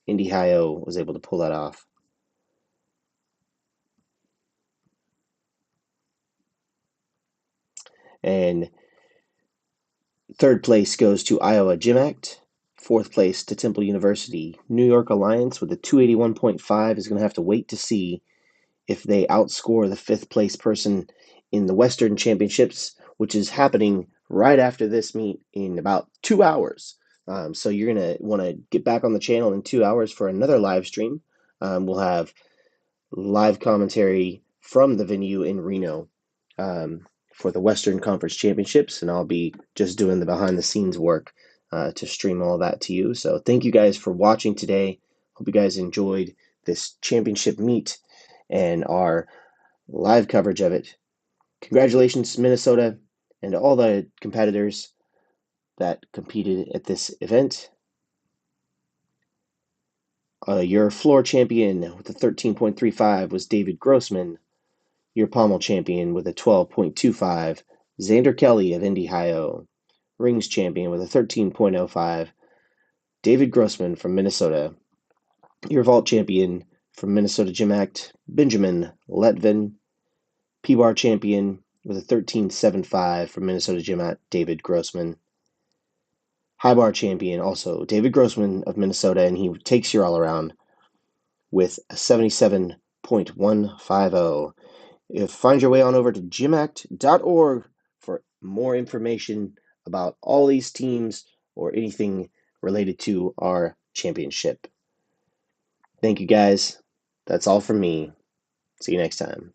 Indy-Hio was able to pull that off. And third place goes to Iowa GymACT. Fourth place to Temple University. New York Alliance with a 281.5 is going to have to wait to see if they outscore the fifth place person in the Western Championships, which is happening right after this meet in about 2 hours. So you're going to want to get back on the channel in 2 hours for another live stream. We'll have live commentary from the venue in Reno for the Western Conference Championships, and I'll be just doing the behind-the-scenes work to stream all that to you. So thank you guys for watching today. Hope you guys enjoyed this championship meet and our live coverage of it. Congratulations, Minnesota, and all the competitors that competed at this event. Your floor champion with a 13.35 was David Grossman. Your pommel champion with a 12.25, Xander Kelly of Indy-Hio. Rings champion with a 13.05, David Grossman from Minnesota. Your vault champion from Minnesota GymACT, Benjamin Letvin. P-bar champion with a 13.75 from Minnesota GymACT, David Grossman. High bar champion also David Grossman of Minnesota, and he takes your all-around with a 77.150. Find your way on over to gymact.org for more information about all these teams or anything related to our championship. Thank you guys. That's all from me. See you next time.